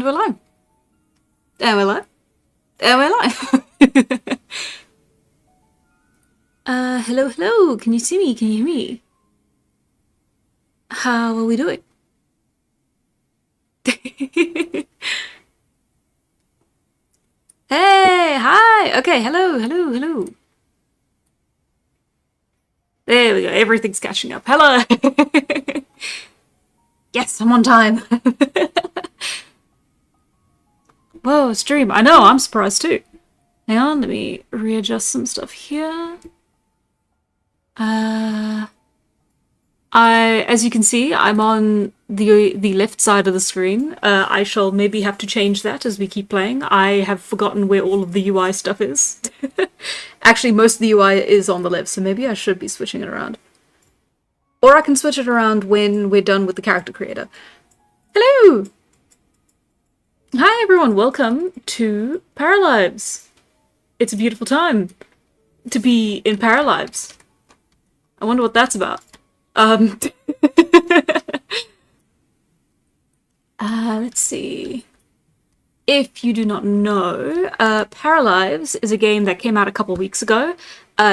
And we're live. And we're live. And we're live. Hello, hello. Can you see me? Can you hear me? How are we doing? Hey, hi. Okay, hello, hello, hello. There we go. Everything's catching up. Hello. Yes, I'm on time. Whoa, stream. I know, I'm surprised too. Hang on, let me readjust some stuff here. As you can see, I'm on the left side of the screen. I shall maybe have to change that as we keep playing. I have forgotten where all of the UI stuff is. Actually, most of the UI is on the left, so maybe I should be switching it around. Or I can switch it around when we're done with the character creator. Hello! Hi everyone, welcome to Paralives. It's a beautiful time to be in Paralives. I wonder what that's about. Let's see. If you do not know, Paralives is a game that came out a couple weeks ago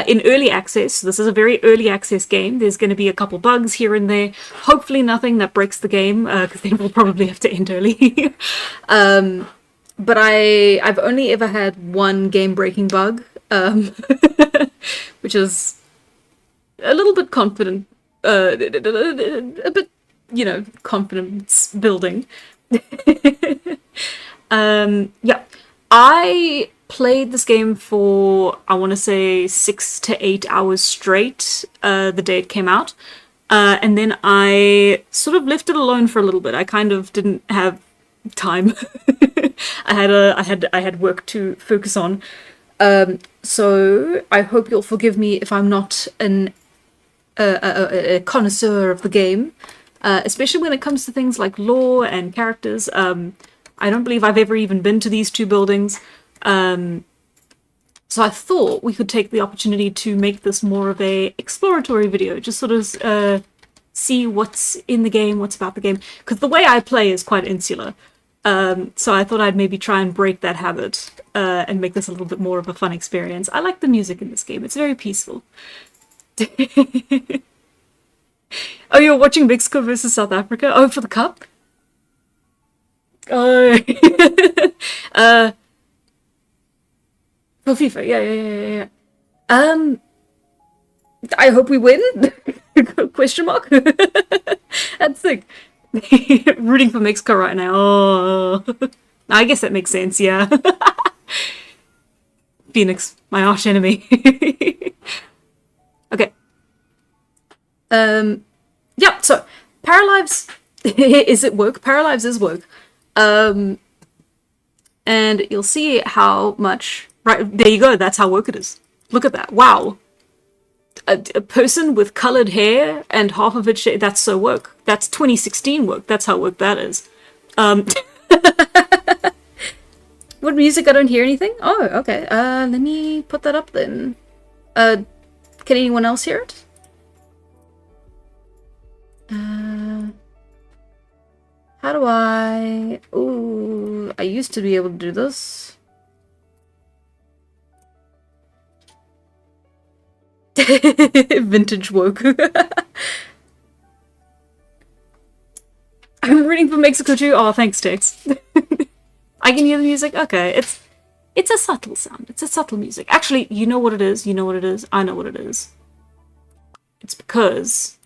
in early access. So this is a very early access game. There's going to be a couple bugs here and there. Hopefully nothing that breaks the game, because then we'll probably have to end early. But I've only ever had one game-breaking bug, which is a little bit confident, a bit, you know, confidence building. Yeah, I played this game for, I want to say, 6 to 8 hours straight the day it came out, and then I sort of left it alone for a little bit. I kind of didn't have time. I had work to focus on, so I hope you'll forgive me if I'm not a connoisseur of the game, especially when it comes to things like lore and characters. I don't believe I've ever even been to these two buildings, so I thought we could take the opportunity to make this more of a exploratory video, just sort of see what's in the game, what's about the game, because the way I play is quite insular. So I thought I'd maybe try and break that habit and make this a little bit more of a fun experience. I like the music in this game. It's very peaceful. Oh, you're watching Mexico versus South Africa? Oh, for the cup? Oh. For FIFA, yeah. I hope we win? Question mark? That's sick. Rooting for Mexico right now. Oh. I guess that makes sense, yeah. Phoenix, my arch enemy. Okay. Yeah, so Paralives is at work. Paralives is work. And you'll see how much, right, there you go, that's how work it is. Look at that, wow. A person with coloured hair and half of it that's so work. That's 2016 work, that's how work that is. What music? I don't hear anything? Oh, okay, let me put that up then. Can anyone else hear it? How do I... Ooh, I used to be able to do this. Vintage woke. I'm rooting for Mexico too. Oh, thanks, Tex. I can hear the music? Okay, it's a subtle sound. It's a subtle music. Actually, you know what it is. You know what it is. I know what it is. It's because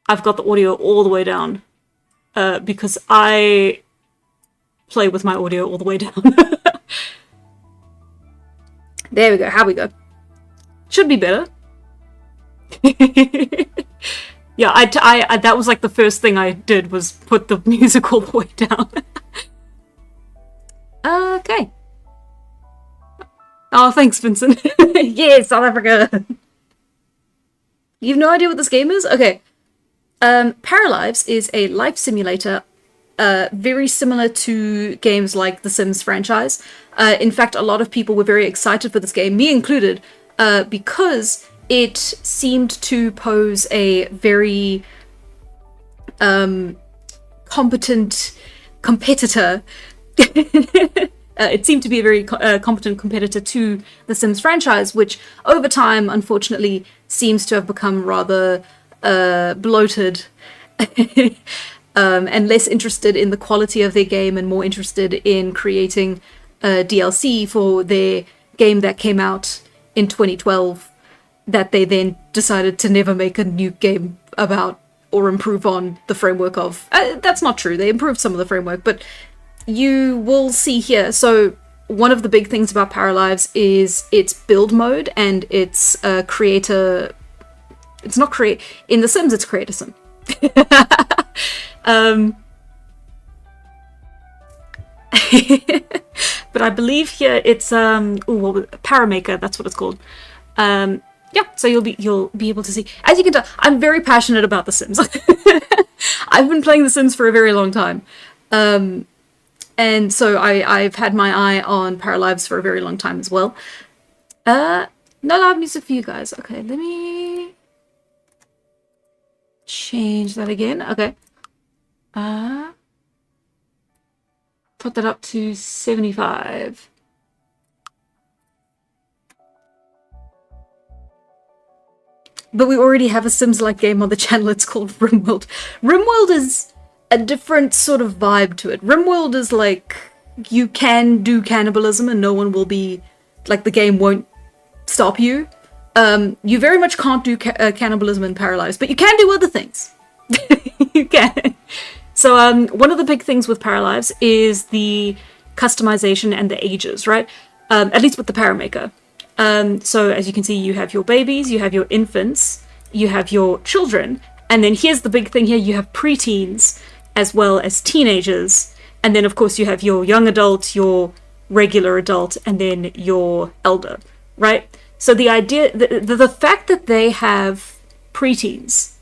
I've got the audio all the way down. Because I play with my audio all the way down. There we go, how we go. Should be better. Yeah, I that was like the first thing I did was put the music all the way down. Okay. Oh, thanks, Vincent. Yeah, South Africa. You have no idea what this game is? Okay. Paralives is a life simulator, very similar to games like the Sims franchise. In fact, a lot of people were very excited for this game, me included, because it seemed to pose a very competent competitor. It seemed to be a very competent competitor to the Sims franchise, which over time, unfortunately, seems to have become rather bloated and less interested in the quality of their game and more interested in creating DLC for their game that came out in 2012 that they then decided to never make a new game about or improve on the framework of. That's not true. They improved some of the framework, but you will see here. So one of the big things about Paralives is its build mode and its creator. It's not create in The Sims. It's creator sim. But I believe here it's Paramaker. That's what it's called. Yeah, so you'll be able to see. As you can tell, I'm very passionate about The Sims. I've been playing The Sims for a very long time. And so I've had my eye on Paralives for a very long time as well. No loud music for you guys. Okay, let me change that again. Okay. Put that up to 75. But we already have a Sims-like game on the channel. It's called RimWorld. RimWorld is a different sort of vibe to it. RimWorld is like, you can do cannibalism and no one will be, like, the game won't stop you. You very much can't do cannibalism in Paralives, but you can do other things. You can. So one of the big things with Paralives is the customization and the ages, right? At least with the Paramaker. So as you can see, you have your babies, you have your infants, you have your children, and then here's the big thing here, you have preteens as well as teenagers, and then of course you have your young adult, your regular adult, and then your elder, right? So the idea, the fact that they have preteens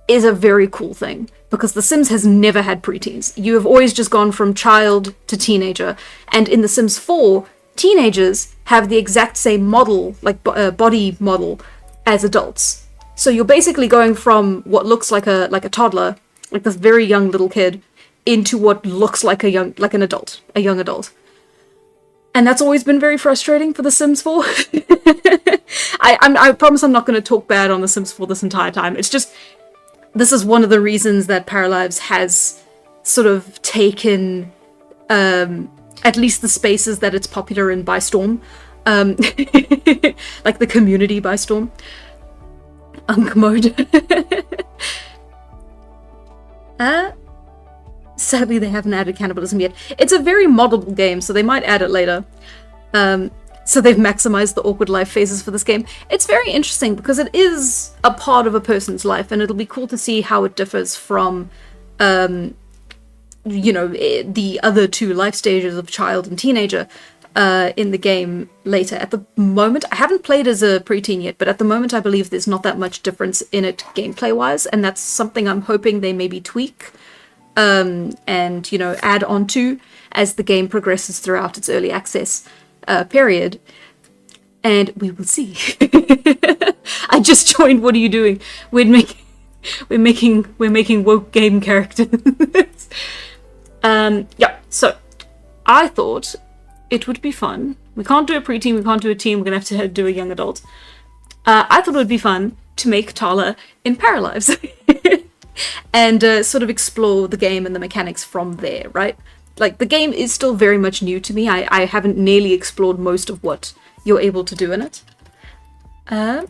is a very cool thing, because The Sims has never had preteens. You have always just gone from child to teenager, and in The Sims 4, teenagers have the exact same model, like body model, as adults. So you're basically going from what looks like a toddler, like this very young little kid, into what looks like a young adult. And that's always been very frustrating for The Sims 4. I promise I'm not going to talk bad on The Sims 4 this entire time. It's just, this is one of the reasons that Paralives has sort of taken at least the spaces that it's popular in by storm. Like the community by storm. Uncommode. Sadly, they haven't added cannibalism yet. It's a very moddable game, so they might add it later. So they've maximized the awkward life phases for this game. It's very interesting because it is a part of a person's life, and it'll be cool to see how it differs from, you know, the other two life stages of child and teenager in the game later. At the moment, I haven't played as a preteen yet, but at the moment I believe there's not that much difference in it gameplay-wise, and that's something I'm hoping they maybe tweak and, you know, add on to as the game progresses throughout its early access period. And we will see. I just joined. What are you doing? We're making woke game characters. Yeah, so I thought it would be fun. We can't do a preteen, we can't do a teen, we're gonna have to do a young adult. I thought it would be fun to make Tala in Paralives. And sort of explore the game and the mechanics from there, right? Like, the game is still very much new to me. I haven't nearly explored most of what you're able to do in it. Oh,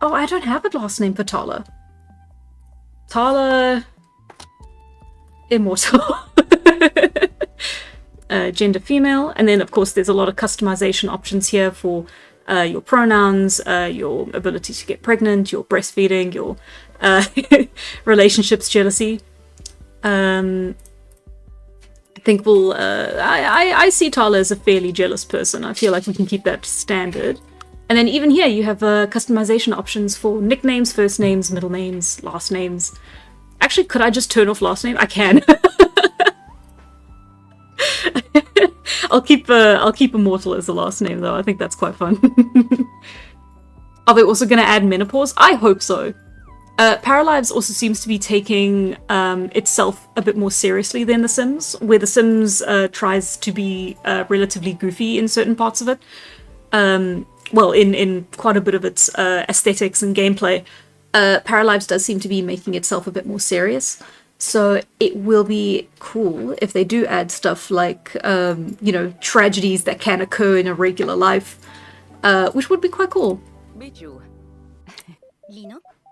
I don't have a last name for Tala. Tala... Immortal. Gender female, and then of course there's a lot of customization options here for your pronouns, your ability to get pregnant, your breastfeeding, your relationships, jealousy. I think we'll I see Tala as a fairly jealous person. I feel like we can keep that standard. And then even here you have customization options for nicknames, first names, middle names, last names. Actually, could I just turn off last name? I can. I'll keep Immortal as the last name though. I think that's quite fun. Are they also going to add menopause? I hope so. Paralives also seems to be taking itself a bit more seriously than The Sims, where The Sims tries to be relatively goofy in certain parts of it. Well, in quite a bit of its aesthetics and gameplay. Paralives does seem to be making itself a bit more serious. So it will be cool if they do add stuff like, tragedies that can occur in a regular life, which would be quite cool.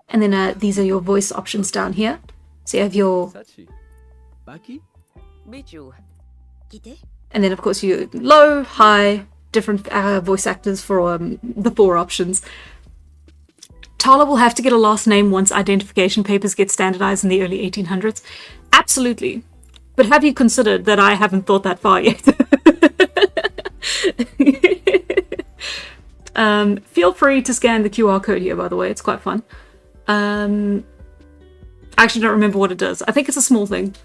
And then these are your voice options down here. So you have your... And then, of course, you low, high, different voice actors for the 4 options. Tala will have to get a last name once identification papers get standardized in the early 1800s. Absolutely. But have you considered that I haven't thought that far yet? Feel free to scan the QR code here, by the way. It's quite fun. I actually don't remember what it does. I think it's a small thing.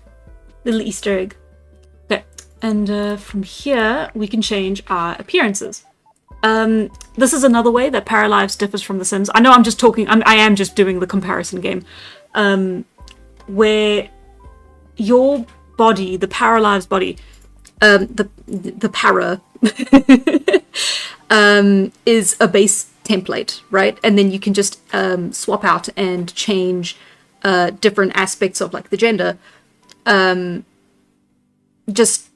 Little Easter egg. Okay. And from here, we can change our appearances. This is another way that Paralives differs from The Sims. I know I'm just talking, I am just doing the comparison game. Where your body, the Paralives body, the para, is a base template, right? And then you can just swap out and change different aspects of like the gender just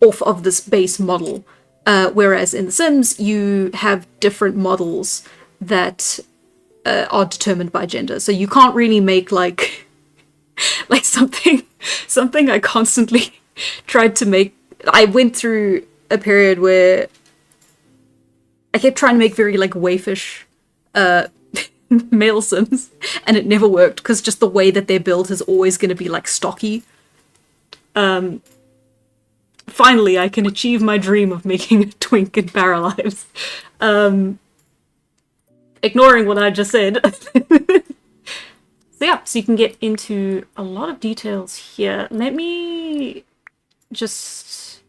off of this base model. Whereas in The Sims, you have different models that are determined by gender. So you can't really make like something I constantly tried to make. I went through a period where I kept trying to make very like waifish male Sims, and it never worked because just the way that they're built is always going to be like stocky. Finally, I can achieve my dream of making a twink in Paralives. Ignoring what I just said. So yeah, so you can get into a lot of details here. Let me just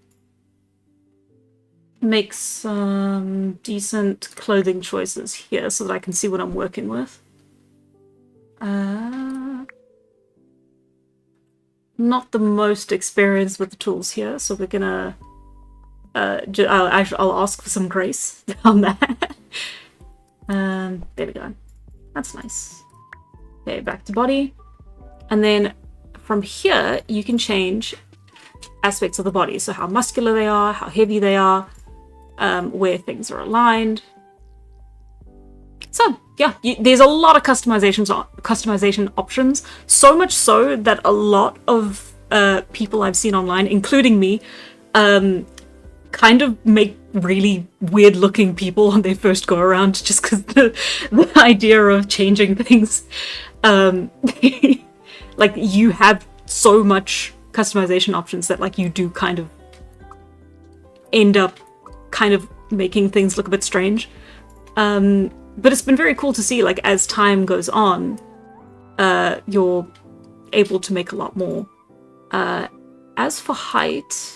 make some decent clothing choices here so that I can see what I'm working with. Not the most experienced with the tools here, so we're gonna I'll ask for some grace on that. There we go. That's nice. Okay, back to body. And then from here, you can change aspects of the body. So how muscular they are, how heavy they are, where things are aligned. So yeah, there's a lot of customization options. So much so that a lot of people I've seen online, including me, kind of make really weird looking people on their first go around just because the idea of changing things. Like you have so much customization options that like you do kind of end up kind of making things look a bit strange. But it's been very cool to see, like, as time goes on, you're able to make a lot more. As for height,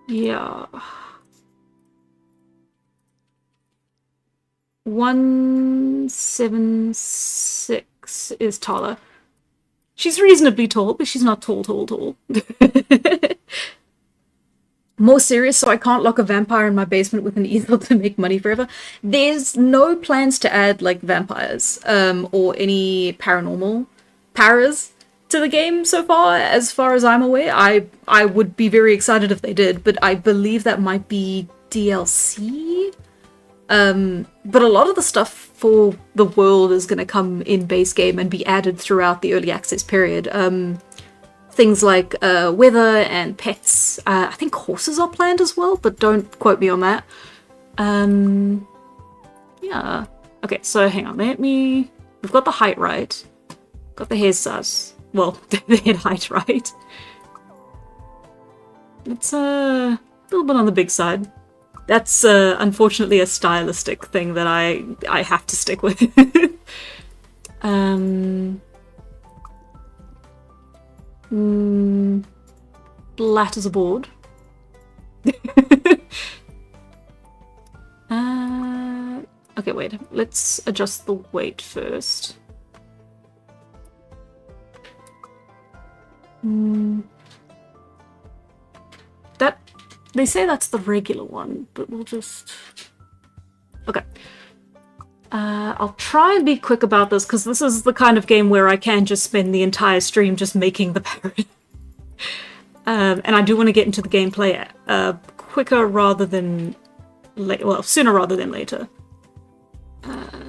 yeah. 176 is Tala. She's reasonably tall, but she's not tall. More serious, so I can't lock a vampire in my basement with an easel to make money forever. There's no plans to add, like, vampires, or any paranormal paras to the game so far as I'm aware. I would be very excited if they did, but I believe that might be DLC? But a lot of the stuff for the world is going to come in base game and be added throughout the early access period. Things like weather and pets. I think horses are planned as well, but don't quote me on that. Yeah. Okay, so hang on. We've got the height right. Got the hair size. Well, the head height right. It's a little bit on the big side. That's unfortunately a stylistic thing that I have to stick with. Flat as a board. Okay, wait. Let's adjust the weight first. That... They say that's the regular one, but we'll just... Okay. I'll try and be quick about this, because this is the kind of game where I can just spend the entire stream just making the parrot. And I do want to get into the gameplay quicker rather than... well, sooner rather than later.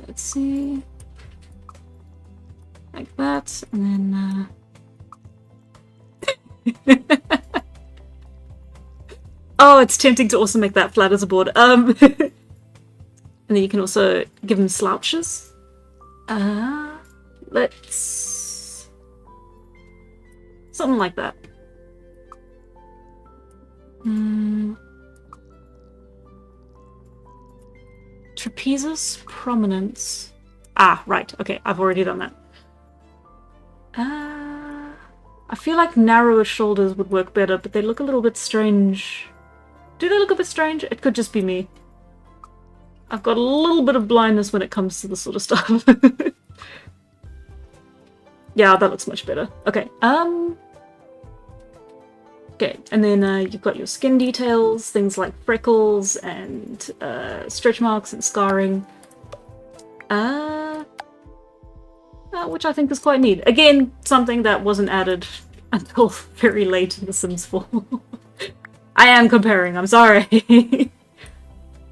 Let's see... Like that, and then... Oh, it's tempting to also make that flat as a board. And then you can also give them slouches. Let's... Something like that. Trapezus prominence. Ah, right. Okay, I've already done that. I feel like narrower shoulders would work better, but they look a little bit strange. Do they look a bit strange? It could just be me. I've got a little bit of blindness when it comes to this sort of stuff. Yeah, that looks much better. Okay, okay, and then you've got your skin details, things like freckles and stretch marks and scarring. Which I think is quite neat. Again, something that wasn't added until very late in The Sims 4. I am comparing, I'm sorry.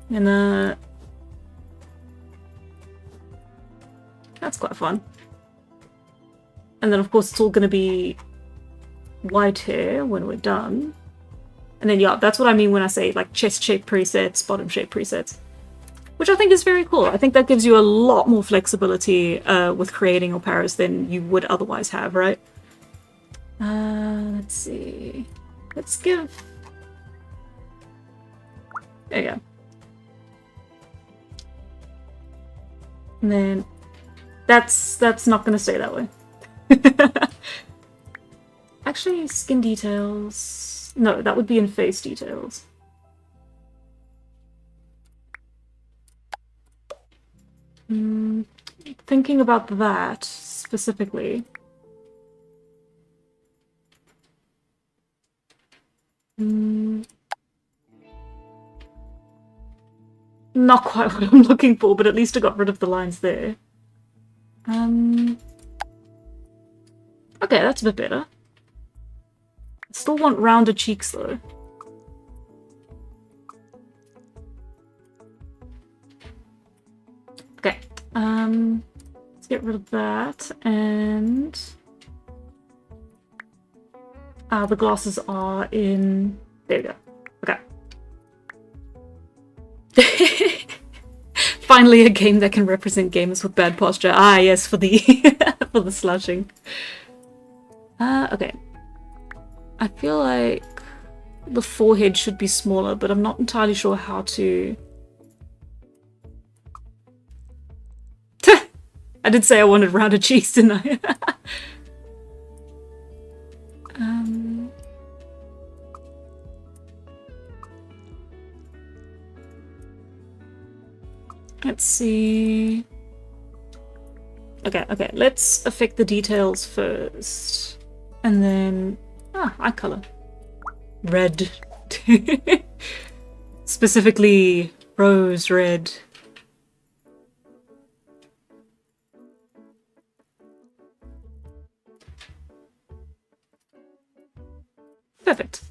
And that's quite fun. And then of course it's all going to be white hair when we're done. And then yeah, that's what I mean when I say like chest shape presets, bottom shape presets. Which I think is very cool. I think that gives you a lot more flexibility with creating your paras than you would otherwise have, right? Let's see. Let's give... There you go. And then that's not going to stay that way. Actually, skin details... No, that would be in face details. Thinking about that specifically. Not quite what I'm looking for, but at least I got rid of the lines there. Okay, that's a bit better. Still want rounder cheeks though. Okay, let's get rid of that, and the glasses are in... There we go. Okay. Finally a game that can represent gamers with bad posture. Ah, yes, for the for the slouching. Okay. I feel like the forehead should be smaller, but I'm not entirely sure how to... I did say I wanted rounded cheeks, didn't I? Let's see... Okay, let's affect the details first. And then... eye color. Red. Specifically, rose red. Perfect.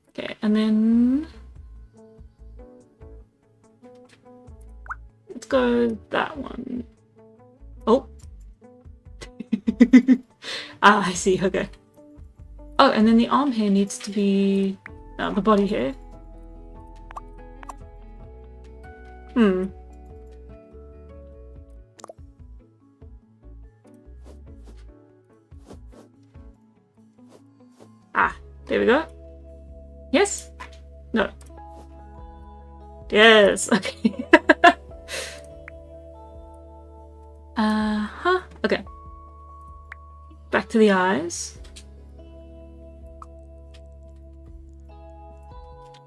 Okay, and then... Let's go that one. Oh! Ah, I see, okay. Oh, and then the arm hair needs to be... the body hair. Ah, there we go. Yes? No. Yes, okay. Okay. Back to the eyes.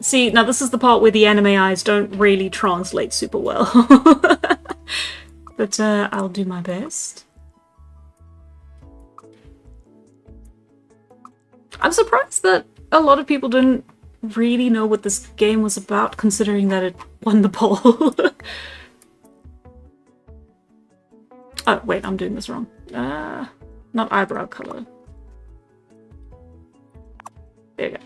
See, now this is the part where the anime eyes don't really translate super well. but I'll do my best. I'm surprised that a lot of people didn't really know what this game was about, considering that it won the poll. Oh, wait, I'm doing this wrong. Not eyebrow color. There you go.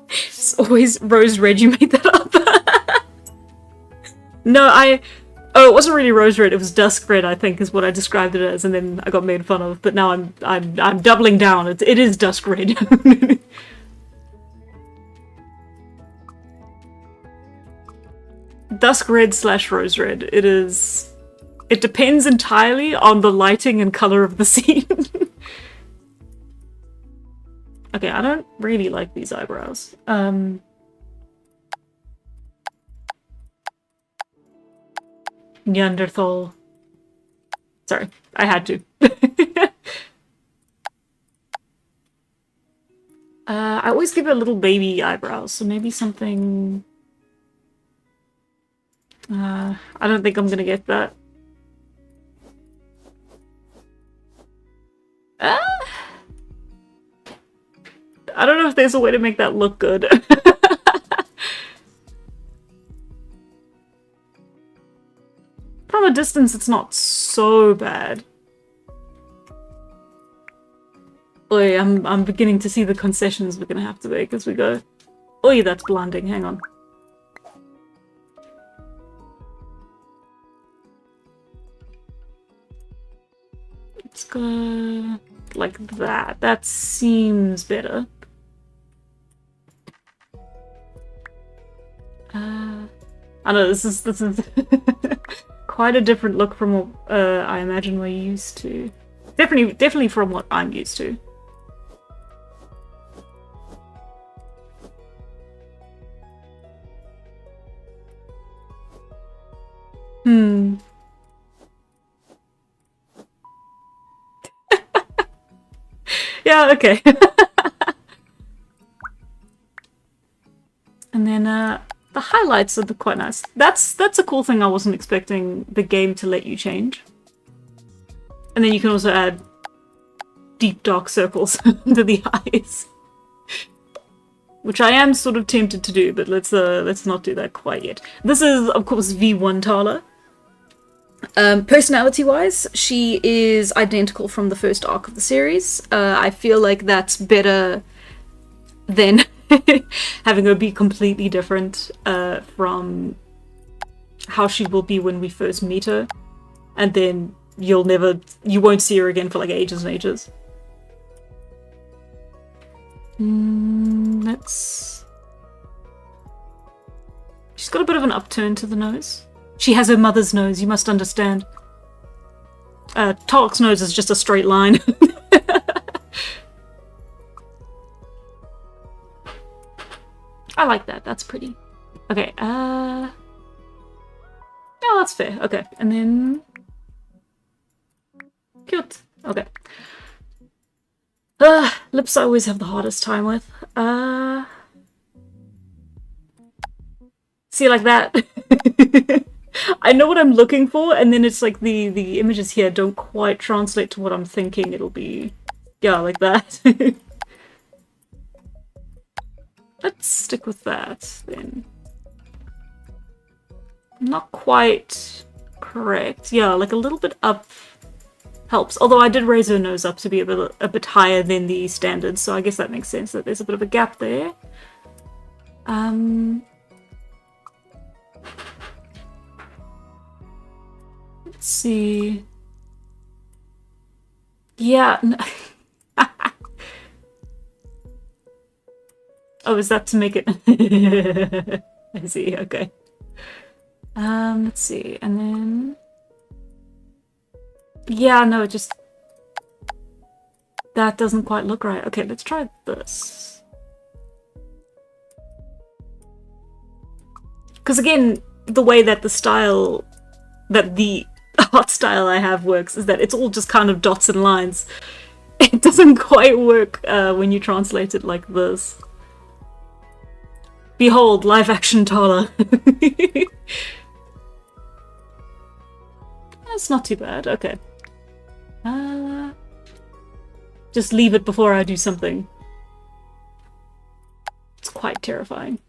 It's always rose red. You made that up. No, oh, it wasn't really rose red. It was dusk red, I think, is what I described it as, and then I got made fun of. But now I'm doubling down. It is dusk red. Dusk red / rose red. It is. It depends entirely on the lighting and color of the scene. Okay, I don't really like these eyebrows. Neanderthal. Sorry, I had to. I always give it little baby eyebrows, so maybe something... I don't think I'm gonna get that. I don't know if there's a way to make that look good. From a distance, it's not so bad. Oi, I'm beginning to see the concessions we're gonna have to make as we go. Oi, that's blinding. Hang on. Let's go like that. That seems better. I know this is quite a different look from what I imagine we're used to. Definitely from what I'm used to. Yeah, okay. And then the highlights are quite nice. That's a cool thing I wasn't expecting the game to let you change. And then you can also add deep dark circles under the eyes. Which I am sort of tempted to do, but let's not do that quite yet. This is, of course, V1 Tala. Personality-wise, she is identical from the first arc of the series. I feel like that's better than having her be completely different from how she will be when we first meet her. And then you won't see her again for like ages and ages. She's got a bit of an upturn to the nose. She has her mother's nose, you must understand. Tark's nose is just a straight line. I like that, that's pretty. Okay, yeah, that's fair. Okay, and then... Cute. Okay. Lips I always have the hardest time with. See, like that? I know what I'm looking for, and then it's like the images here don't quite translate to what I'm thinking it'll be. Yeah, like that. Let's stick with that, then. Not quite correct. Yeah, like a little bit up helps. Although I did raise her nose up to be a bit higher than the standard, so I guess that makes sense that there's a bit of a gap there. Let's see. Yeah. Oh, is that to make it? I see, okay. Let's see, and then... Yeah, no, it just... That doesn't quite look right. Okay, let's try this. Because again, the way that the style... That the art style I have works is that it's all just kind of dots and lines. It doesn't quite work when you translate it like this. Behold, live action Tala. That's not too bad. Okay. Just leave it before I do something. It's quite terrifying.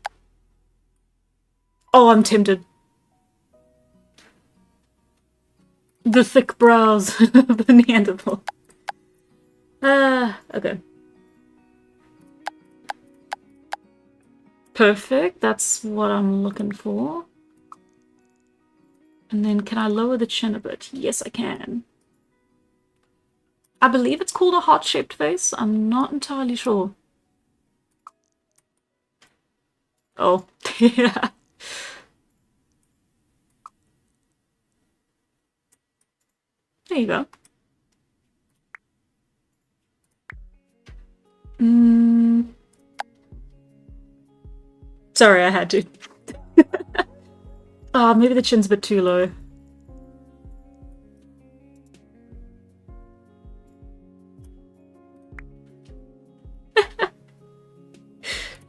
Oh, I'm tempted. The thick brows of the Neanderthal. Okay. Perfect, that's what I'm looking for. And then can I lower the chin a bit? Yes, I can. I believe it's called a heart-shaped face. I'm not entirely sure. Oh, yeah. There you go. Sorry, I had to. Oh, maybe the chin's a bit too low.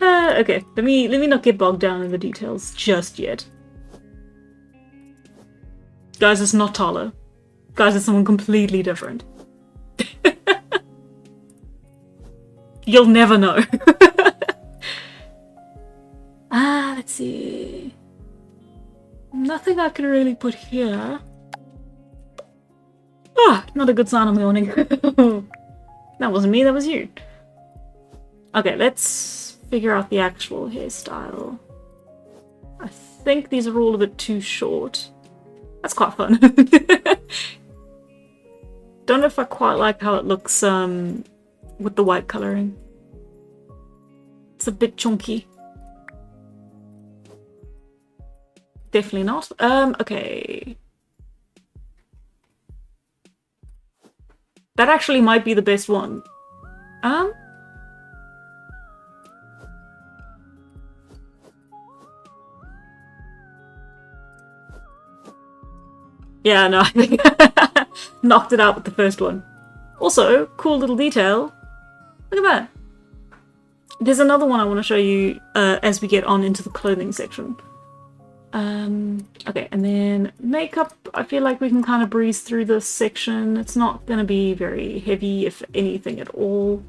Okay, let me not get bogged down in the details just yet. Guys, it's not Tala. Guys, it's someone completely different. You'll never know. Let's see. Nothing I can really put here. Ah, not a good sign on the awning. That wasn't me, that was you. Okay, let's figure out the actual hairstyle. I think these are all a bit too short. That's quite fun. Don't know if I quite like how it looks with the white colouring. It's a bit chunky. Definitely not. Okay. That actually might be the best one. Yeah, no, I think knocked it out with the first one. Also, cool little detail. Look at that. There's another one I want to show you as we get on into the clothing section. Okay, and then makeup, I feel like we can kind of breeze through this section. It's not going to be very heavy, if anything at all.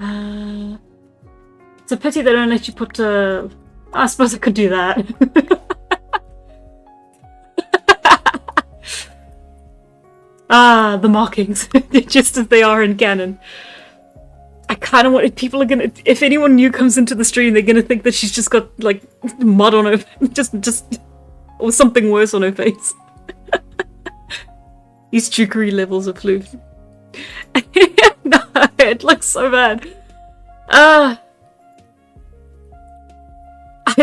It's a pity they don't let you put, I suppose I could do that. The markings, just as they are in canon. I kind of want, if people are gonna, if anyone new comes into the stream, they're gonna think that she's just got like mud on her, just, or something worse on her face. These trickery levels of floof. No, it looks so bad. I'd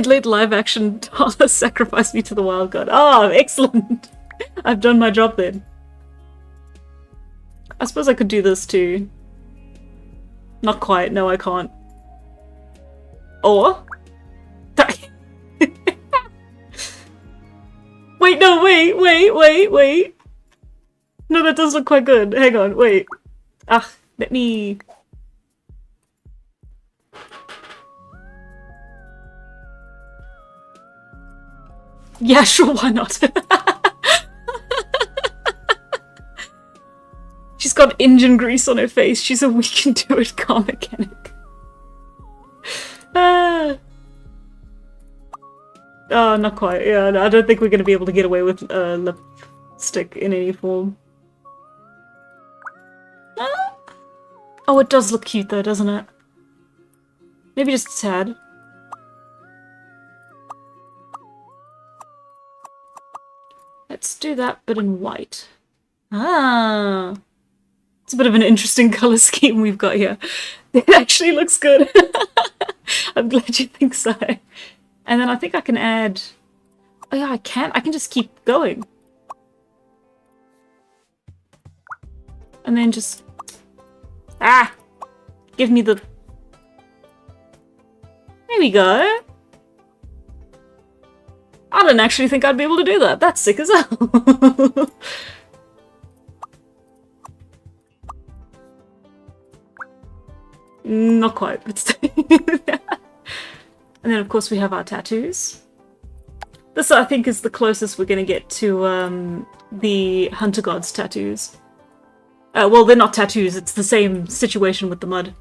let live action Tala sacrifice me to the wild god. Oh, excellent! I've done my job then. I suppose I could do this too. Not quite, no I can't. Or... Wait, no, wait! No, that does look quite good. Hang on, wait. Let me... Yeah, sure, why not? She's got engine grease on her face. She's a we can do it car mechanic. Oh, not quite. Yeah, no, I don't think we're going to be able to get away with lipstick in any form. Oh, it does look cute though, doesn't it? Maybe just a tad. Let's do that, but in white. Ah. It's a bit of an interesting colour scheme we've got here. It actually looks good. I'm glad you think so. And then I think I can add... Oh yeah, I can. I can just keep going. And then just... Give me the... There we go. I didn't actually think I'd be able to do that. That's sick as hell. Not quite, but still. And then, of course, we have our tattoos. This, I think, is the closest we're going to get to the Hunter God's tattoos. Well, they're not tattoos, it's the same situation with the mud.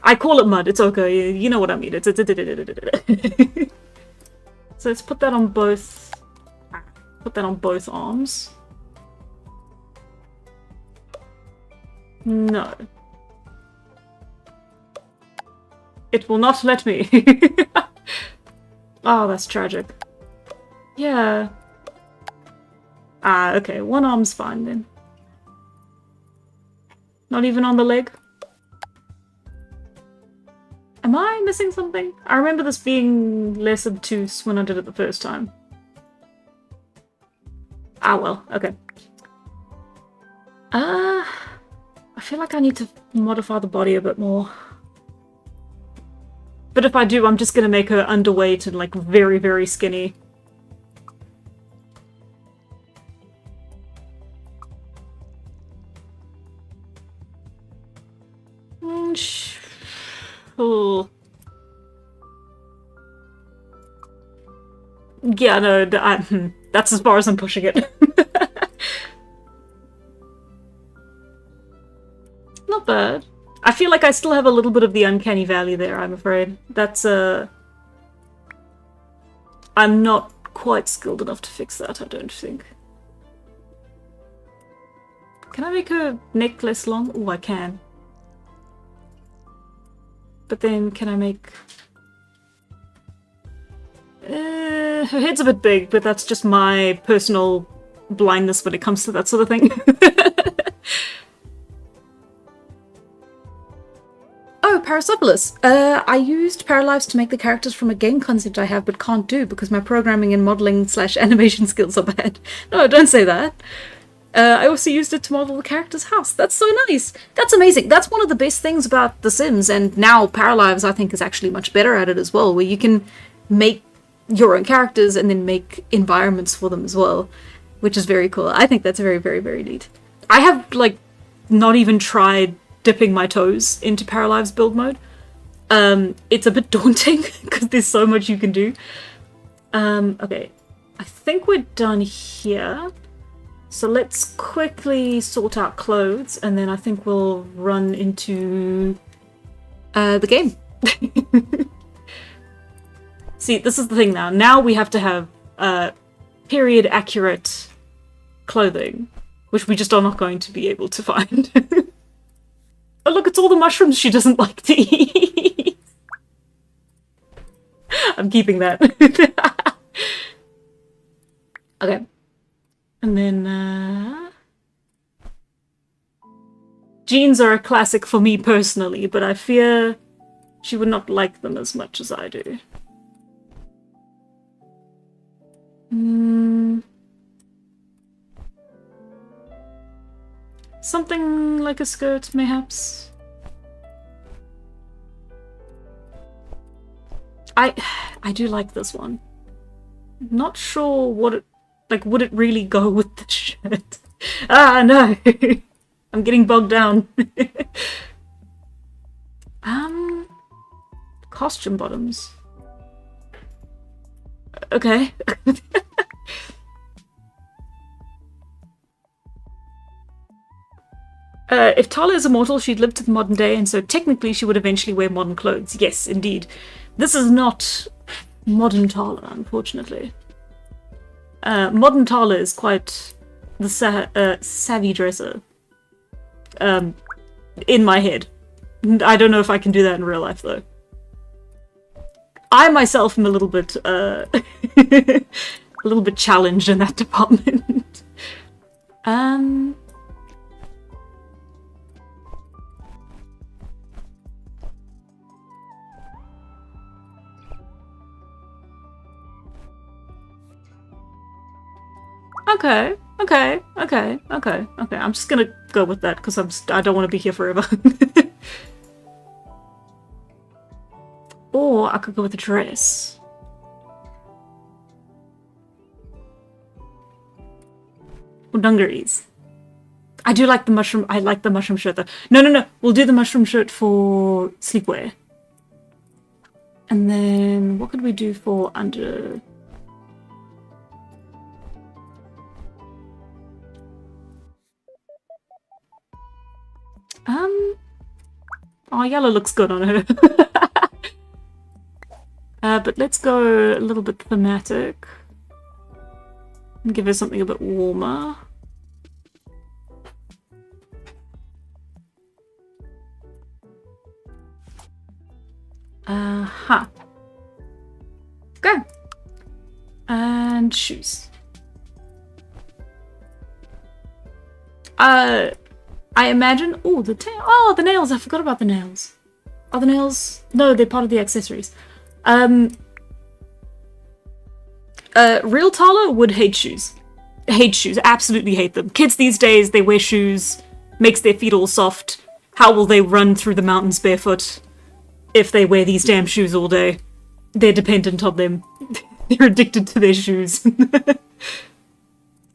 I call it mud, it's okay, you know what I mean. So let's put that on both... Put that on both arms. No. It will not let me. Oh, that's tragic. Yeah. Ah, okay, one arm's fine then. Not even on the leg? Am I missing something? I remember this being less obtuse when I did it the first time. Ah, well, okay. I feel like I need to modify the body a bit more. But if I do, I'm just gonna make her underweight and, like, very, very skinny. Oh. Yeah, no, that's as far as I'm pushing it. Not bad. I feel like I still have a little bit of the uncanny valley there, I'm afraid. That's, I'm not quite skilled enough to fix that, I don't think. Can I make her neck less long? Oh, I can. But then, can I make... her head's a bit big, but that's just my personal blindness when it comes to that sort of thing. Oh, Parasopolis! I used Paralives to make the characters from a game concept I have but can't do because my programming and modeling / animation skills are bad. No, don't say that. I also used it to model the character's house. That's so nice! That's amazing! That's one of the best things about The Sims, and now Paralives I think is actually much better at it as well, where you can make your own characters and then make environments for them as well, which is very cool. I think that's very, very, very neat. I have, like, not even tried dipping my toes into Paralives build mode. It's a bit daunting because there's so much you can do. Okay, I think we're done here. So let's quickly sort out clothes, and then I think we'll run into the game. See, this is the thing now. Now we have to have period accurate clothing, which we just are not going to be able to find. Oh look, it's all the mushrooms she doesn't like to eat. I'm keeping that. Okay. And then, jeans are a classic for me personally, but I fear she would not like them as much as I do. Something like a skirt, mayhaps? I do like this one. Not sure what it... Like, would it really go with the shirt? Ah, no! I'm getting bogged down. Costume bottoms. Okay. If Tala is immortal, she'd live to the modern day, and so technically she would eventually wear modern clothes. Yes, indeed. This is not modern Tala, unfortunately. Modern Tala is quite the savvy dresser. In my head. I don't know if I can do that in real life, though. I myself am a little bit, a little bit challenged in that department. Okay, okay, okay, okay, okay. I'm just gonna go with that because I don't want to be here forever. Or I could go with a dress. Or dungarees. I do like the mushroom. I like the mushroom shirt though. No, no, no. We'll do the mushroom shirt for sleepwear. And then what could we do for under? Oh, yellow looks good on her. But let's go a little bit thematic. And give her something a bit warmer. Huh. Go. And shoes. I imagine. Oh, the tail. Oh, the nails. I forgot about the nails. Are the nails? No, they're part of the accessories. Real Tala would hate shoes. Hate shoes. Absolutely hate them. Kids these days, they wear shoes. Makes their feet all soft. How will they run through the mountains barefoot if they wear these damn shoes all day? They're dependent on them. They're addicted to their shoes.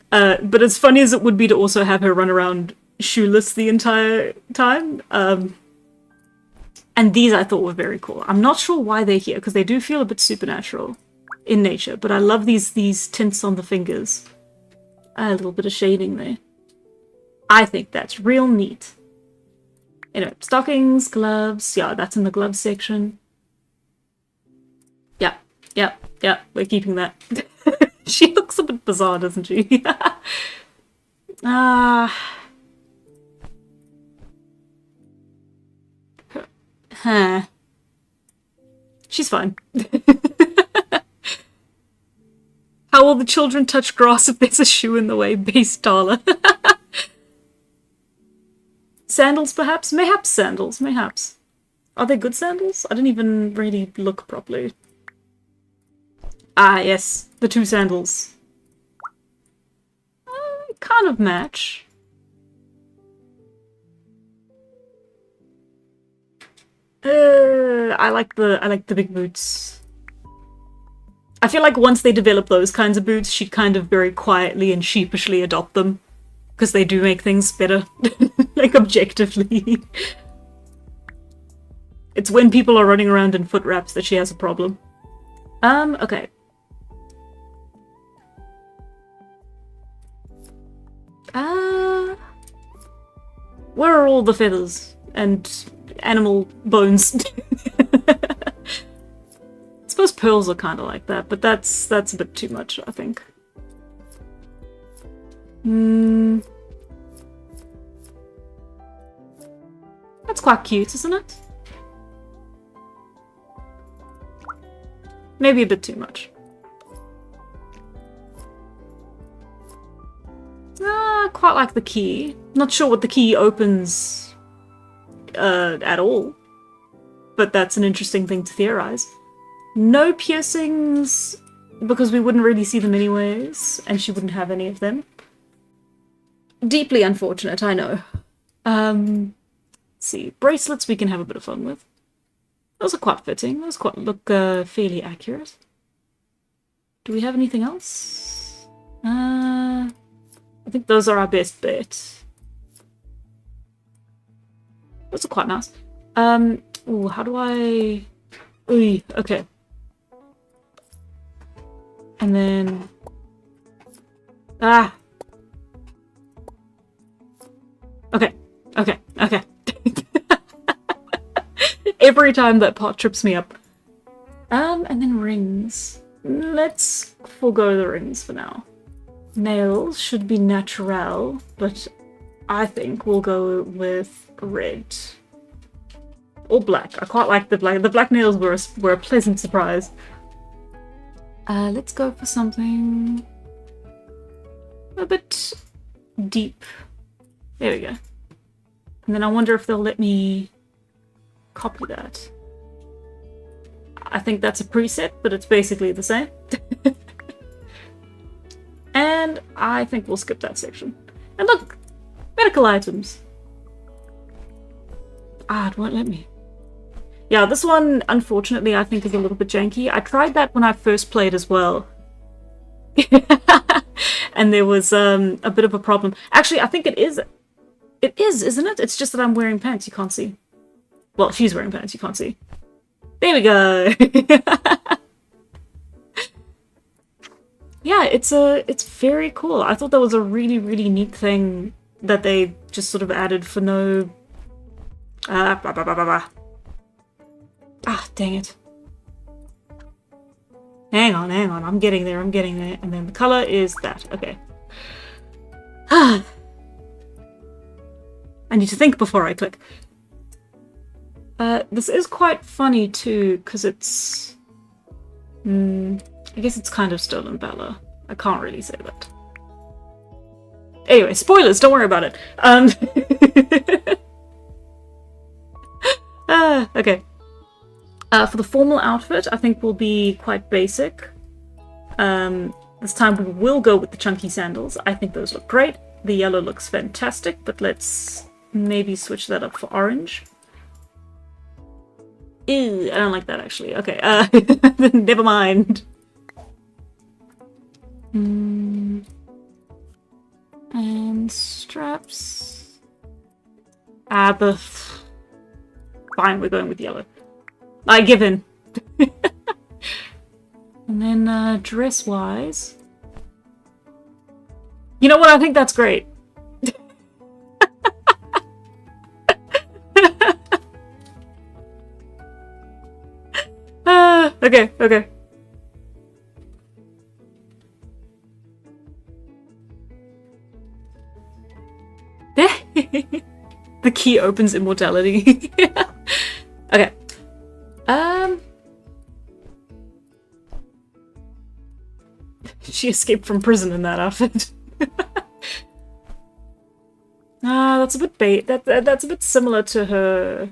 But as funny as it would be to also have her run around shoeless the entire time, and these I thought were very cool. I'm not sure why they're here, because they do feel a bit supernatural in nature, but I love these tints on the fingers. A little bit of shading there. I think that's real neat. You know, stockings, gloves, yeah, that's in the gloves section. Yeah, we're keeping that. She looks a bit bizarre, doesn't she? Huh. She's fine. How will the children touch grass if there's a shoe in the way? Base Tala. Sandals, perhaps? Mayhaps sandals, mayhaps. Are they good sandals? I didn't even really look properly. Ah, yes. The two sandals. Kind of match. I like the big boots. I feel like once they develop those kinds of boots, she'd kind of very quietly and sheepishly adopt them. Because they do make things better. Like, objectively. It's when people are running around in foot wraps that she has a problem. Okay. Where are all the feathers and animal bones? I suppose pearls are kind of like that, but that's a bit too much, I think. That's quite cute, isn't it? Maybe a bit too much. Quite like the key. Not sure what the key opens at all. But that's an interesting thing to theorize. No piercings, because we wouldn't really see them anyways, and she wouldn't have any of them. Deeply unfortunate, I know. Let's see. Bracelets we can have a bit of fun with. Those are quite fitting. Those look fairly accurate. Do we have anything else? I think those are our best bet. Those are quite nice. Ooh, how do I... Ooh, okay. And then... Okay. Every time that pot trips me up. And then rings. Let's forego the rings for now. Nails should be natural, but I think we'll go with red. Or black. I quite like the black. The black nails were a pleasant surprise. Let's go for something a bit deep. There we go. And then I wonder if they'll let me copy that. I think that's a preset, but it's basically the same. And I think we'll skip that section. And look! Medical items! It won't let me. Yeah, this one, unfortunately, I think is a little bit janky. I tried that when I first played as well. And there was a bit of a problem. Actually, I think it is It is, isn't it? It's just that I'm wearing pants you can't see. Well, she's wearing pants you can't see. There we go! Yeah, it's very cool. I thought that was a really, really neat thing that they just sort of added for no... Ah, dang it. Hang on, I'm getting there. And then the color is that. Okay. I need to think before I click. This is quite funny too, because it's... I guess it's kind of stolen valor. I can't really say that. Anyway, spoilers, don't worry about it. Okay. For the formal outfit, I think we'll be quite basic. This time we will go with the chunky sandals. I think those look great. The yellow looks fantastic, but let's maybe switch that up for orange. Ew, I don't like that actually. Okay, never mind. And straps. But fine, we're going with yellow. I give in. And then dress-wise, you know what? I think that's great. Okay. The key opens immortality. Okay. She escaped from prison in that outfit. That's a bit that's a bit similar to her.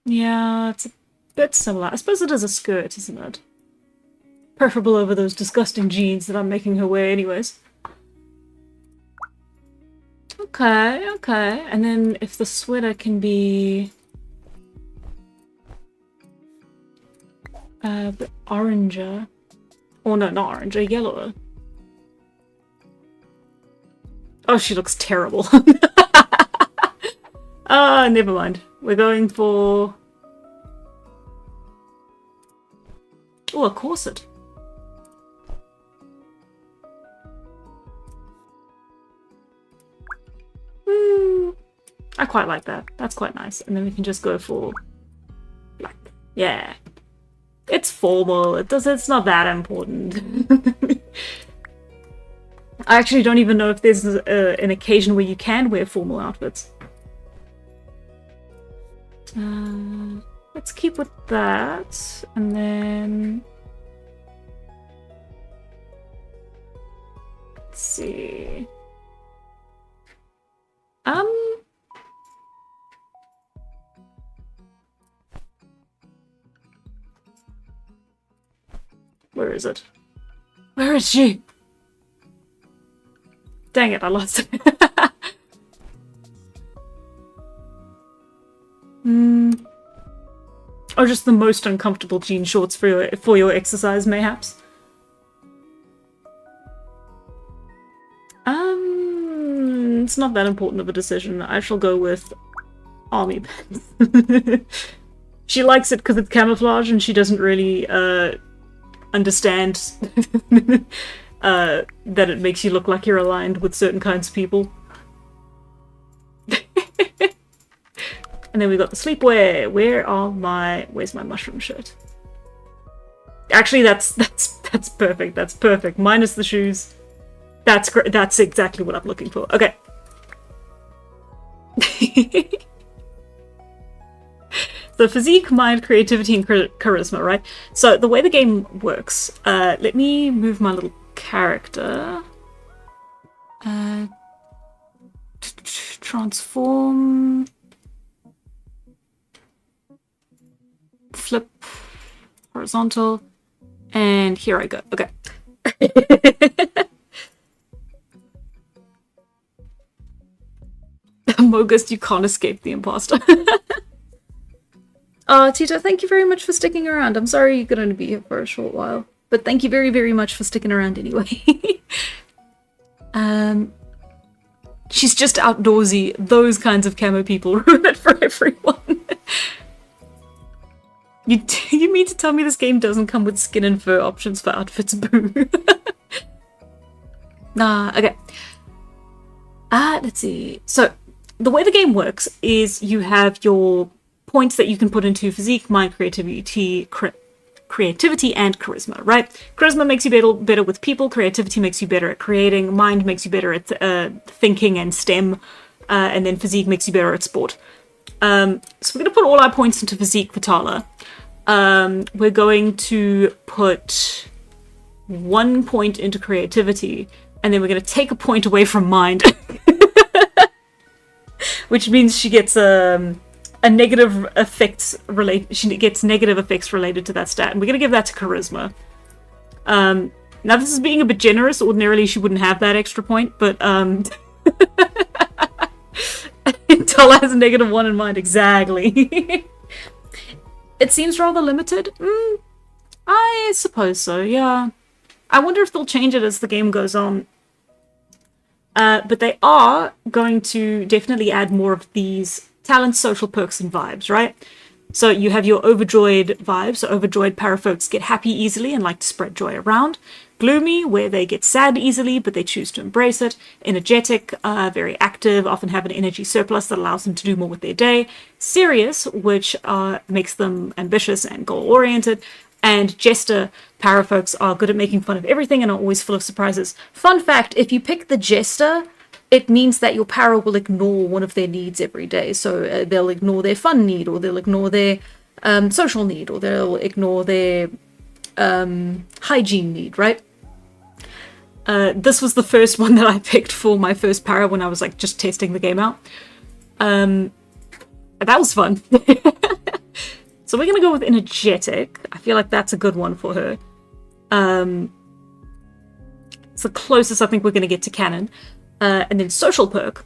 Yeah, it's a bit similar. I suppose it is a skirt, isn't it? Preferable over those disgusting jeans that I'm making her wear anyways. Okay. And then if the sweater can be... a bit oranger. Oh no, not oranger, yellower. Oh, she looks terrible. Never mind. We're going for... Oh, a corset. I quite like that. That's quite nice. And then we can just go for black. Yeah. It's formal. It's not that important. I actually don't even know if there's an occasion where you can wear formal outfits. Let's keep with that. And then... let's see... Where is it? Where is she? Dang it, I lost it. Or just the most uncomfortable jean shorts for your exercise, mayhaps. It's not that important of a decision. I shall go with army pants. She likes it because it's camouflage and she doesn't really understand that it makes you look like you're aligned with certain kinds of people. And then we got the sleepwear. Where's my mushroom shirt? Actually, that's perfect. That's perfect. Minus the shoes. That's great. That's exactly what I'm looking for. Okay. So physique, mind, creativity, and charisma, right? So the way the game works, let me move my little character. Transform. Flip. Horizontal. And here I go. Okay. Mogust, you can't escape the imposter. Tito, thank you very much for sticking around. I'm sorry you're going to be here for a short while. But thank you very, very much for sticking around anyway. She's just outdoorsy. Those kinds of camo people ruin it for everyone. You mean to tell me this game doesn't come with skin and fur options for outfits? Boo. Nah, okay. Let's see. So, the way the game works is you have your points that you can put into physique, mind, creativity, and charisma, right? Charisma makes you better with people, creativity makes you better at creating, mind makes you better at thinking and STEM, and then physique makes you better at sport. So we're going to put all our points into physique for Tala. We're going to put 1 point into creativity, and then we're going to take a point away from mind. Which means she gets a negative effects she gets negative effects related to that stat, and we're going to give that to charisma. Now this is being a bit generous. Ordinarily she wouldn't have that extra point, but Tala has a -1 in mind, exactly. It seems rather limited. I suppose so, yeah. I wonder if they'll change it as the game goes on. But they are going to definitely add more of these talents, social perks, and vibes, right? So you have your overjoyed vibes. So overjoyed parafolks get happy easily and like to spread joy around. Gloomy, where they get sad easily, but they choose to embrace it. Energetic, very active, often have an energy surplus that allows them to do more with their day. Serious, which makes them ambitious and goal-oriented. And jester parafolks are good at making fun of everything and are always full of surprises. Fun fact, if you pick the jester, it means that your para will ignore one of their needs every day. So they'll ignore their fun need, or they'll ignore their social need, or they'll ignore their hygiene need, right? This was the first one that I picked for my first para when I was like just testing the game out. That was fun. So we're going to go with energetic. I feel like that's a good one for her. It's the closest I think we're going to get to canon. And then social perk.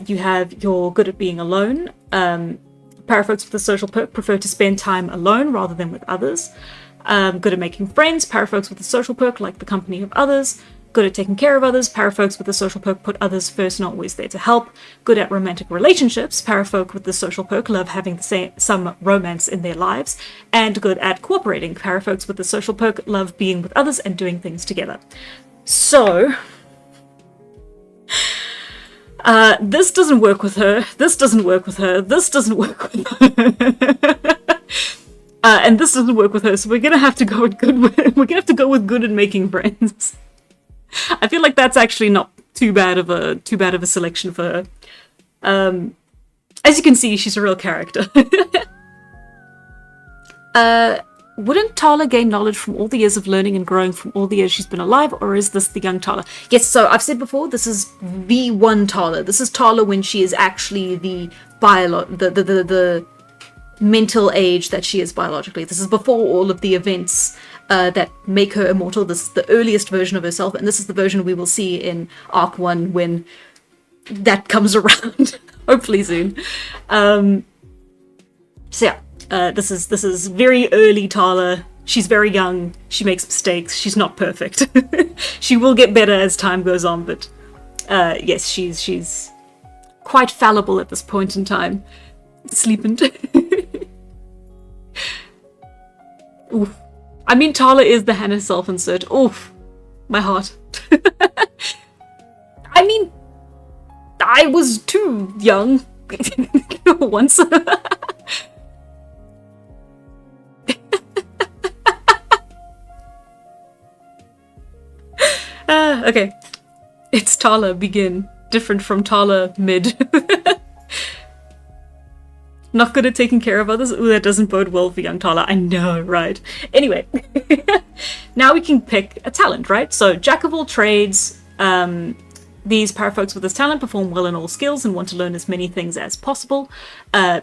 You have your good at being alone. Parafolks with the social perk prefer to spend time alone rather than with others. Good at making friends. Parafolks with the social perk like the company of others. Good at taking care of others. Parafolks with the social perk put others first, not always there to help. Good at romantic relationships. Parafolk with the social perk love having some romance in their lives. And good at cooperating. Parafolks with the social perk love being with others and doing things together. So, this doesn't work with her. This doesn't work with her. This doesn't work with her. And this doesn't work with her. So we're gonna have to go with good. We're gonna have to go with good at making friends. I feel like that's actually not too bad of a selection for her. As you can see, she's a real character. Wouldn't Tala gain knowledge from all the years of learning and growing from all the years she's been alive, or is this the young Tala? Yes, so I've said before, this is V1 Tala. This is Tala when she is actually the mental age that she is biologically. This is before all of the events that make her immortal. This is the earliest version of herself, and this is the version we will see in Arc 1 when that comes around, hopefully soon. So yeah, this is very early Tala. She's very young, she makes mistakes, she's not perfect. She will get better as time goes on, but yes, she's quite fallible at this point in time. Sleeping. Oof. I mean, Tala is the Hannah self-insert. Oof. My heart. I mean, I was too young once. Okay. It's Tala begin. Different from Tala mid. Not good at taking care of others? Ooh, that doesn't bode well for young Tala. I know, right? Anyway, now we can pick a talent, right? So, jack of all trades. These parafolks with this talent perform well in all skills and want to learn as many things as possible.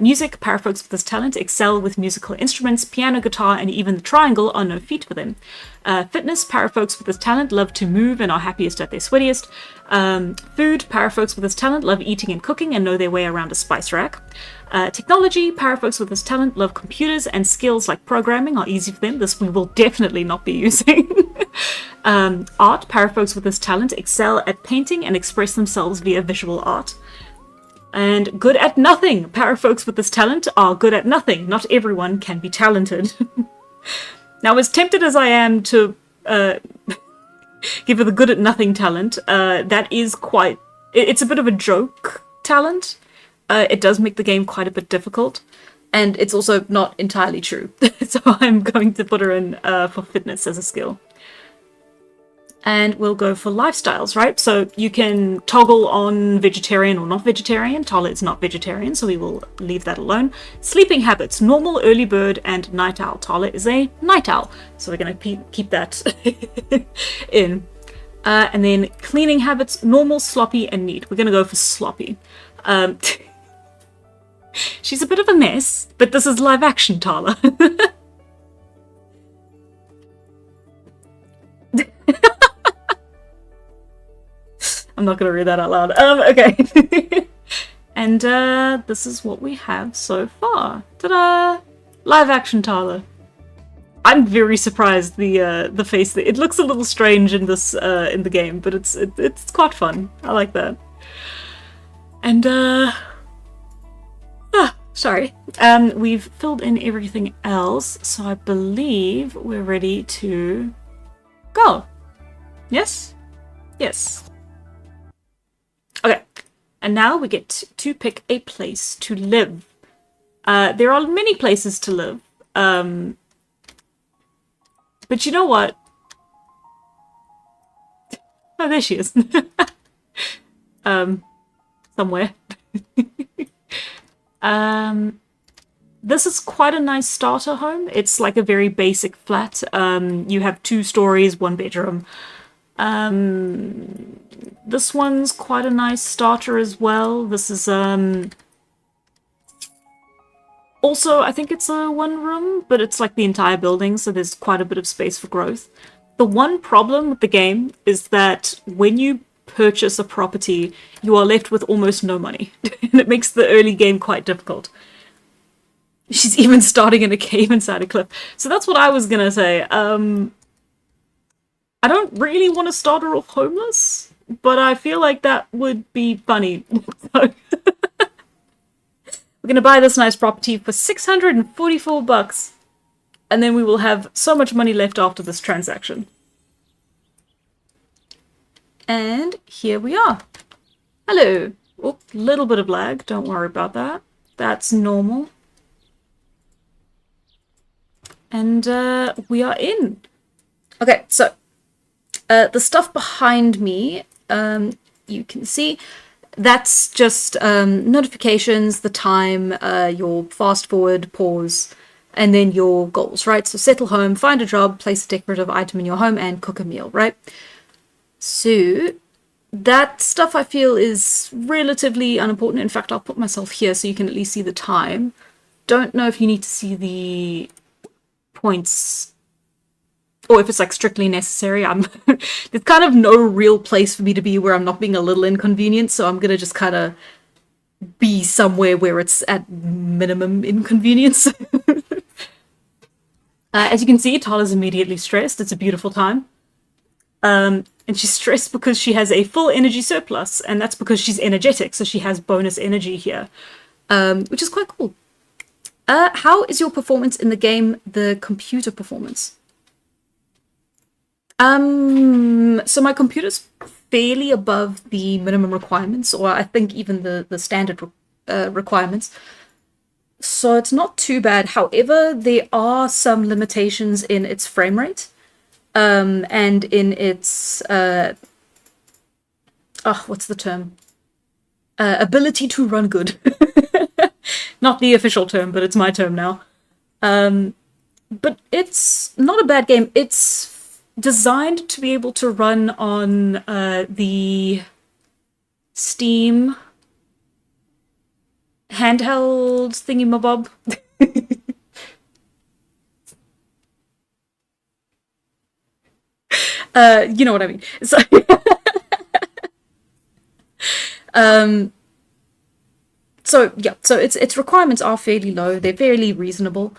Music, parafolks with this talent excel with musical instruments. Piano, guitar, and even the triangle are no feat for them. Fitness, parafolks with this talent love to move and are happiest at their sweatiest. Food, parafolks with this talent love eating and cooking and know their way around a spice rack. Technology, parafolks with this talent love computers and skills like programming are easy for them. This we will definitely not be using. Art, parafolks with this talent excel at painting and express themselves via visual art. And good at nothing, parafolks with this talent are good at nothing. Not everyone can be talented. Now, as tempted as I am to give her the good at nothing talent, that is quite... It's a bit of a joke talent. It does make the game quite a bit difficult. And it's also not entirely true. So I'm going to put her in for fitness as a skill. And we'll go for lifestyles, right? So you can toggle on vegetarian or not vegetarian. Tala is not vegetarian, so we will leave that alone. Sleeping habits, normal, early bird, and night owl. Tala is a night owl, so we're going to keep that in. And then cleaning habits, normal, sloppy, and neat. We're going to go for sloppy. She's a bit of a mess, but this is live action Tala. I'm not going to read that out loud. Okay. And this is what we have so far. Ta-da! Live action Tala. I'm very surprised the face. It looks a little strange in this in the game, but it's quite fun. I like that. And sorry. We've filled in everything else, so I believe we're ready to go. Yes? Yes. Okay, and now we get to pick a place to live. There are many places to live, but you know what? Oh, there she is. Somewhere. This is quite a nice starter home. It's like a very basic flat. You have 2 stories, 1 bedroom. This one's quite a nice starter as well. This is also, I think it's a 1 room, but it's like the entire building, so there's quite a bit of space for growth. The one problem with the game is that when you purchase a property, you are left with almost no money. And it makes the early game quite difficult. She's even starting in a cave inside a cliff. So that's what I was gonna say. I don't really want to start her off homeless, but I feel like that would be funny. So we're going to buy this nice property for 644 bucks, and then we will have so much money left after this transaction. And here we are. Hello. Oh, little bit of lag. Don't worry about that. That's normal. And we are in. Okay, so the stuff behind me, you can see, that's just notifications, the time, your fast forward, pause, and then your goals, right? So settle home, find a job, place a decorative item in your home, and cook a meal, right? So that stuff I feel is relatively unimportant. In fact, I'll put myself here so you can at least see the time. Don't know if you need to see the points or if it's like strictly necessary. There's kind of no real place for me to be where I'm not being a little inconvenienced, so I'm gonna just kind of be somewhere where it's at minimum inconvenience. As you can see, Tala's immediately stressed. It's a beautiful time. And she's stressed because she has a full energy surplus, and that's because she's energetic, so she has bonus energy here, which is quite cool. How is your performance in the game, the computer performance? So my computer's fairly above the minimum requirements, or I think even the standard requirements. So it's not too bad. However, there are some limitations in its frame rate, and in its what's the term? Ability to run good. Not the official term, but it's my term now. But it's not a bad game. It's designed to be able to run on the Steam handheld thingy-mabob. You know what I mean. So, um, so yeah, so its requirements are fairly low. They're fairly reasonable,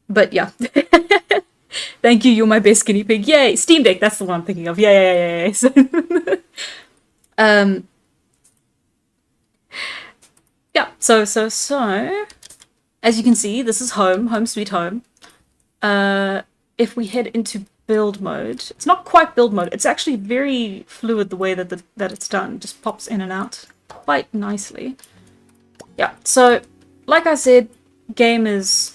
but yeah. Thank you. You're my best guinea pig. Yay! Steam Deck. That's the one I'm thinking of. Yeah, yeah, yeah, yeah. So, um, yeah. So. As you can see, this is home sweet home. If we head into build mode, it's not quite build mode. It's actually very fluid the way that it's done. It just pops in and out quite nicely. Yeah. So, like I said, game is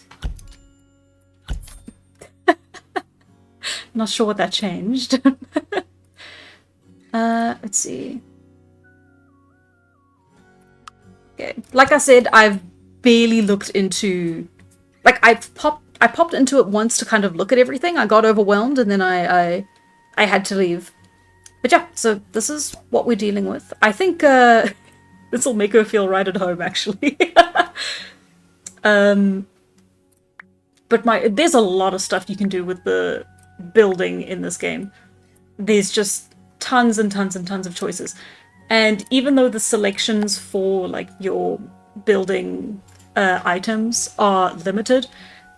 not sure what that changed. Let's see. Okay. Like I said, I've barely looked into, like I popped into it once to kind of look at everything. I got overwhelmed and then I had to leave. But yeah, so this is what we're dealing with. I think this will make her feel right at home actually. But there's a lot of stuff you can do with the building in this game. There's just tons and tons and tons of choices. And even though the selections for like your building items are limited,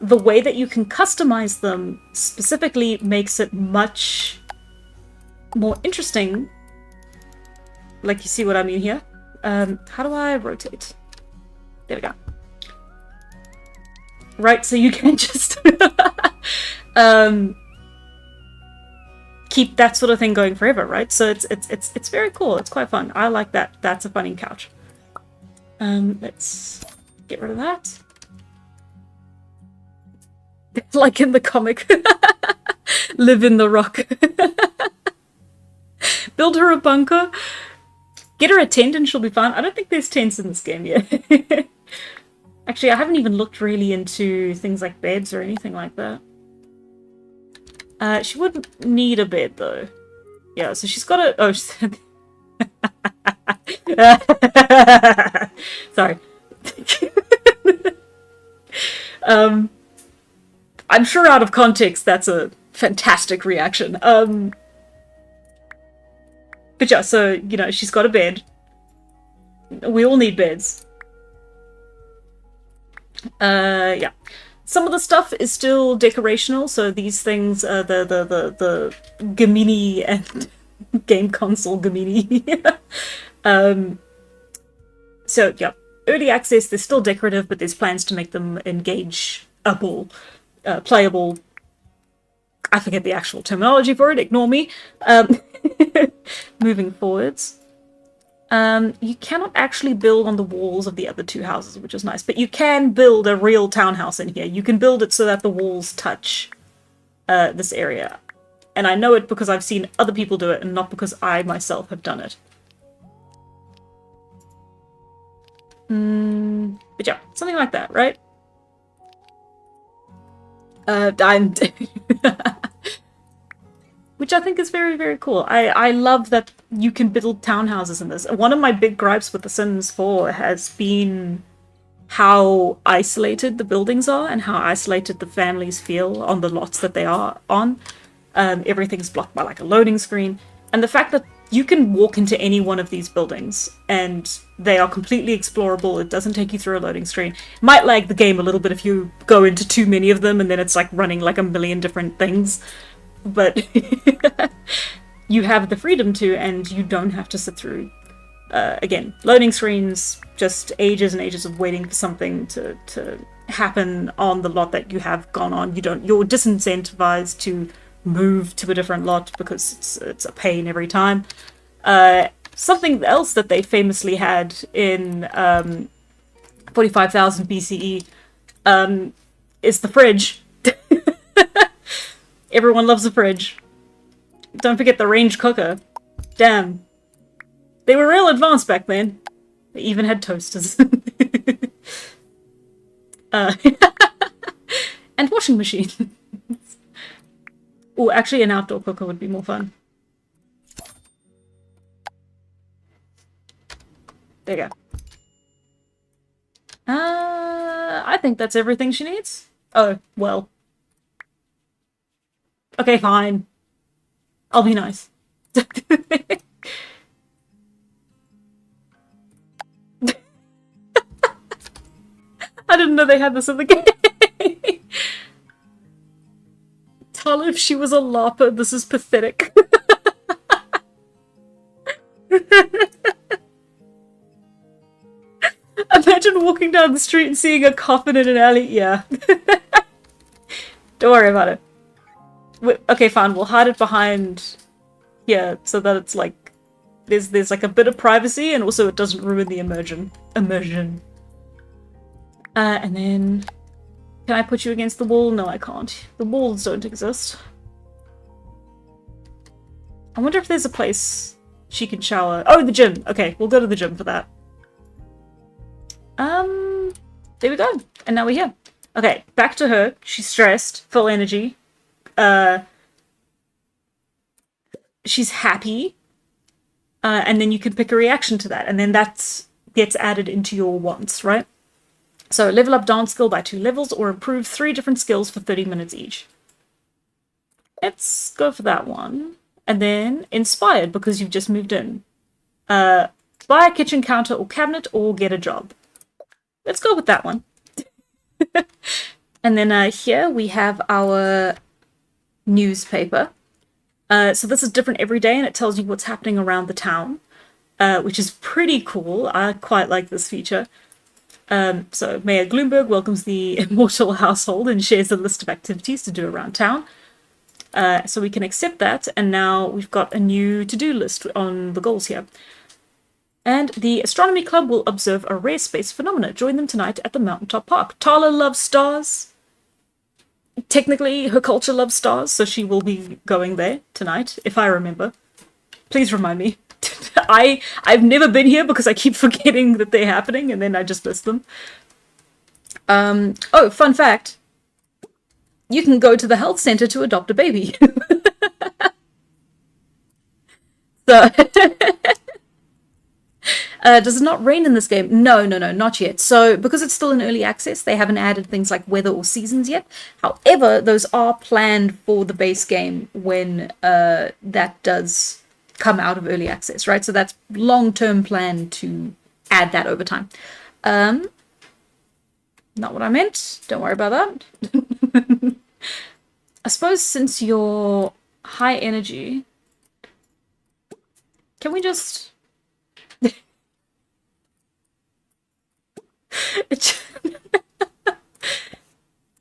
the way that you can customize them specifically makes it much more interesting. Like, you see what I mean here? How do I rotate? There we go. Right, so you can just keep that sort of thing going forever, right? So it's very cool. It's quite fun. I like that. That's a funny couch. Let's get rid of that. Like in the comic. Live in the rock. Build her a bunker. Get her a tent and she'll be fine. I don't think there's tents in this game yet. Actually, I haven't even looked really into things like beds or anything like that. She wouldn't need a bed though. Yeah, so she's got a... Oh, sorry. I'm sure out of context that's a fantastic reaction. But yeah, so, you know, she's got a bed. We all need beds. Yeah. Some of the stuff is still decorational, so these things, the Gamini and game console Gamini. So yeah, early access, they're still decorative, but there's plans to make them engageable, playable. I forget the actual terminology for it, ignore me. Moving forwards. You cannot actually build on the walls of the other two houses, which is nice, but you can build a real townhouse in here. You can build it so that the walls touch this area. And I know it because I've seen other people do it and not because I myself have done it. But yeah, something like that, right? I'm... Which I think is very, very cool. I love that you can build townhouses in this. One of my big gripes with The Sims 4 has been how isolated the buildings are and how isolated the families feel on the lots that they are on. Everything's blocked by like a loading screen. And the fact that you can walk into any one of these buildings and they are completely explorable. It doesn't take you through a loading screen. Might lag the game a little bit if you go into too many of them and then it's like running like a million different things. But you have the freedom to, and you don't have to sit through, again, loading screens, just ages and ages of waiting for something to happen on the lot that you have gone on. You're disincentivized to move to a different lot because it's a pain every time. Something else that they famously had in 45,000 BCE is the fridge. Everyone loves a fridge. Don't forget the range cooker. Damn. They were real advanced back then. They even had toasters. And washing machine. Oh, actually an outdoor cooker would be more fun. There you go. I think that's everything she needs. Oh, well. Okay, fine. I'll be nice. I didn't know they had this in the game. Tell if she was a LARPer, this is pathetic. Imagine walking down the street and seeing a coffin in an alley. Yeah. Don't worry about it. Okay, fine. We'll hide it behind here so that it's like there's like a bit of privacy and also it doesn't ruin the immersion. And then can I put you against the wall? No, I can't. The walls don't exist. I wonder if there's a place she can shower. Oh, the gym. Okay, we'll go to the gym for that. There we go. And now we're here. Okay, back to her. She's stressed, full energy. She's happy. And then you can pick a reaction to that. And then that gets added into your wants, right? So level up dance skill by 2 levels or improve 3 different skills for 30 minutes each. Let's go for that one. And then inspired because you've just moved in. Buy a kitchen counter or cabinet or get a job. Let's go with that one. And then here we have our newspaper. So this is different every day and it tells you what's happening around the town, which is pretty cool. I quite like this feature. So Mayor Gloomberg welcomes the immortal household and shares a list of activities to do around town. So we can accept that, and now we've got a new to-do list on the goals here. And the Astronomy Club will observe a rare space phenomena. Join them tonight at the Mountaintop Park. Tala loves stars. Technically, her culture loves stars, so she will be going there tonight, if I remember. Please remind me. I've never been here because I keep forgetting that they're happening, and then I just miss them. Oh, fun fact. You can go to the health center to adopt a baby. So... does it not rain in this game? No, not yet. So, because it's still in early access, they haven't added things like weather or seasons yet. However, those are planned for the base game when that does come out of early access, right? So that's long-term plan to add that over time. Not what I meant. Don't worry about that. I suppose since you're high energy, can we just...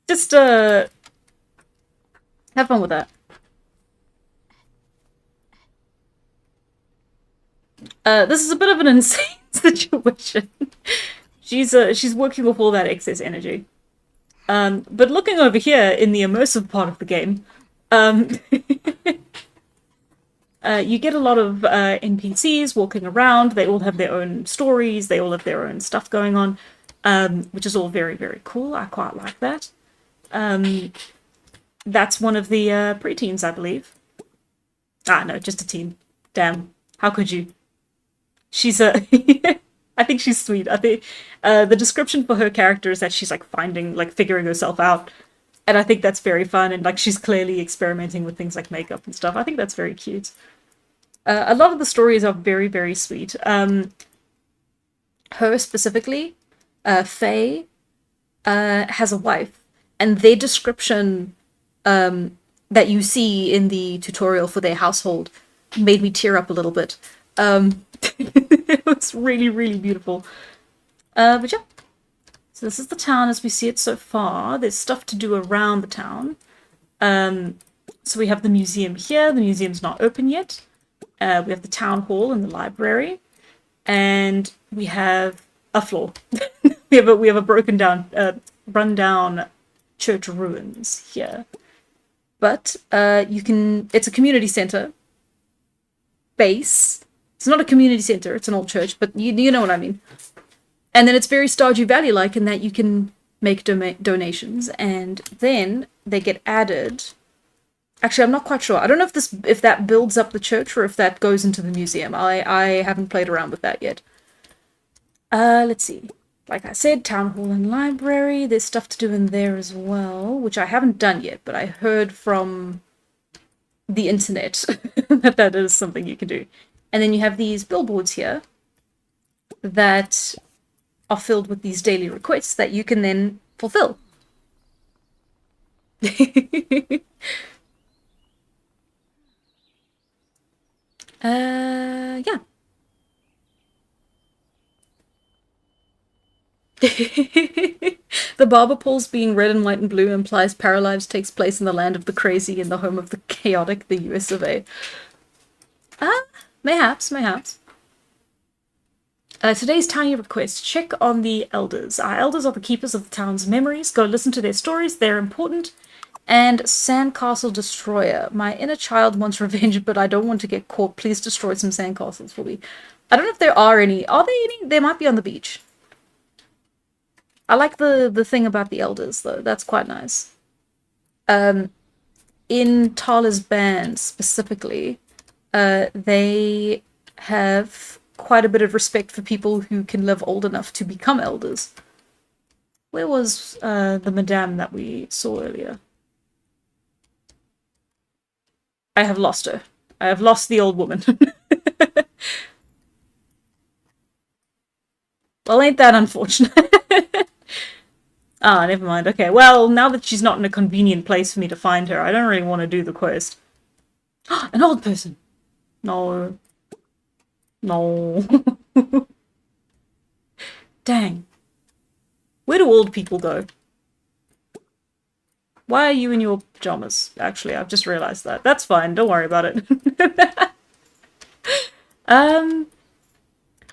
Just have fun with that. This is a bit of an insane situation. She's working with all that excess energy. But looking over here in the immersive part of the game, you get a lot of NPCs walking around. They all have their own stories. They all have their own stuff going on, which is all very, very cool. I quite like that. That's one of the preteens, I believe. Ah, no, just a teen. Damn. How could you? She's a... I think she's sweet. I think the description for her character is that she's like figuring herself out. And I think that's very fun. And like she's clearly experimenting with things like makeup and stuff. I think that's very cute. A lot of the stories are very, very sweet. Her specifically, Faye, has a wife. And their description that you see in the tutorial for their household made me tear up a little bit. It was really, really beautiful. But yeah. So this is the town as we see it so far. There's stuff to do around the town. So we have the museum here. The museum's not open yet. We have the town hall and the library. And we have a floor. we have a broken down, run down church ruins here. But it's a community center base. It's not a community center, it's an old church, but you know what I mean. And then it's very Stardew Valley-like in that you can make donations, and then they get added. Actually, I'm not quite sure. I don't know if that builds up the church or if that goes into the museum. I haven't played around with that yet. Let's see. Like I said, town hall and library. There's stuff to do in there as well, which I haven't done yet, but I heard from the internet that is something you can do. And then you have these billboards here that are filled with these daily requests that you can then fulfill. Yeah. The barber poles being red and white and blue implies Paralives takes place in the land of the crazy and the home of the chaotic, the US of A. Ah, mayhaps, mayhaps. Today's tiny request. Check on the elders. Our elders are the keepers of the town's memories. Go listen to their stories. They're important. And Sandcastle Destroyer. My inner child wants revenge, but I don't want to get caught. Please destroy some sandcastles for me. I don't know if there are any. Are there any? There might be on the beach. I like the thing about the elders, though. That's quite nice. In Tala's band, specifically, they have quite a bit of respect for people who can live old enough to become elders. Where was the madame that we saw earlier? I have lost her. I have lost the old woman. Well, ain't that unfortunate? Ah, never mind. Okay, well, now that she's not in a convenient place for me to find her, I don't really want to do the quest. An old person! No. No. Dang. Where do old people go? Why are you in your pajamas? Actually, I've just realized that. That's fine, don't worry about it.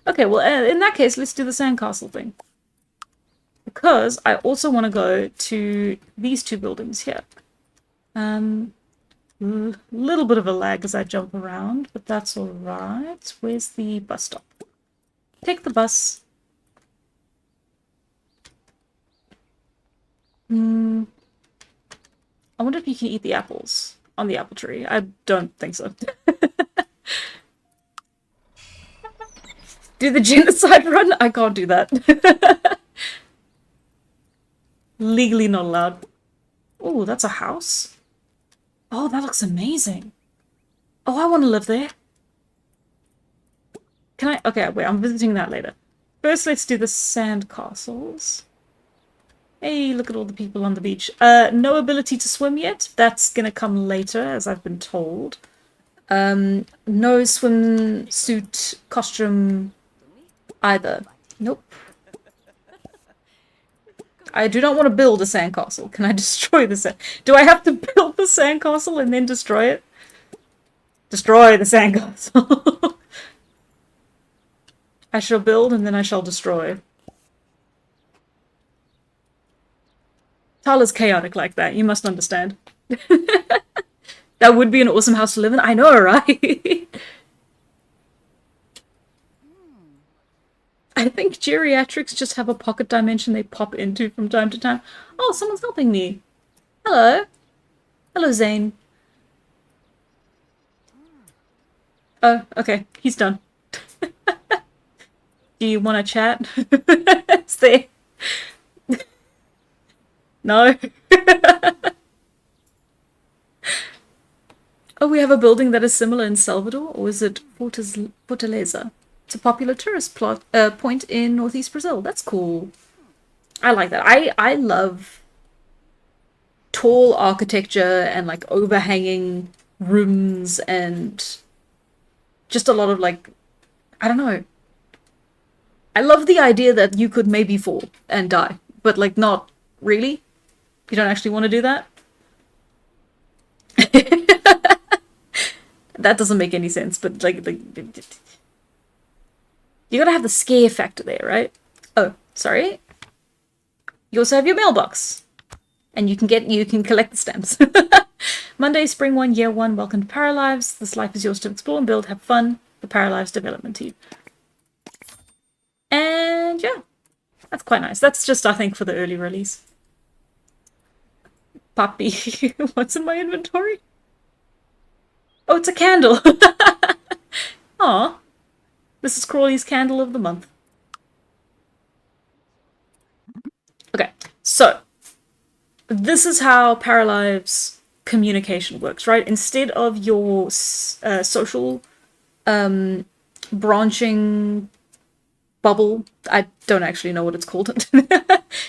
Okay, well, in that case, let's do the sandcastle thing. Because I also want to go to these two buildings here. Little bit of a lag as I jump around, but that's alright. Where's the bus stop? Take the bus. I wonder if you can eat the apples on the apple tree. I don't think so. Do the genocide run? I can't do that. Legally not allowed. Oh, that's a house. Oh, that looks amazing. Oh, I want to live there. Can I? Okay, wait, I'm visiting that later. First, let's do the sand castles. Hey, look at all the people on the beach. No ability to swim yet. That's gonna come later, as I've been told. No swimsuit costume either. Nope. I do not want to build a sandcastle. Can I destroy the sand? Do I have to build the sandcastle and then destroy it? Destroy the sandcastle. I shall build and then I shall destroy. Tala's chaotic like that, you must understand. That would be an awesome house to live in. I know, right? I think geriatrics just have a pocket dimension they pop into from time to time. Oh, someone's helping me. Hello. Hello, Zane. Oh, okay. He's done. Do you want to chat? Stay. No. Oh, we have a building that is similar in Salvador, or is it Fortaleza? It's a popular tourist point in northeast Brazil. That's cool. I like that. I love tall architecture and like overhanging rooms and just a lot of like, I don't know. I love the idea that you could maybe fall and die, but like not really. You don't actually want to do that. That doesn't make any sense, but like you gotta have the scare factor there, right? Oh, sorry. You also have your mailbox. And you can collect the stamps. Monday, Spring 1, Year 1, welcome to Paralives. This life is yours to explore and build, have fun. The Paralives development team. And yeah, that's quite nice. That's just, I think, for the early release. Puppy, what's in my inventory? Oh, it's a candle. Aw. This is Crawley's candle of the month. Okay, so this is how Paralives communication works, right? Instead of your social branching bubble, I don't actually know what it's called.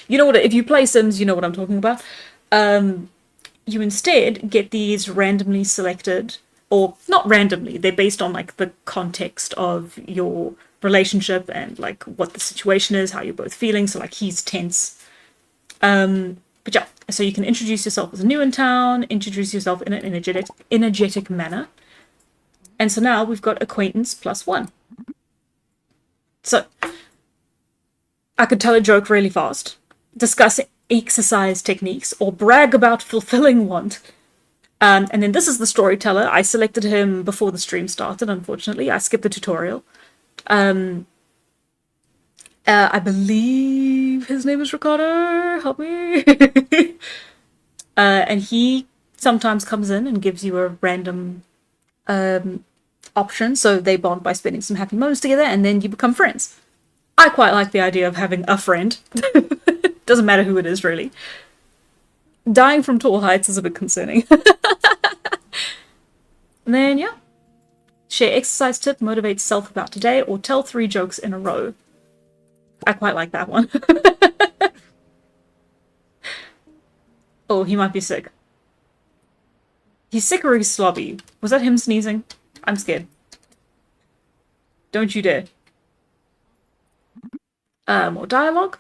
You know what? If you play Sims, you know what I'm talking about. You instead get these randomly selected, or not randomly, they're based on like the context of your relationship and like what the situation is, how you're both feeling. So like he's tense. But yeah, so you can introduce yourself as new in town, introduce yourself in an energetic manner. And so now we've got acquaintance +1. So I could tell a joke really fast, discuss exercise techniques, or brag about fulfilling want. And then this is the storyteller. I selected him before the stream started, unfortunately. I skipped the tutorial. I believe his name is Ricardo. Help me. And he sometimes comes in and gives you a random option. So they bond by spending some happy moments together, and then you become friends. I quite like the idea of having a friend. Doesn't matter who it is, really. Dying from tall heights is a bit concerning. And then, yeah. Share exercise tip, motivate self about today, or tell 3 jokes in a row. I quite like that one. Oh, he might be sick. He's sick or he's slobby. Was that him sneezing? I'm scared. Don't you dare. More dialogue.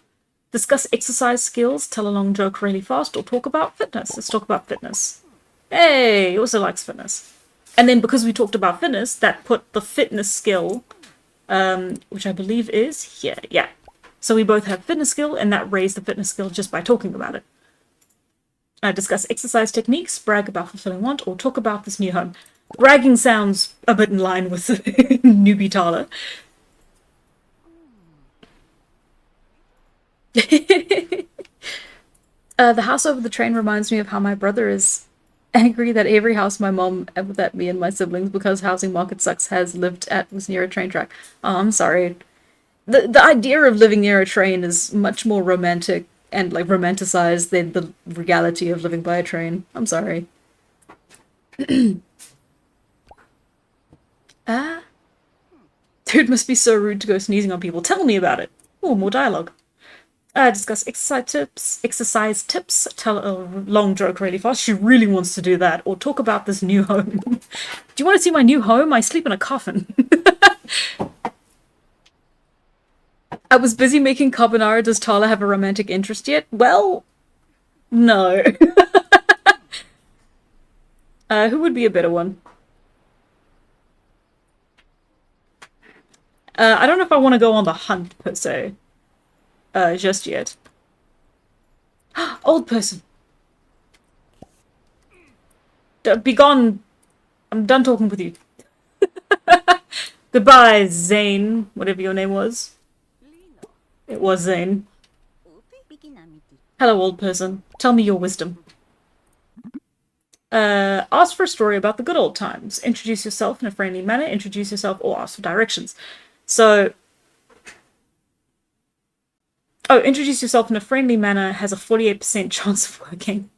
Discuss exercise skills, tell a long joke really fast, or talk about fitness. Let's talk about fitness. Hey, he also likes fitness. And then because we talked about fitness, that put the fitness skill, which I believe is here. Yeah. So we both have fitness skill, and that raised the fitness skill just by talking about it. Discuss exercise techniques, brag about fulfilling want, or talk about this new home. Bragging sounds a bit in line with newbie Tala. The house over the train reminds me of how my brother is angry that every house my mom, that me and my siblings, because housing market sucks, has lived at was near a train track. Oh, I'm sorry. The idea of living near a train is much more romantic and like romanticized than the reality of living by a train. I'm sorry. Dude must be so rude to go sneezing on people. Tell me about it. Oh, more dialogue. Discuss exercise tips, tell a long joke really fast. She really wants to do that. Or talk about this new home. Do you want to see my new home? I sleep in a coffin. I was busy making carbonara. Does Tala have a romantic interest yet? Well, no. Who would be a better one? I don't know if I want to go on the hunt, per se. Just yet. Old person. Be gone. I'm done talking with you. Goodbye, Zane. Whatever your name was. It was Zane. Hello, old person. Tell me your wisdom. Ask for a story about the good old times. Introduce yourself in a friendly manner. Introduce yourself or ask for directions. So... Oh, introduce yourself in a friendly manner has a 48% chance of working.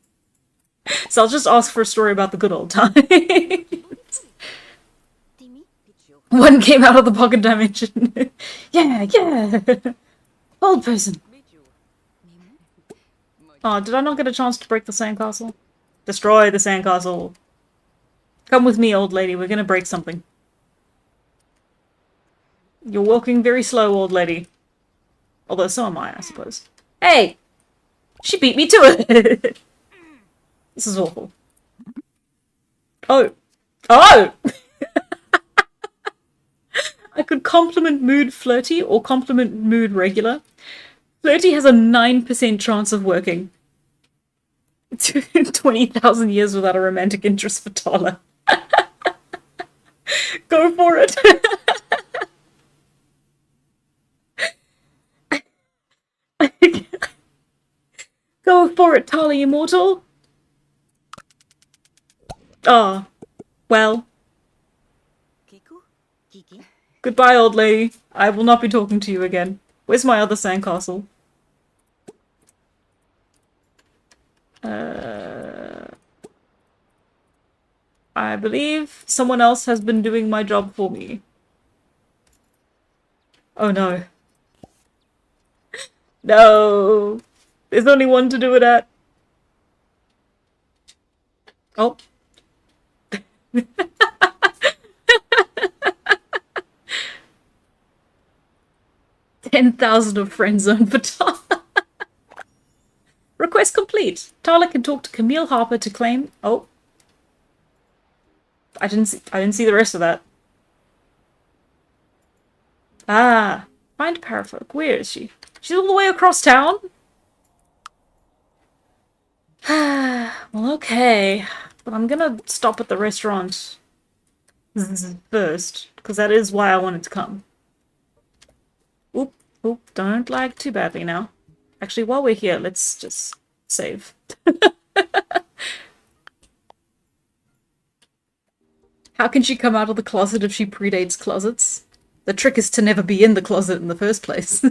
So I'll just ask for a story about the good old times. One came out of the pocket dimension. Yeah. Old person. Oh, did I not get a chance to break the sandcastle? Destroy the sandcastle. Come with me, old lady. We're gonna break something. You're walking very slow, old lady. Although so am I suppose. Hey! She beat me to it! This is awful. Oh! I could compliment mood flirty or compliment mood regular. Flirty has a 9% chance of working. 20,000 years without a romantic interest for Tala. Go for it! Go for it, Tali Immortal! Ah, well. Goodbye, old lady. I will not be talking to you again. Where's my other sandcastle? I believe someone else has been doing my job for me. Oh no. No! There's only one to do it at. Oh. 10,000 of friend zone for Tala. Request complete. Tala can talk to Camille Harper to claim. Oh, I didn't see the rest of that. Ah, find Parafolk. Where is she? She's all the way across town. Well, okay, but I'm gonna stop at the restaurant first because that is why I wanted to come. Oop, oop! Don't lag too badly now. Actually, while we're here, let's just save. How can she come out of the closet if she predates closets? The trick is to never be in the closet in the first place.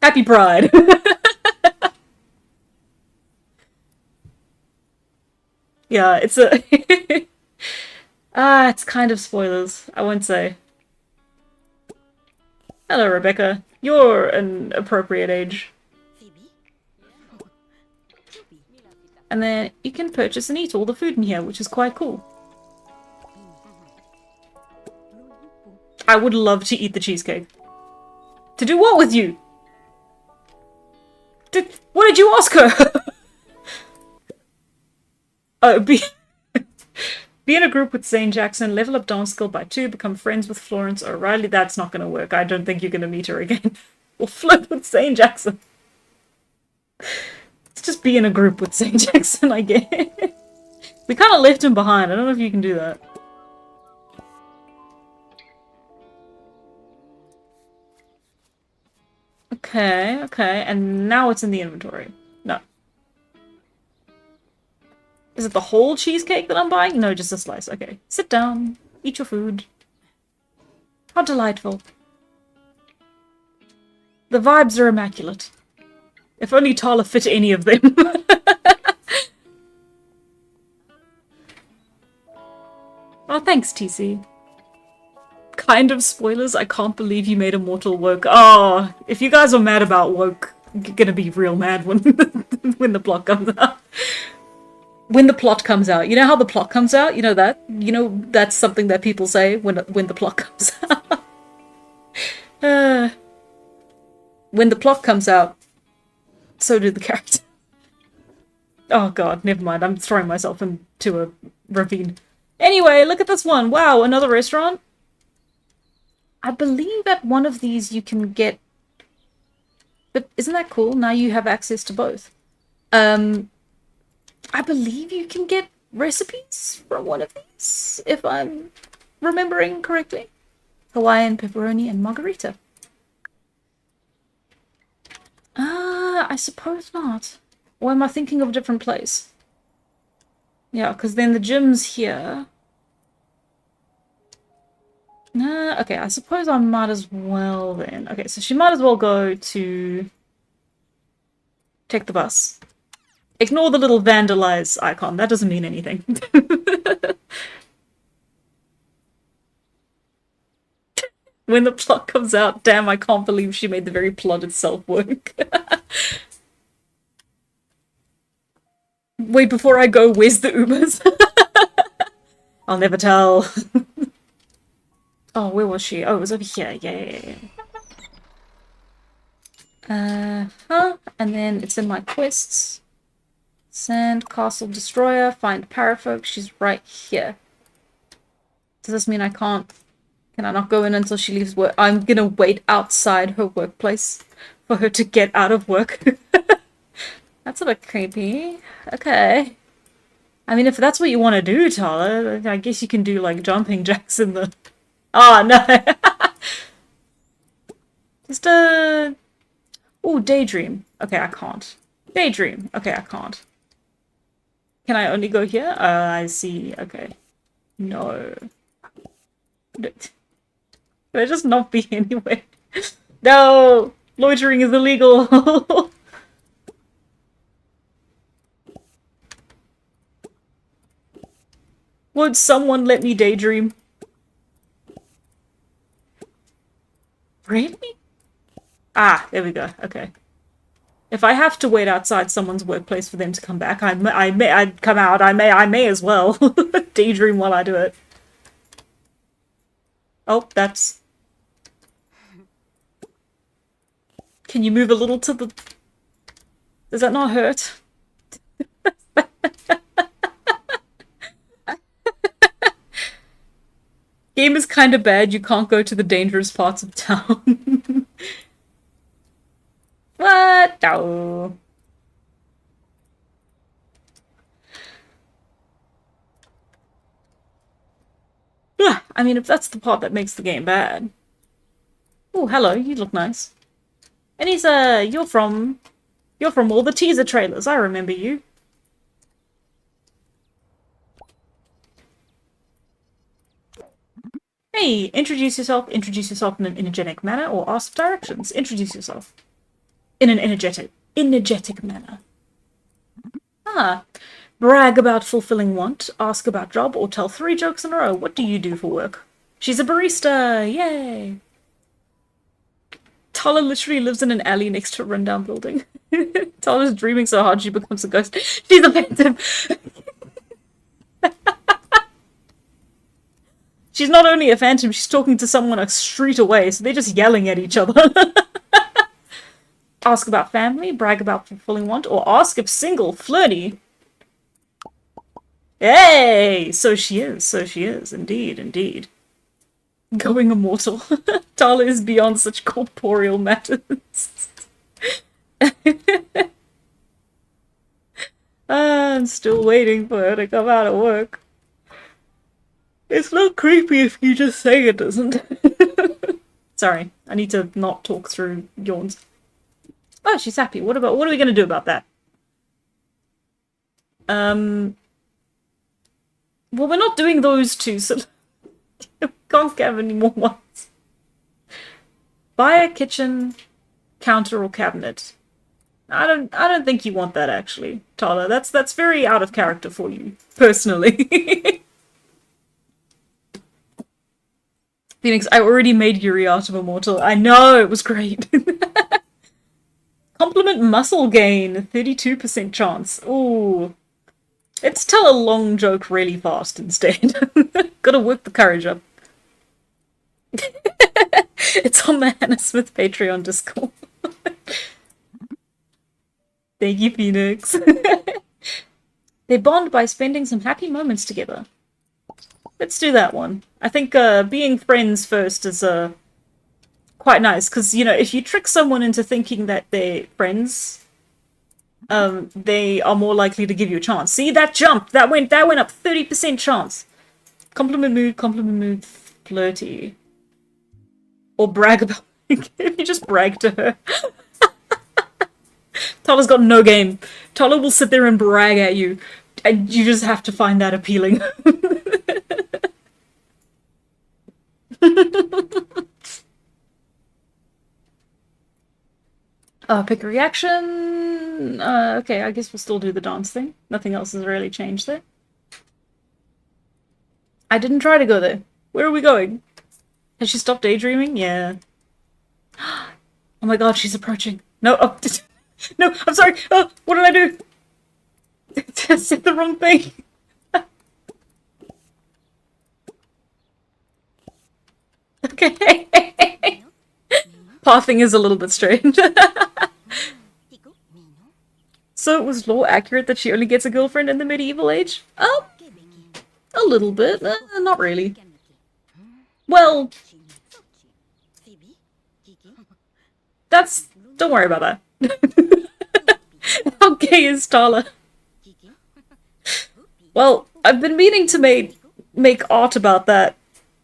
Happy Pride! Yeah, it's a... it's kind of spoilers, I won't say. Hello, Rebecca. You're an appropriate age. And then you can purchase and eat all the food in here, which is quite cool. I would love to eat the cheesecake. To do what with you? What did you ask her? Oh, be in a group with Zane Jackson, level up dance skill by 2, become friends with Florence O'Reilly. That's not going to work. I don't think you're going to meet her again. Or flirt with Zane Jackson. Let's just be in a group with Zane Jackson, I guess. We kind of left him behind. I don't know if you can do that. Okay, okay, and now it's in the inventory. No. Is it the whole cheesecake that I'm buying? No, just a slice. Okay. Sit down. Eat your food. How delightful. The vibes are immaculate. If only Tala fit any of them. Oh, thanks, TC. Kind of spoilers. I can't believe you made Immortal woke. Oh, if you guys are mad about woke, you're gonna be real mad when when the plot comes out. When the plot comes out. You know how the plot comes out? You know that? You know that's something that people say when the plot comes out. When the plot comes out, so do the character. Oh god, never mind. I'm throwing myself into a ravine. Anyway, look at this one. Wow, another restaurant. I believe at one of these you can get... But isn't that cool? Now you have access to both. I believe you can get recipes from one of these, if I'm remembering correctly. Hawaiian, pepperoni, and margarita. I suppose not. Or am I thinking of a different place? Yeah, because then the gym's here. Okay, I suppose I might as well then. Okay, so she might as well go to... take the bus. Ignore the little vandalize icon. That doesn't mean anything. When the plot comes out, damn, I can't believe she made the very plot itself work. Wait, before I go, where's the Ubers? I'll never tell. Oh, where was she? Oh, it was over here. Yeah. And then it's in my quests. Sand Castle Destroyer, find Parafolk. She's right here. Does this mean I can't... Can I not go in until she leaves work? I'm gonna wait outside her workplace for her to get out of work. That's a bit creepy. Okay. I mean, if that's what you want to do, Tala, I guess you can do, like, jumping jacks in the... Oh, no! Just a... Ooh, daydream. Okay, I can't. Daydream. Okay, I can't. Can I only go here? I see. Okay. No. Could I just not be anywhere? No! Loitering is illegal! Would someone let me daydream? Really? Ah, there we go. Okay. If I have to wait outside someone's workplace for them to come back, I'd come out. I may as well daydream while I do it. Oh, that's... Can you move a little to the... Does that not hurt? Game is kind of bad. You can't go to the dangerous parts of town. What? No. Yeah, I mean, if that's the part that makes the game bad. Oh, hello. You look nice. And he's, you're from all the teaser trailers. I remember you. Hey, introduce yourself in an energetic manner, or ask directions. Introduce yourself. In an energetic manner. Ah. Brag about fulfilling want, ask about job, or tell 3 jokes in a row. What do you do for work? She's a barista! Yay! Tala literally lives in an alley next to a rundown building. Tala's dreaming so hard she becomes a ghost. She's a phantom! She's not only a phantom, she's talking to someone a street away, so they're just yelling at each other. Ask about family, brag about fulfilling want, or ask if single, flirty. Hey! So she is, indeed, indeed. Going immortal. Tala is beyond such corporeal matters. I'm still waiting for her to come out of work. It's not creepy if you just say it isn't. Sorry, I need to not talk through yawns. Oh, she's happy. What are we gonna do about that? Well, we're not doing those two, so we can't have any more ones. Buy a kitchen counter or cabinet. I don't think you want that, actually, Tala. That's very out of character for you, personally. Phoenix, I already made Yuri Art of Immortal. I know, it was great. Compliment muscle gain, 32% chance. Ooh. Let's tell a long joke really fast instead. Gotta work the courage up. It's on the Hannah Smith Patreon Discord. Thank you, Phoenix. They bond by spending some happy moments together. Let's do that one. I think being friends first is quite nice, because, you know, if you trick someone into thinking that they're friends, they are more likely to give you a chance. See, that jumped! That went up 30% chance. Compliment mood, flirty. Or brag about... If you just brag to her. Tala's got no game. Tala will sit there and brag at you, and you just have to find that appealing. Pick a reaction. Okay, I guess we'll still do the dance thing. Nothing else has really changed there. I didn't try to go there. Where are we going? Has she stopped daydreaming? Yeah. Oh my god, she's approaching. No, oh, no, I'm sorry. Oh, what did I do? I said the wrong thing. Okay. Pathing is a little bit strange. So it was law accurate that she only gets a girlfriend in the medieval age? A little bit. Not really. Well, don't worry about that. How gay is Tala? Well, I've been meaning to make art about that,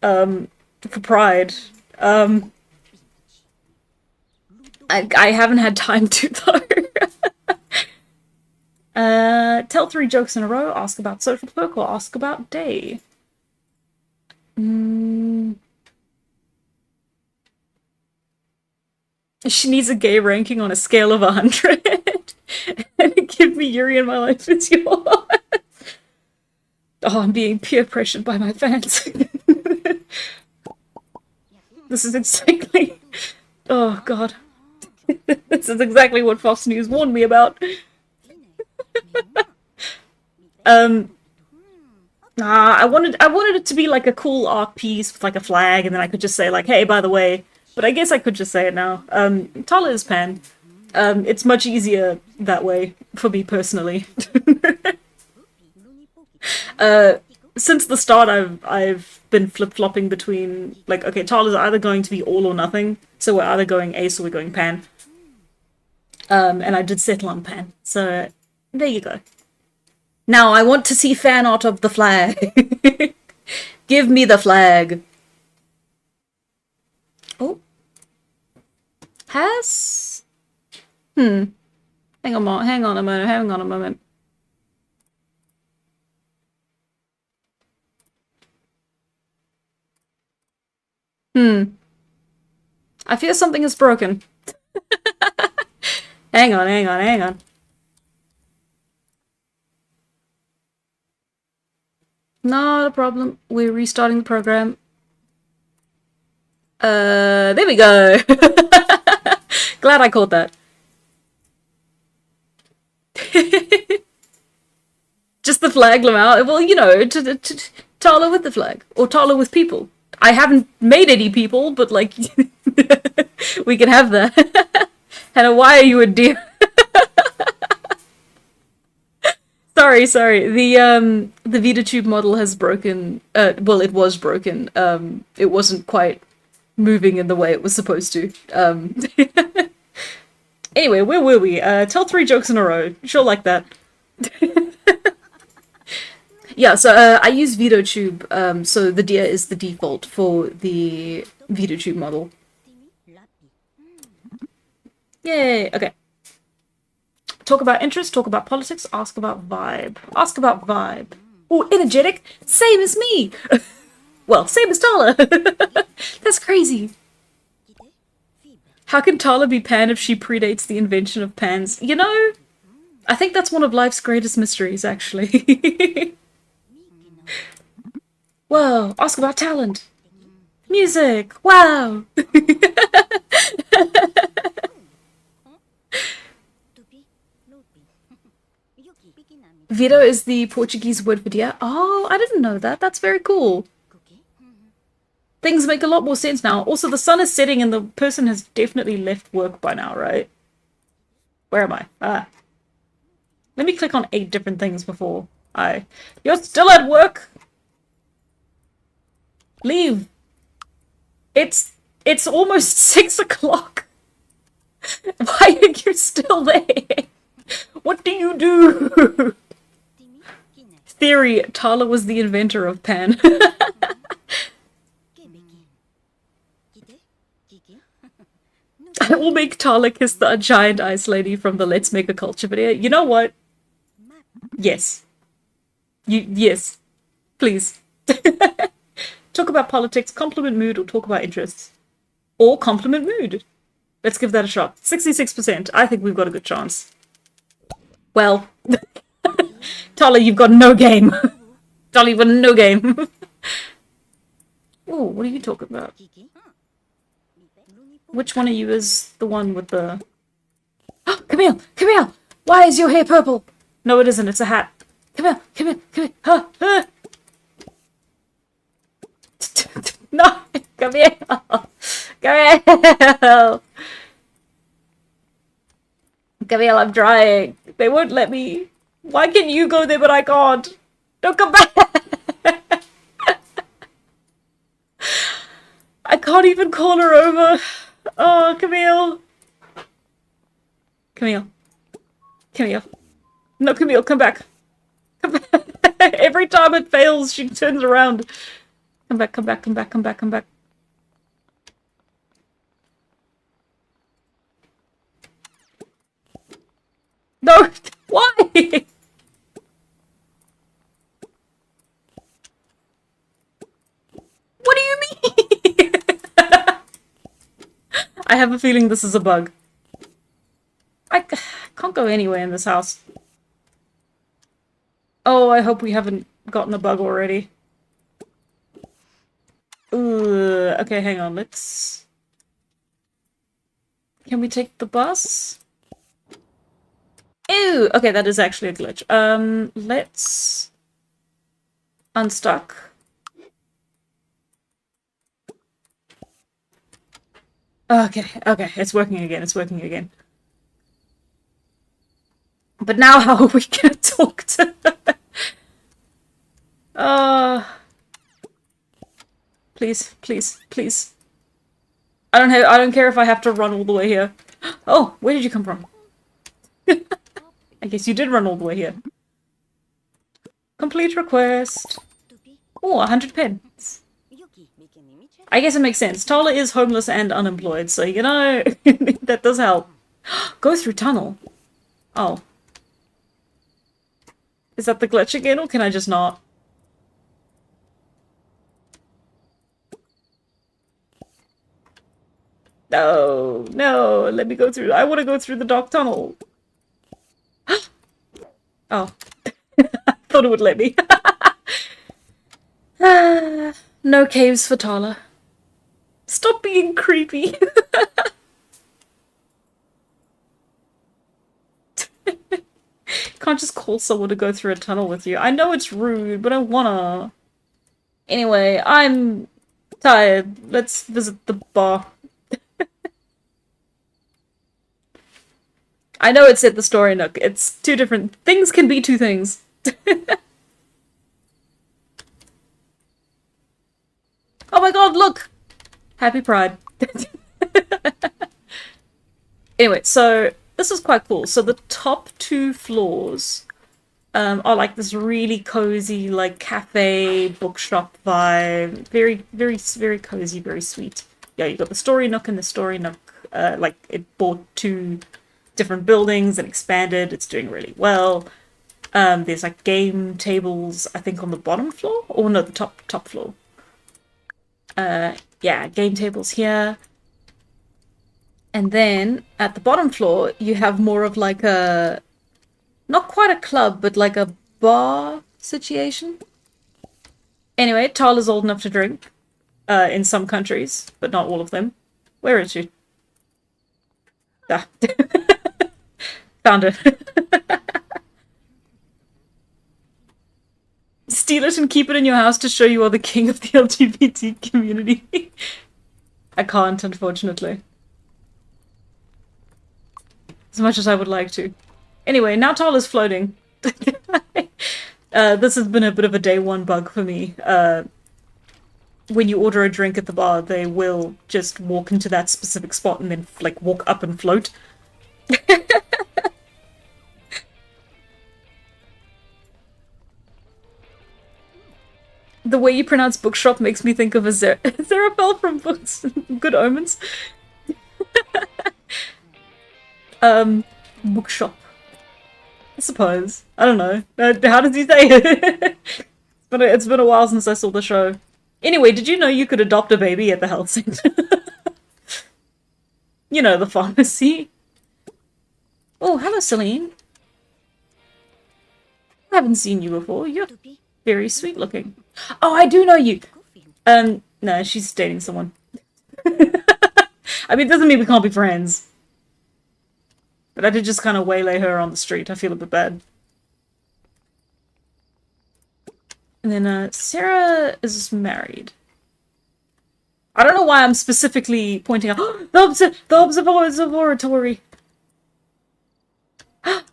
for Pride. I haven't had time to, though. Tell 3 jokes in a row, ask about social folk, or ask about day. She needs a gay ranking on a scale of 100. And give me Yuri in my life is yours. Oh, I'm being peer pressured by my fans. This is exactly... Oh, God. This is exactly what Fox News warned me about. I wanted it to be like a cool art piece with like a flag, and then I could just say like, hey, by the way. But I guess I could just say it now. Tala is Pan. It's much easier that way for me personally. Since the start, I've been flip-flopping between like, okay, Tala's either going to be all or nothing, so we're either going Ace or we're going Pan. And I did settle on Pan, so there you go. Now I want to see fan art of the flag. Give me the flag. Oh. Has? Hang on a moment. I fear something is broken. Hang on. Not a problem. We're restarting the program. There we go. Glad I caught that. Just the flag, Lamau. Well, you know, Tala with the flag. Or Tala with people. I haven't made any people, but like, we can have that. Hannah, why are you a deer? Sorry. The VitaTube model has broken. Well, it was broken. It wasn't quite moving in the way it was supposed to. Anyway, where were we? Tell 3 jokes in a row. Sure like that. Yeah, so I use VitaTube, so the deer is the default for the VitaTube model. Yay! Okay. Talk about interest, talk about politics, ask about vibe. Ask about vibe. Oh, energetic? Same as me! Well, same as Tala! That's crazy. How can Tala be Pan if she predates the invention of pans? You know, I think that's one of life's greatest mysteries, actually. Whoa, ask about talent. Music, wow! Vito is the Portuguese word for deer. Oh, I didn't know that. That's very cool. Things make a lot more sense now. Also, the sun is setting and the person has definitely left work by now, right? Where am I? Ah. Let me click on 8 different things before I... You're still at work! Leave! It's almost 6 o'clock! Why are you still there? What do you do? Theory, Tala was the inventor of Pan. I will make Tala kiss the giant ice lady from the Let's Make a Culture video. You know what? Yes. Yes. Please. Talk about politics, compliment mood, or talk about interests. Or compliment mood. Let's give that a shot. 66%. I think we've got a good chance. Well, Tala, you've got no game. Tala, you've got no game. Oh, what are you talking about? Which one of you is the one with the... Oh, Camille! Why is your hair purple? No, it isn't. It's a hat. Come here. No, come here. Camille, I'm trying. They won't let me. Why can you go there but I can't? Don't come back. I can't even call her over. Oh, Camille. No, Camille, come back. Come back. Every time it fails, she turns around. Come back. No! Why? What do you mean? I have a feeling this is a bug. I can't go anywhere in this house. Oh, I hope we haven't gotten a bug already. Ooh, okay, hang on, let's... Can we take the bus? Ew! Okay, that is actually a glitch. Let's... Unstuck. Okay, okay, it's working again, it's working again. But now how are we gonna talk to her? Please, please, please. I don't care if I have to run all the way here. Oh, where did you come from? I guess you did run all the way here. Complete request. Oh, 100 pence. I guess it makes sense. Tala is homeless and unemployed, so you know, that does help. Go through tunnel. Oh. Is that the glitch again, or can I just not? No, no, let me go through. I want to go through the dark tunnel. Oh. I thought it would let me. No caves for Tala. Stop being creepy. Can't just call someone to go through a tunnel with you. I know it's rude, but I wanna. Anyway, I'm tired. Let's visit the bar. I know it said the story nook. It's two different things can be two things. Oh my god, look! Happy Pride. Anyway, so this is quite cool. So the top two floors are like this really cozy, like cafe, bookshop vibe. Very, very, very cozy, very sweet. Yeah, you got the story nook and the story nook. Like it bought two different buildings and expanded. It's doing really well. There's like game tables, I think, on the bottom floor, or no, the top floor. Yeah, game tables here. And then at the bottom floor, you have more of like a, not quite a club, but like a bar situation. Anyway, Tala's old enough to drink in some countries, but not all of them. Where is she? Ah. Found her. Steal it and keep it in your house to show you are the king of the LGBT community. I can't, unfortunately. As much as I would like to. Anyway, now Tala's floating. This has been a bit of a day one bug for me. When you order a drink at the bar, they will just walk into that specific spot and then like walk up and float. The way you pronounce bookshop makes me think of a Zarabel from Books Good Omens. Bookshop. I suppose. I don't know. How does he say it? It's been a while since I saw the show. Anyway, did you know you could adopt a baby at the health center? You know, the pharmacy. Oh, hello, Celine. I haven't seen you before. You're very sweet looking. Oh, I do know you. No, she's dating someone. I mean, it doesn't mean we can't be friends. But I did just kind of waylay her on the street. I feel a bit bad. And then, Sarah is married. I don't know why I'm specifically pointing out the observatory.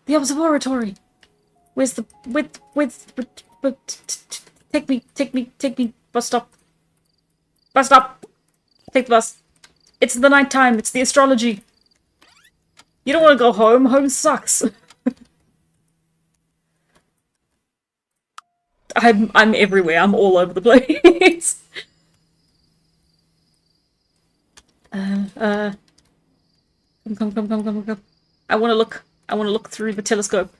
The observatory. Where's the take me, bus stop. Bus stop. Take the bus. It's the night time. It's the astrology. You don't want to go home. Home sucks. I'm everywhere. I'm all over the place. Come. I want to look. I want to look through the telescope.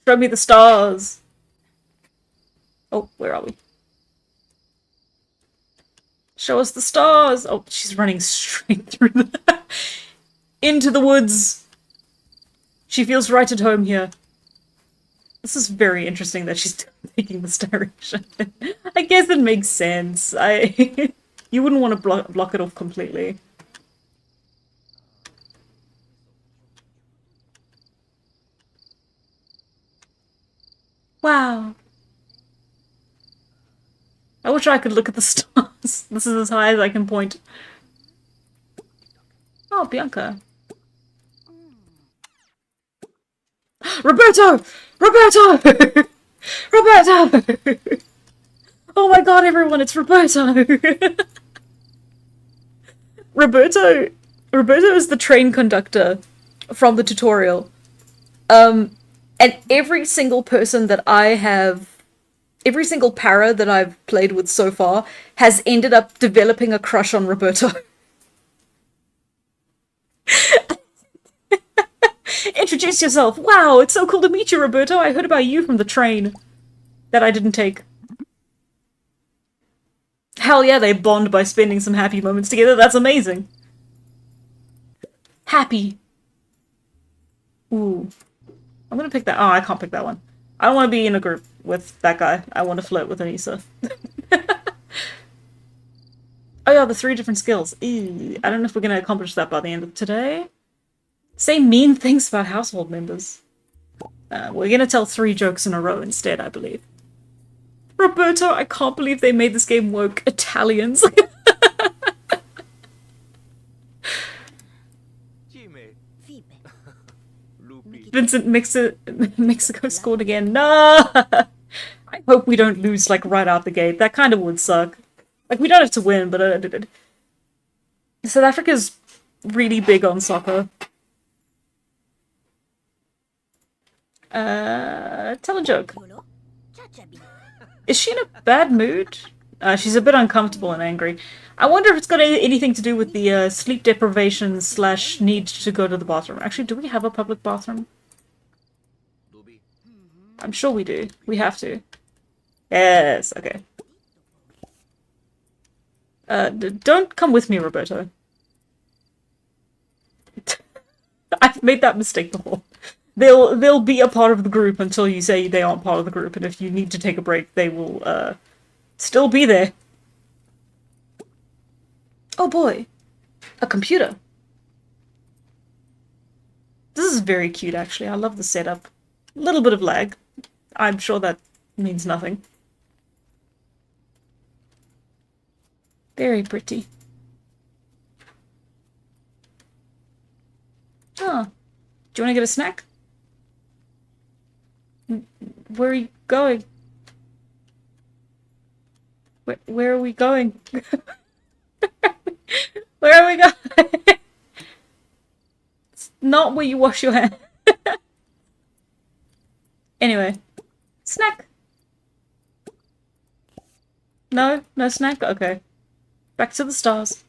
Show me the stars. Oh, where are we? Show us the stars. Oh, she's running straight through the into the woods. She feels right at home here. This is very interesting that she's taking this direction. I guess it makes sense. I you wouldn't want to block it off completely. Wow. I wish I could look at the stars. This is as high as I can point. Oh, Bianca. Roberto! Roberto! Roberto! Oh my god, everyone, it's Roberto! Roberto is the train conductor from the tutorial. And every single person that I have, every single para that I've played with so far has ended up developing a crush on Roberto. Introduce yourself. Wow, it's so cool to meet you, Roberto. I heard about you from the train that I didn't take. Hell yeah, they bond by spending some happy moments together. That's amazing. Happy. Ooh. I'm gonna pick that. Oh, I can't pick that one. I don't want to be in a group with that guy. I want to flirt with Anissa. Oh yeah, the 3 different skills. Ew. I don't know if we're gonna accomplish that by the end of today. Say mean things about household members. We're gonna tell 3 jokes in a row instead, I believe. Roberto, I can't believe they made this game woke Italians. Vincent Mexico scored again. No! I hope we don't lose, like, right out the gate. That kind of would suck. Like, we don't have to win, but South Africa's really big on soccer. Tell a joke. Is she in a bad mood? She's a bit uncomfortable and angry. I wonder if it's got anything to do with the sleep deprivation / need to go to the bathroom. Actually, do we have a public bathroom? I'm sure we do. We have to. Yes, okay. Don't come with me, Roberto. I've made that mistake before. They'll be a part of the group until you say they aren't part of the group, and if you need to take a break, they will still be there. Oh boy, a computer. This is very cute, actually. I love the setup. A little bit of lag. I'm sure that means nothing. Very pretty. Oh, do you want to get a snack? Where are you going? Where are we going? Where are we going? It's not where you wash your hands. Anyway, snack. No? No snack? Okay. Back to the stars.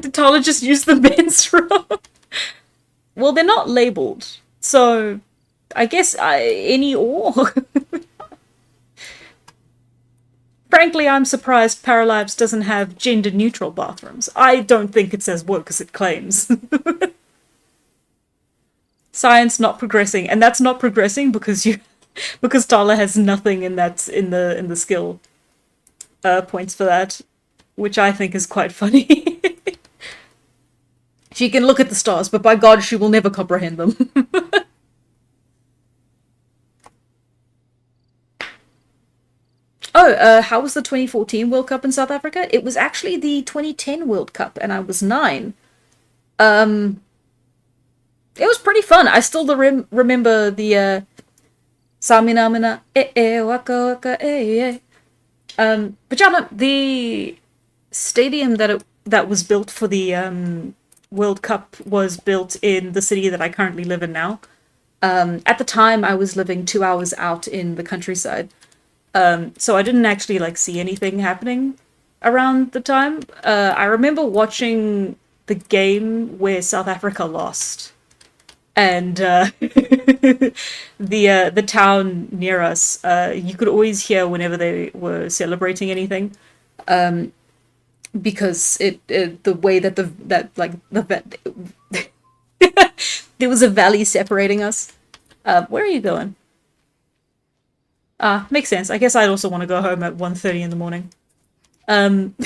Did Tyler just use the men's room? Well, they're not labeled, so I guess any or. Frankly, I'm surprised Paralives doesn't have gender-neutral bathrooms. I don't think it's as woke as it claims. Science not progressing, and that's not progressing because because Tala has nothing in the skill points for that, which I think is quite funny. She can look at the stars, but by God, she will never comprehend them. Oh, how was the 2014 World Cup in South Africa? It was actually the 2010 World Cup, and I was 9. It was pretty fun. I still remember the Samina mina waka waka but yeah, no, the stadium that was built for the World Cup was built in the city that I currently live in now. At the time, I was living 2 hours out in the countryside. So I didn't actually like see anything happening around the time. I remember watching the game where South Africa lost, and the town near us, you could always hear whenever they were celebrating anything. because the way that there was a valley separating us. Where are you going? Ah, makes sense. I guess I'd also want to go home at 1:30 in the morning. Um,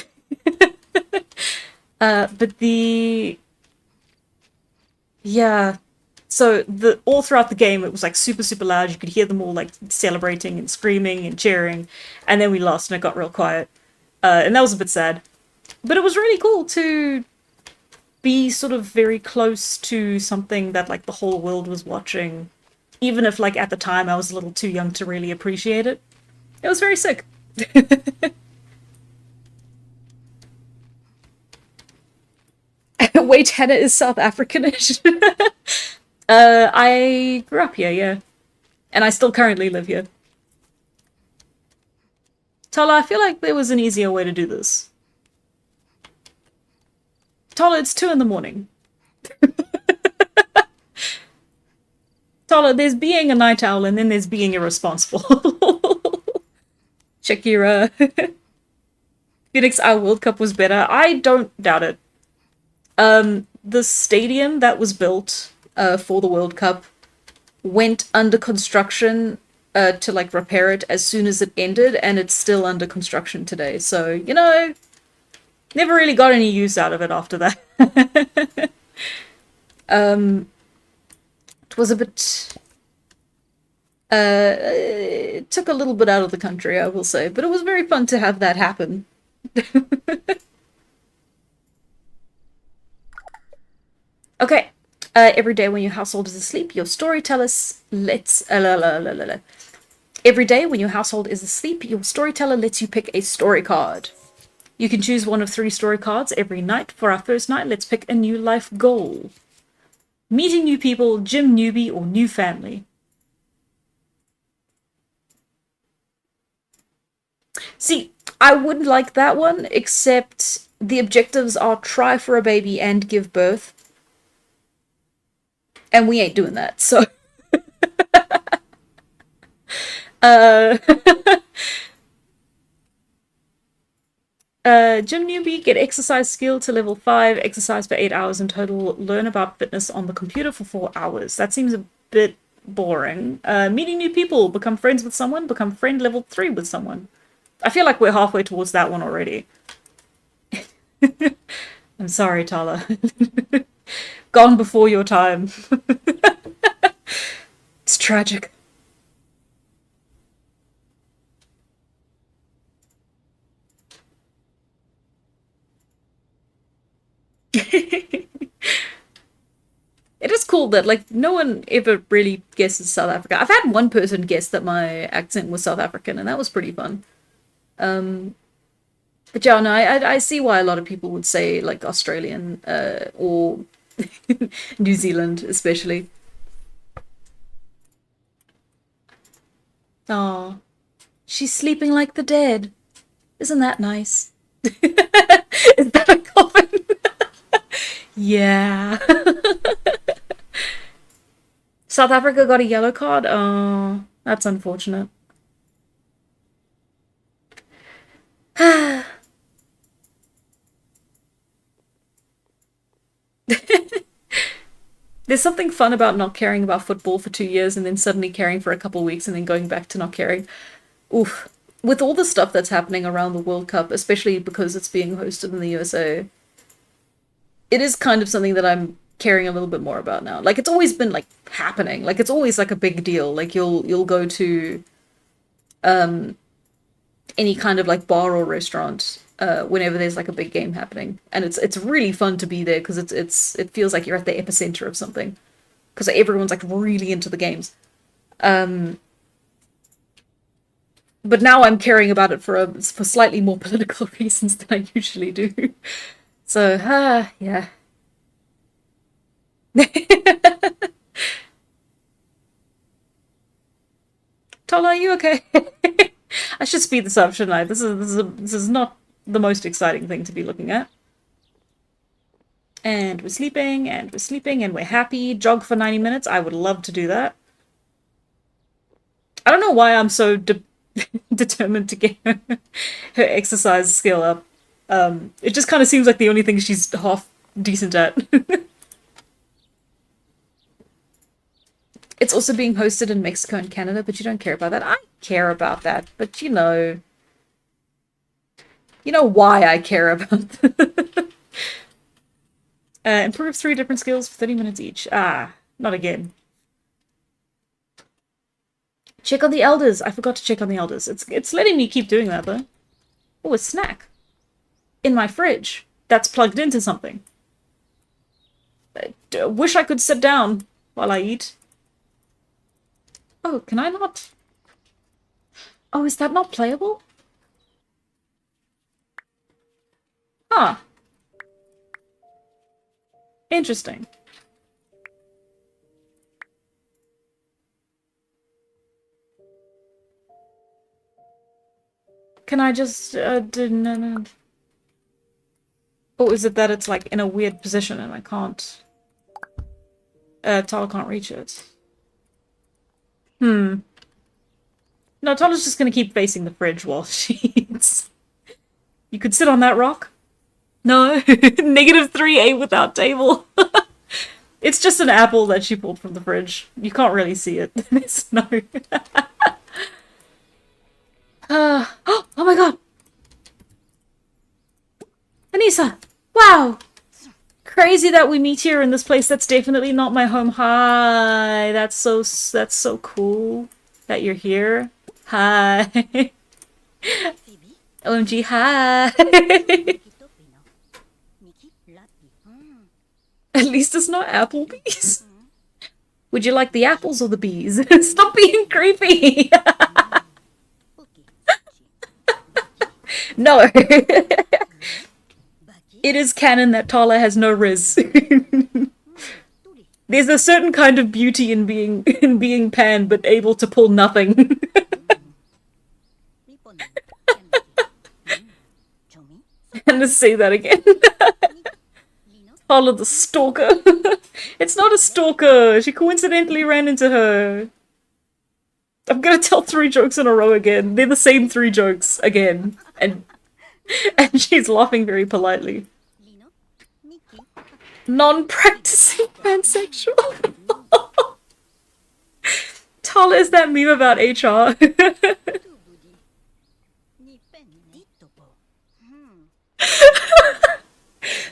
but the yeah, so the all throughout the game it was like super super loud. You could hear them all like celebrating and screaming and cheering, and then we lost and it got real quiet, and that was a bit sad. But it was really cool to be sort of very close to something that like the whole world was watching, even if like at the time I was a little too young to really appreciate it. It was very sick. Wait, Hannah is South Africanish. I grew up here, yeah, and I still currently live here. Tola, I feel like there was an easier way to do this. Tola, it's 2 in the morning. Tola, there's being a night owl and then there's being irresponsible. Shakira. Phoenix, our World Cup was better. I don't doubt it. The stadium that was built for the World Cup went under construction to like repair it as soon as it ended, and it's still under construction today. So, never really got any use out of it after that. It was a bit. It took a little bit out of the country, I will say, but it was very fun to have that happen. Okay. Every day when your household is asleep, your storyteller lets. Every day when your household is asleep, your storyteller lets you pick a story card. You can choose one of 3 story cards every night. For our first night, let's pick a new life goal. Meeting new people, gym newbie, or new family. See, I would like that one, except the objectives are try for a baby and give birth. And we ain't doing that, so. uh, Gym newbie, get exercise skill to level 5, exercise for 8 hours in total, learn about fitness on the computer for 4 hours. That seems a bit boring. Meeting new people, become friends with someone, become friend level 3 with someone. I feel like we're halfway towards that one already. I'm sorry, Tala. Gone before your time. It's tragic. It is cool that like no one ever really guesses South Africa. I've had one person guess that my accent was South African, and that was pretty fun. But yeah, no, I see why a lot of people would say like Australian or New Zealand, especially. Oh, she's sleeping like the dead. Isn't that nice? Is that a coffin? Yeah. South Africa got a yellow card. Oh, that's unfortunate. There's something fun about not caring about football for 2 years and then suddenly caring for a couple of weeks and then going back to not caring. Oof. With all the stuff that's happening around the World Cup, especially because it's being hosted in the USA, it is kind of something that I'm caring a little bit more about now. Like it's always been like happening. Like it's always like a big deal. Like you'll go to any kind of like bar or restaurant whenever there's like a big game happening, and it's really fun to be there because it feels like you're at the epicenter of something because everyone's like really into the games. Um, but now I'm caring about it for slightly more political reasons than I usually do. So yeah. Tola, are you okay? I should speed this up, shouldn't I? This is not the most exciting thing to be looking at. And we're sleeping, and we're sleeping, and we're happy. Jog for 90 minutes. I would love to do that. I don't know why I'm so determined to get her exercise skill up. It just kind of seems like the only thing she's half decent at. It's also being hosted in Mexico and Canada, but you don't care about that. I care about that, but you know why I care about that. Improve 3 different skills for 30 minutes each. Ah, not again. Check on the elders. I forgot to check on the elders. It's letting me keep doing that, though. Oh, a snack. In my fridge. That's plugged into something. I wish I could sit down while I eat. Oh, can I not? Oh, is that not playable? Huh. Interesting. Can I just, no. Or is it that it's like in a weird position and I can't... Tala can't reach it. No, Tala's just gonna keep facing the fridge while she eats. You could sit on that rock? No. -3 without table. It's just an apple that she pulled from the fridge. You can't really see it. There's no... oh my god! Anissa! Wow! Crazy that we meet here in this place that's definitely not my home. Hi! That's so cool that you're here. Hi! OMG, hi! At least it's not Applebee's. Would you like the apples or the bees? Stop being creepy! No! It is canon that Tala has no riz. There's a certain kind of beauty in being Pan, but able to pull nothing. And to say that again. Tala the stalker. It's not a stalker. She coincidentally ran into her. I'm gonna tell 3 jokes in a row again. They're the same 3 jokes again. And she's laughing very politely. Non-practicing pansexual. Tala is that meme about HR.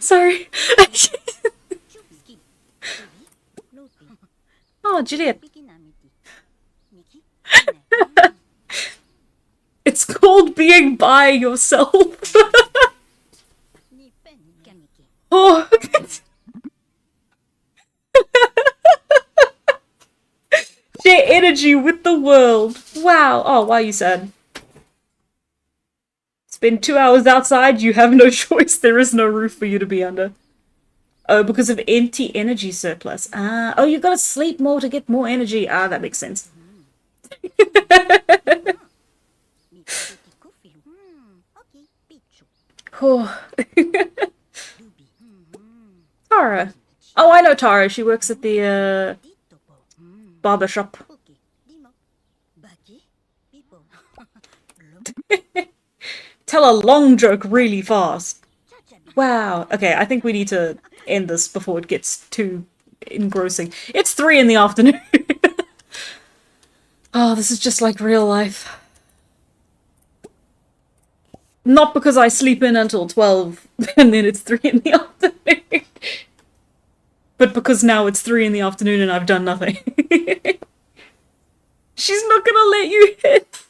Sorry. Oh, Juliet. It's called being by yourself. Oh. Share energy with the world. Wow. Oh, why are you sad? Spend 2 hours outside, you have no choice. There is no roof for you to be under. Oh, because of empty energy surplus. Ah, oh, you gotta sleep more to get more energy. Ah, that makes sense. Oh. Tara. Oh, I know Tara. She works at the barber shop. Tell a long joke really fast. Wow. Okay, I think we need to end this before it gets too engrossing. It's 3 in the afternoon. Oh, this is just like real life. Not because I sleep in until 12 and then it's 3 in the afternoon. But because now it's 3 in the afternoon and I've done nothing. She's not gonna let you hit.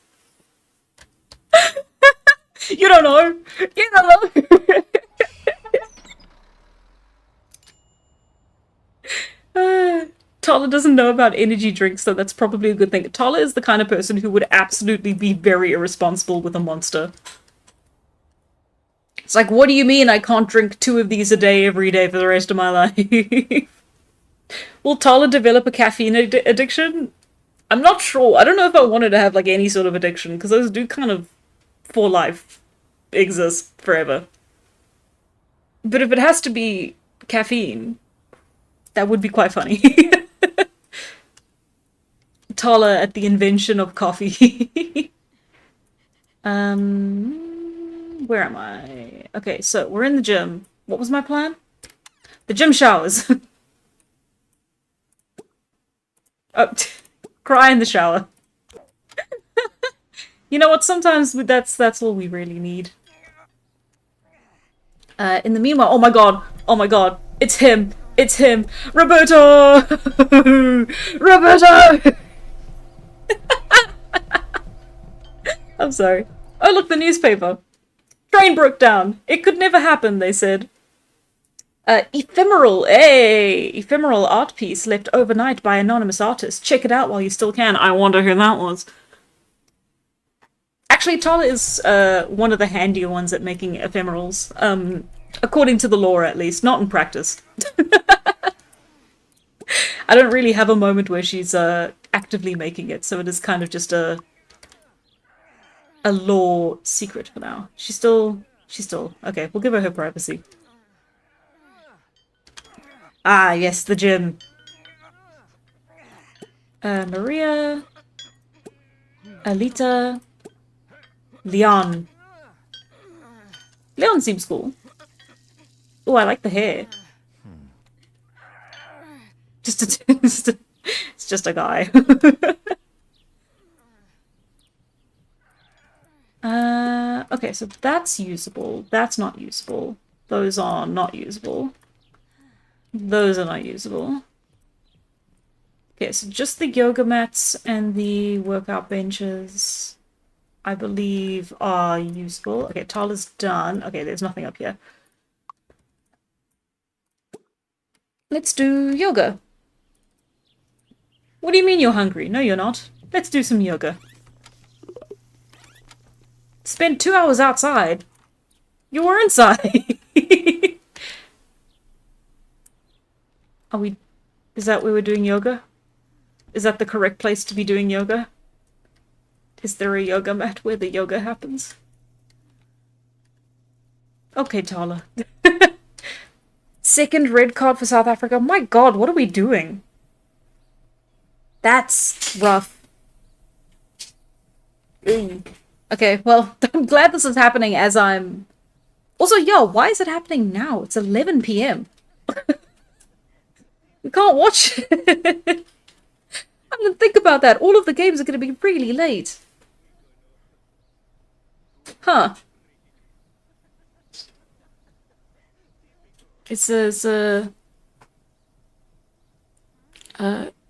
You don't know. You don't know. Tala doesn't know about energy drinks, so that's probably a good thing. Tala is the kind of person who would absolutely be very irresponsible with a monster. It's like, what do you mean I can't drink 2 of these a day every day for the rest of my life? Will Tala develop a caffeine addiction? I'm not sure. I don't know if I wanted to have like any sort of addiction, because those do kind of, for life, exist forever. But if it has to be caffeine, that would be quite funny. Tala at the invention of coffee. Where am I? Okay, so we're in the gym. What was my plan? The gym showers. Oh, cry in the shower. You know what? Sometimes that's all we really need. In the meanwhile, oh my god, oh my god, it's him, it's him, Roberto, Roberto. I'm sorry. Oh look, the newspaper. Train broke down. It could never happen, they said. Ephemeral, ephemeral art piece left overnight by anonymous artist. Check it out while you still can. I wonder who that was. Actually, Tala is one of the handier ones at making ephemerals. According to the lore, at least. Not in practice. I don't really have a moment where she's actively making it, so it is kind of just a lore secret for now. She's still... Okay, we'll give her privacy. Ah, yes, the gym. Maria... Alita... Leon. Leon seems cool. Oh, I like the hair. It's just a guy. Okay, so that's usable. That's not usable. Those are not usable. Those are not usable. Okay, so just the yoga mats and the workout benches, I believe, are usable. Okay, Tala's done. Okay, there's nothing up here. Let's do yoga. What do you mean you're hungry? No, you're not. Let's do some yoga. Spend 2 hours outside. You were inside. Are we... Is that where we're doing yoga? Is that the correct place to be doing yoga? Is there a yoga mat where the yoga happens? Okay, Tala. Second red card for South Africa. My god, what are we doing? That's rough. Okay, well, I'm glad this is happening as I'm... Also, yo, why is it happening now? It's 11 p.m. We can't watch it. I didn't think about that. All of the games are going to be really late. Huh. It says, there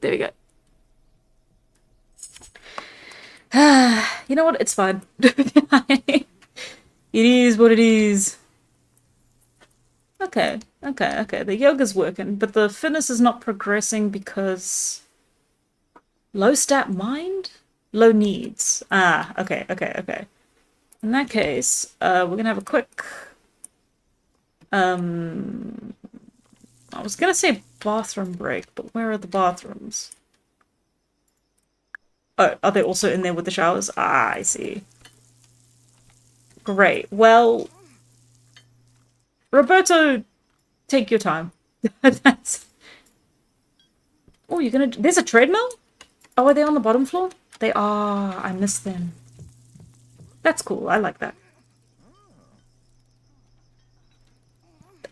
we go. You know what? It's fine. It is what it is. Okay, okay, okay. The yoga's working, but the fitness is not progressing because... Low stat mind? Low needs. Ah, okay, okay, okay. In that case, we're gonna have a quick... I was gonna say bathroom break, but where are the bathrooms? Oh, are they also in there with the showers? Ah, I see. Great. Well, Roberto, take your time. That's... Oh, you're gonna... There's a treadmill? Oh, are they on the bottom floor? They are. I missed them. That's cool. I like that.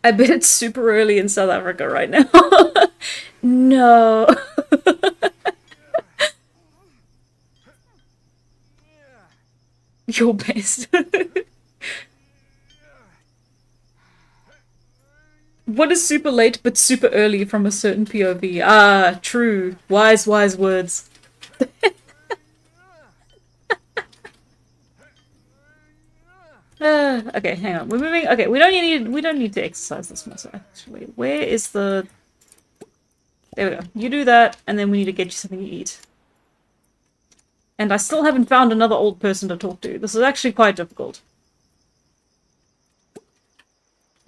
I bet it's super early in South Africa right now. No. Your best. What is super late but super early from a certain POV? Ah, true. Wise, wise words. Okay, hang on. We're moving. Okay, we don't need to exercise this muscle actually. Where is the... There we go. You do that, and then we need to get you something to eat. And I still haven't found another old person to talk to. This is actually quite difficult.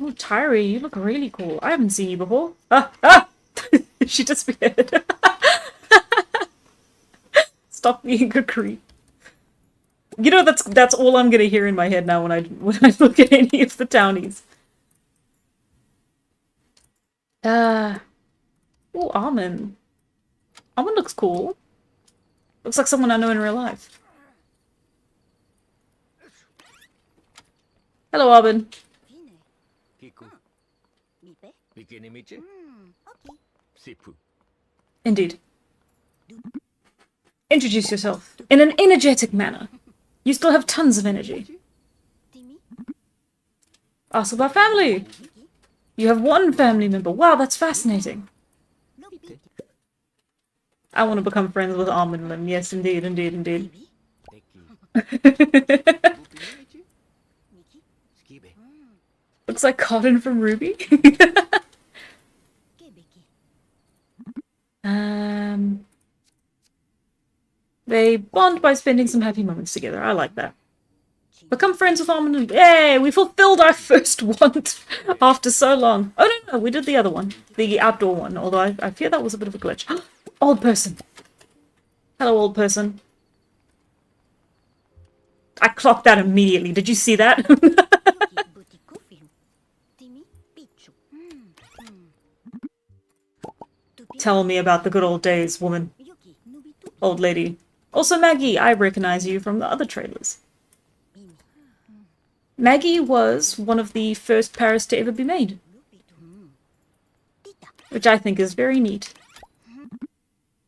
Oh, Tyree, you look really cool. I haven't seen you before. Ah! Ah! She disappeared. Stop being a creep. You know, that's all I'm gonna hear in my head now when I look at any of the townies. Oh, Armin. Armin looks cool. Looks like someone I know in real life. Hello, Arbin. Indeed. Introduce yourself in an energetic manner. You still have tons of energy. Ask about family. You have one family member. Wow, that's fascinating. I want to become friends with Almond Limb. Yes, indeed, indeed, indeed. Looks like Cotton from Ruby. They bond by spending some happy moments together. I like that. Become friends with Almond Limb. Yay! We fulfilled our first want after so long. Oh, no, we did the other one. The outdoor one, although I fear that was a bit of a glitch. Old person. Hello, old person. I clocked that immediately. Did you see that? Tell me about the good old days, woman. Old lady. Also, Maggie, I recognize you from the other trailers. Maggie was one of the first Paris to ever be made. Which I think is very neat.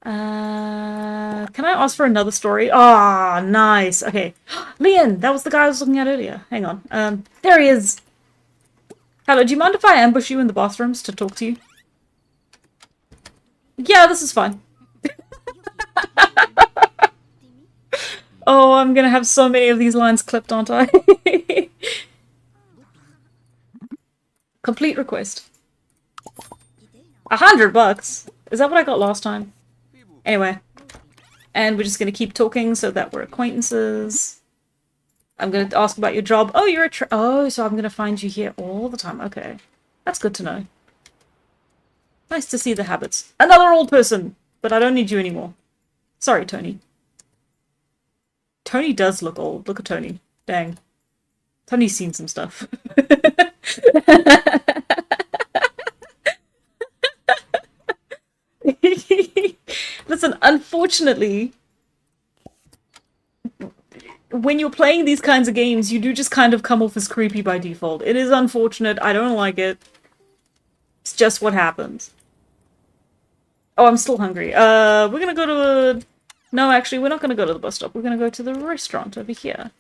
Can I ask for another story? Ah, nice. Okay. Leon, that was the guy I was looking at earlier. Hang on. There he is. Hello, do you mind if I ambush you in the bathrooms to talk to you? Yeah, this is fine. Oh, I'm gonna have so many of these lines clipped, aren't I? Complete request. $100? Is that what I got last time? Anyway. And we're just gonna keep talking so that we're acquaintances. I'm gonna ask about your job. Oh, you're a oh, so I'm gonna find you here all the time. Okay. That's good to know. Nice to see the habits. Another old person! But I don't need you anymore. Sorry, Tony. Tony does look old. Look at Tony. Dang. Tony's seen some stuff. Listen, unfortunately, when you're playing these kinds of games, you do just kind of come off as creepy by default. It is unfortunate. I don't like it. It's just what happens. Oh, I'm still hungry. We're gonna go to a... No, actually, we're not gonna go to the bus stop. We're gonna go to the restaurant over here.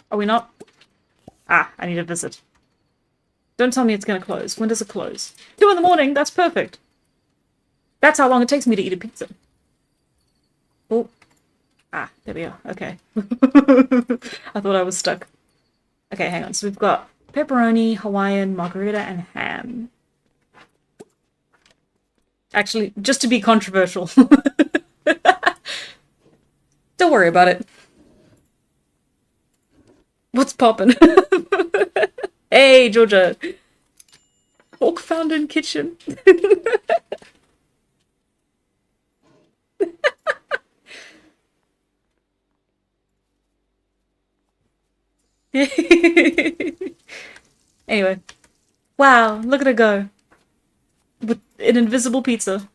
Are we not? Ah, I need a visit. Don't tell me it's gonna close. When does it close? 2 in the morning? That's perfect. That's how long it takes me to eat a pizza. Oh. Ah, there we are. Okay. I thought I was stuck. Okay, hang on. So we've got pepperoni, Hawaiian, margarita, and ham. Actually, just to be controversial. Don't worry about it. What's poppin'? Hey, Georgia. Pork Fountain Kitchen. Anyway. Wow, look at her go. With an invisible pizza.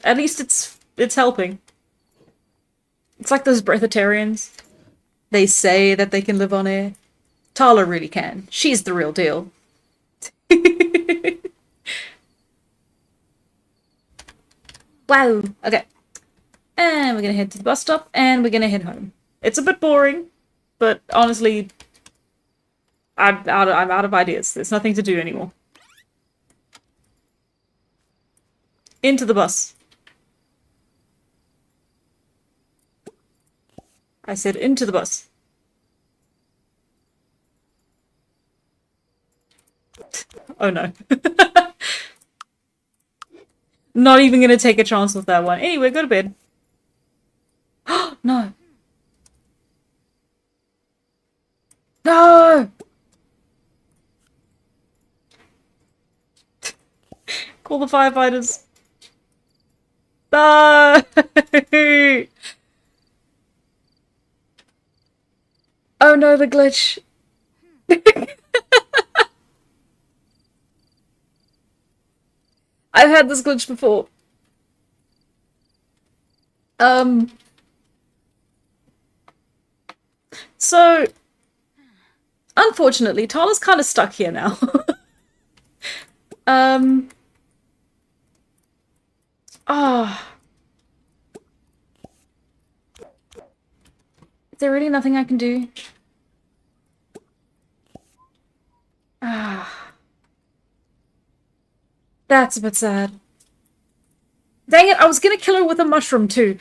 At least it's helping. It's like those breatharians. They say that they can live on air. Tala really can. She's the real deal. Wow. Okay. And we're gonna head to the bus stop, and we're gonna head home. It's a bit boring, but honestly, I'm out of ideas. There's nothing to do anymore. Into the bus. I said into the bus. Oh no. Not even gonna take a chance with that one. Anyway, go to bed. No. No! Call the firefighters. No! Oh no, the glitch. I've had this glitch before. Um, so unfortunately, Tala's kind of stuck here now. um, ah, is there really nothing I can do? Ah, that's a bit sad. Dang it, I was gonna kill her with a mushroom too.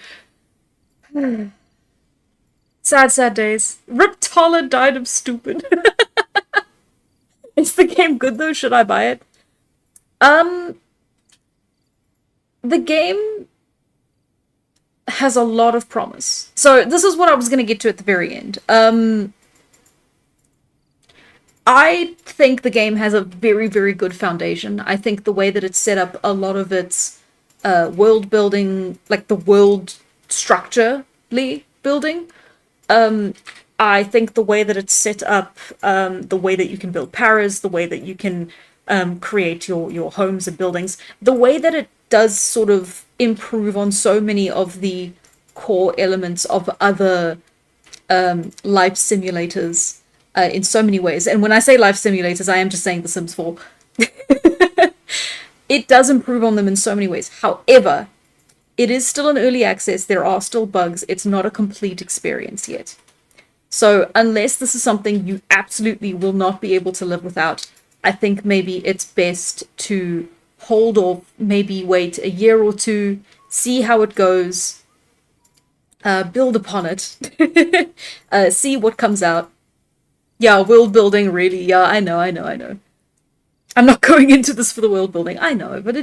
Sad, sad days. Rip Tala died of stupid. Is the game good though? Should I buy it? Um, the game has a lot of promise. So this is what I was gonna get to at the very end. I think the game has a very, very good foundation. I think the way that it's set up, a lot of its world building, like the world structurally building, I think the way that it's set up, the way that you can build paras, the way that you can create your homes and buildings, the way that it does sort of improve on so many of the core elements of other life simulators in so many ways. And when I say life simulators, I am just saying The Sims 4. It does improve on them in so many ways. However, it is still in early access. There are still bugs. It's not a complete experience yet. So unless this is something you absolutely will not be able to live without, I think maybe it's best to hold off, maybe wait a year or two, see how it goes, build upon it, see what comes out. Yeah, world building, really. Yeah, I know. I'm not going into this for the world building. I know, but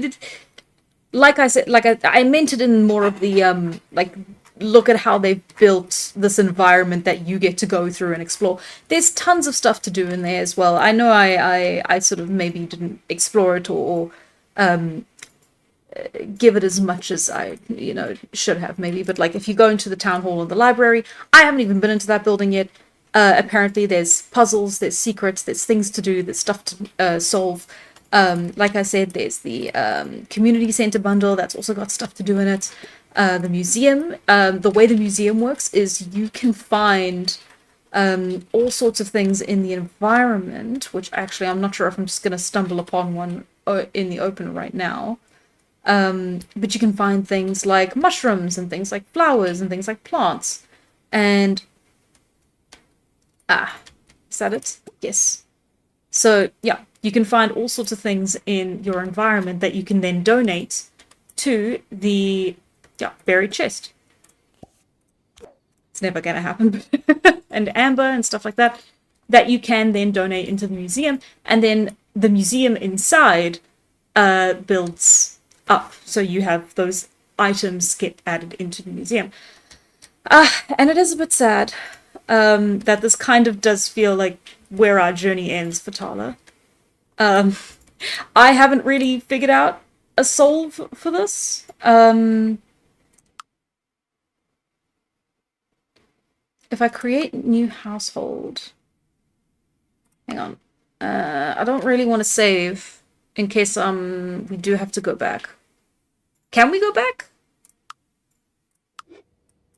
like I said, like I meant it in more of the like look at how they've built this environment that you get to go through and explore. There's tons of stuff to do in there as well. I know I sort of maybe didn't explore it or give it as much as I, should have maybe. But like if you go into the town hall or the library, I haven't even been into that building yet. Apparently there's puzzles, there's secrets, there's things to do, there's stuff to solve. Like I said, there's the community center bundle that's also got stuff to do in it. The museum, the way the museum works is you can find all sorts of things in the environment, which actually I'm not sure if I'm just going to stumble upon one in the open right now. But you can find things like mushrooms and things like flowers and things like plants. And is that it? Yes. So yeah, you can find all sorts of things in your environment that you can then donate to the buried chest. It's never gonna happen. And amber and stuff like that that you can then donate into the museum, and then the museum inside builds up, so you have those items get added into the museum. And it is a bit sad that this kind of does feel like where our journey ends for Tala. I haven't really figured out a solve for this. If I create new household, hang on. I don't really want to save in case we do have to go back. Can we go back?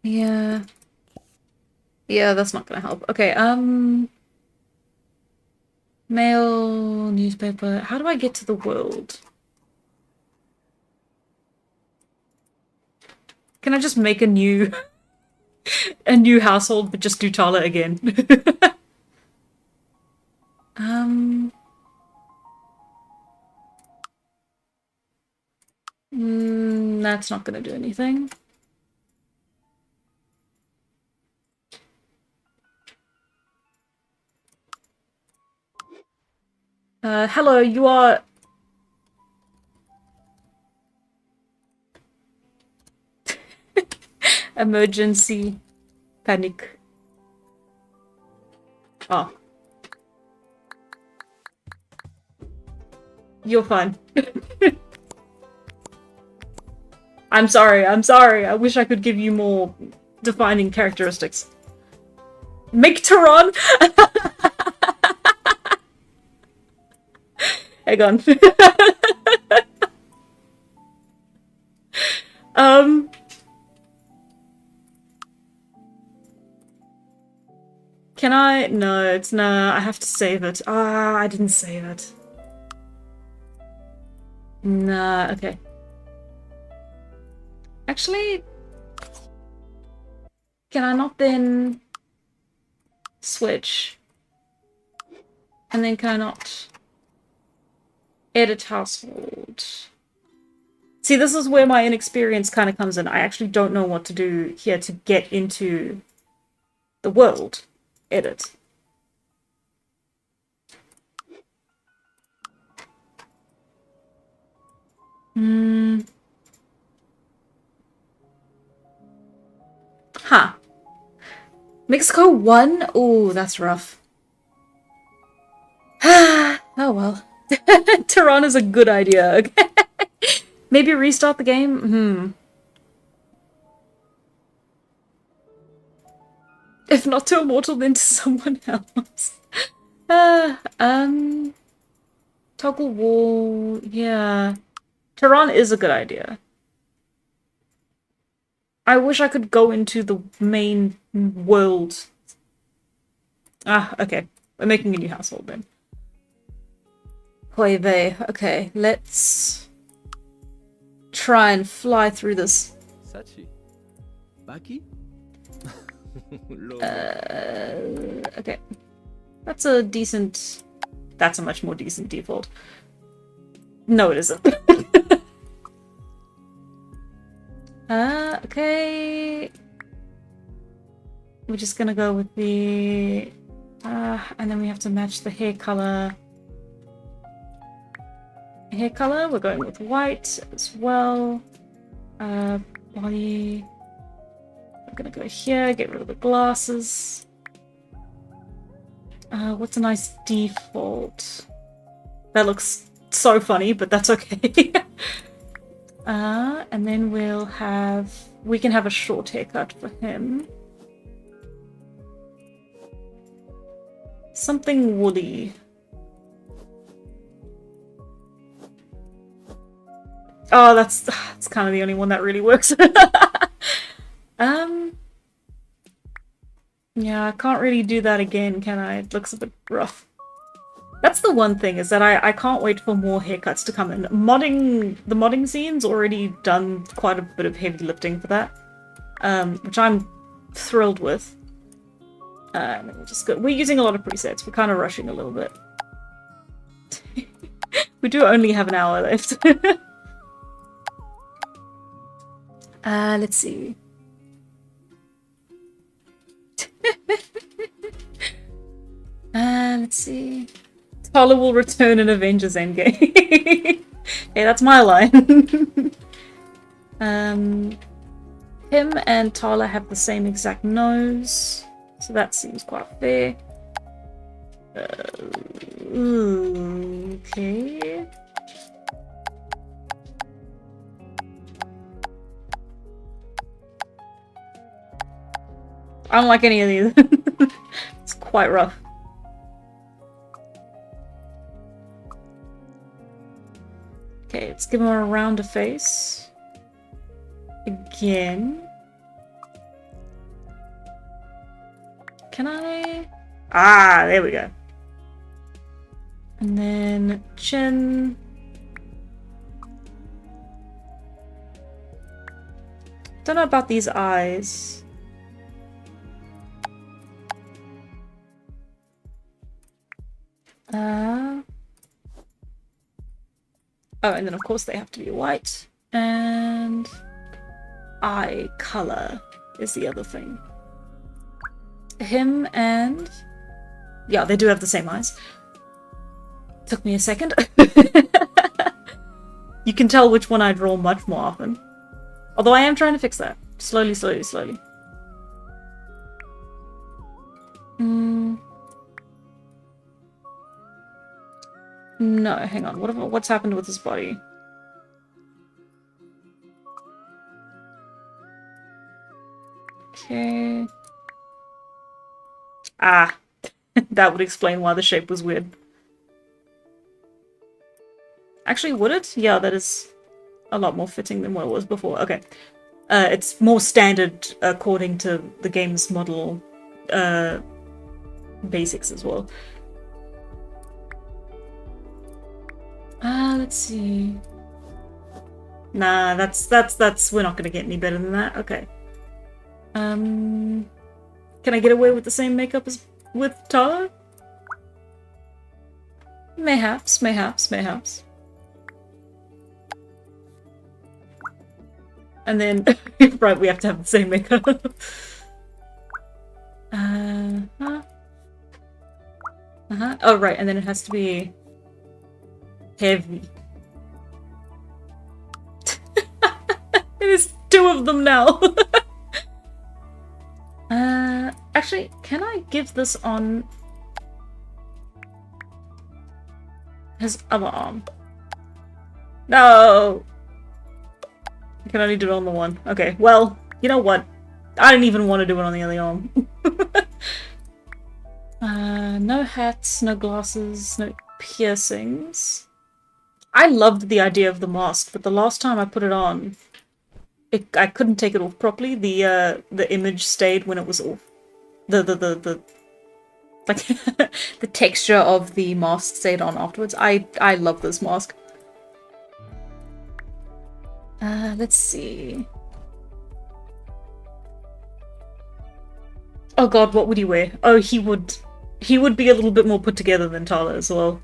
Yeah. Yeah, that's not gonna help. Okay, mail, newspaper. How do I get to the world? Can I just make a new a new household but just do Tala again? um that's not gonna do anything. Hello, you are emergency panic. Oh, you're fine. I'm sorry, I'm sorry. I wish I could give you more defining characteristics. Make Tehran! Hang on. um, Can I? No, it's no. I have to save it. Ah, I didn't save it. Nah, okay. Actually, can I not then switch? And then can I not edit household? See, this is where my inexperience kind of comes in. I actually don't know what to do here to get into the world edit. Huh. Mexico won? Oh, that's rough. Oh well. Tehran is a good idea. Okay. Maybe restart the game? If not to Immortal, then to someone else. Toggle wall, yeah. Tehran is a good idea. I wish I could go into the main world. Ah, okay. We're making a new household then. Hoive. Okay, let's try and fly through this. Sachi. Baki? Okay. That's a decent... That's a much more decent default. No, it isn't. Okay. We're just gonna go with the... and then we have to match the hair color. Hair color, we're going with white as well. Body... I'm gonna go here, get rid of the glasses. What's a nice default? That looks so funny, but that's okay. And then we'll have... We can have a short haircut for him. Something woolly. Oh, that's kind of the only one that really works. Yeah, I can't really do that again, can I? It looks a bit rough. That's the one thing, is that I can't wait for more haircuts to come in. The modding scene's already done quite a bit of heavy lifting for that. Which I'm thrilled with. And then we'll just go. We're using a lot of presets. We're kind of rushing a little bit. We do only have an hour left. Let's see. Let's see. Tala will return in Avengers Endgame. Hey, that's my line. Him and Tala have the same exact nose, so that seems quite fair. Okay. I don't like any of these. It's quite rough. Okay, let's give him a rounder face. Again. Can I? Ah, there we go. And then chin. Don't know about these eyes. Oh, and then of course they have to be white. And eye color is the other thing. Him and... Yeah, they do have the same eyes. Took me a second. You can tell which one I draw much more often. Although I am trying to fix that. Slowly, slowly, slowly. No, hang on. What's happened with his body? Okay. Ah. That would explain why the shape was weird. Actually, would it? Yeah, that is a lot more fitting than what it was before. Okay. It's more standard according to the game's model basics as well. Let's see. Nah, that's we're not gonna get any better than that. Okay. Can I get away with the same makeup as with Tala? Mayhaps, mayhaps, mayhaps. And then, right, we have to have the same makeup. Oh, right, and then it has to be heavy. There's two of them now. Actually, can I give this on his other arm? No! I can only do it on the one. Okay, well, you know what? I didn't even want to do it on the other arm. No hats, no glasses, no piercings. I loved the idea of the mask, but the last time I put it on, I couldn't take it off properly. The image stayed when it was off. The like the texture of the mask stayed on afterwards. I love this mask. Let's see. Oh god, what would he wear? Oh, he would be a little bit more put together than Tala as well.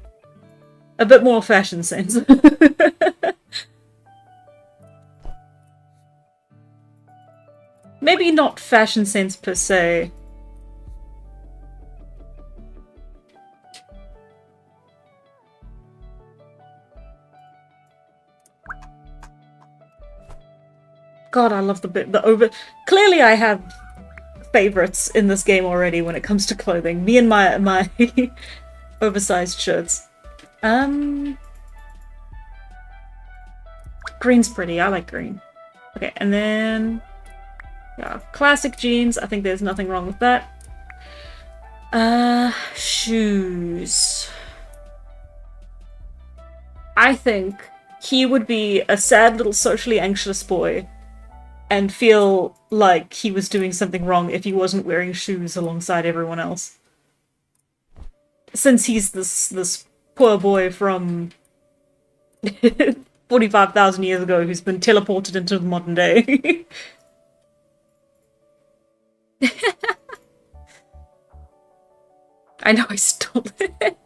A bit more fashion sense. Maybe not fashion sense per se. God, I love the over. Clearly, I have favorites in this game already when it comes to clothing. Me and my oversized shirts. Green's pretty. I like green. Okay, and then yeah, classic jeans. I think there's nothing wrong with that. Shoes. I think he would be a sad little socially anxious boy and feel like he was doing something wrong if he wasn't wearing shoes alongside everyone else. Since he's this poor boy from 45,000 years ago who's been teleported into the modern day. I know I stole it.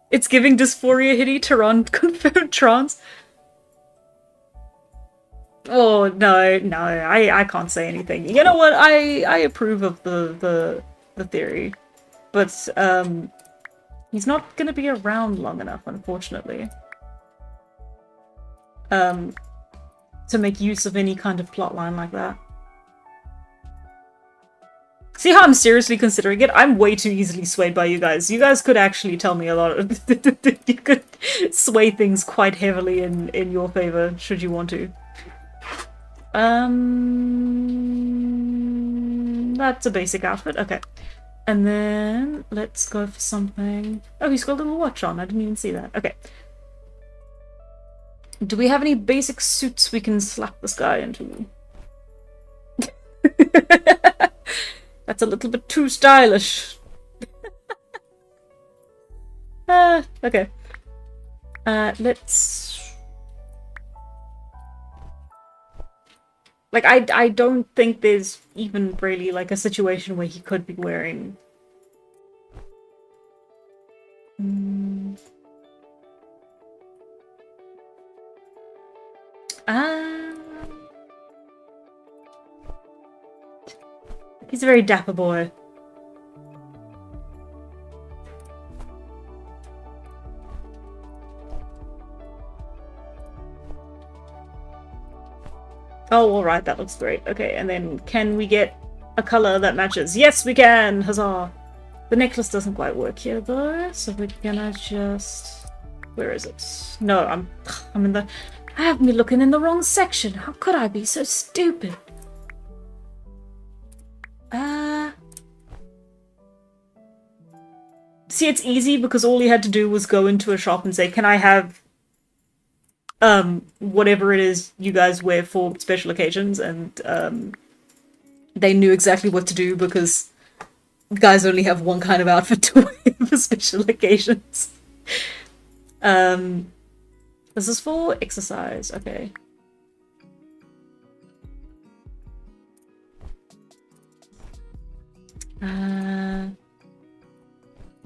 It's giving dysphoria hitty Tehran confirmed trans. Oh no, I can't say anything. You know what? I approve of the theory, but he's not gonna be around long enough, unfortunately, to make use of any kind of plotline like that. See how I'm seriously considering it? I'm way too easily swayed by you guys. You guys could actually tell me a lot. You could sway things quite heavily in your favor, should you want to. That's a basic outfit. Okay. And then let's go for something. Oh, he's got a little watch on. I didn't even see that. Okay. Do we have any basic suits we can slap this guy into? That's a little bit too stylish. Okay. Let's... Like, I don't think there's even really, like, a situation where he could be wearing... He's a very dapper boy. Oh, alright, that looks great. Okay, and then can we get a color that matches? Yes, we can! Huzzah! The necklace doesn't quite work here, though, so we're gonna just... Where is it? No, I'm in the... I have me looking in the wrong section. How could I be so stupid? See, it's easy because all he had to do was go into a shop and say, can I have whatever it is you guys wear for special occasions, and they knew exactly what to do because Guys only have one kind of outfit to wear for special occasions. This is for exercise, okay.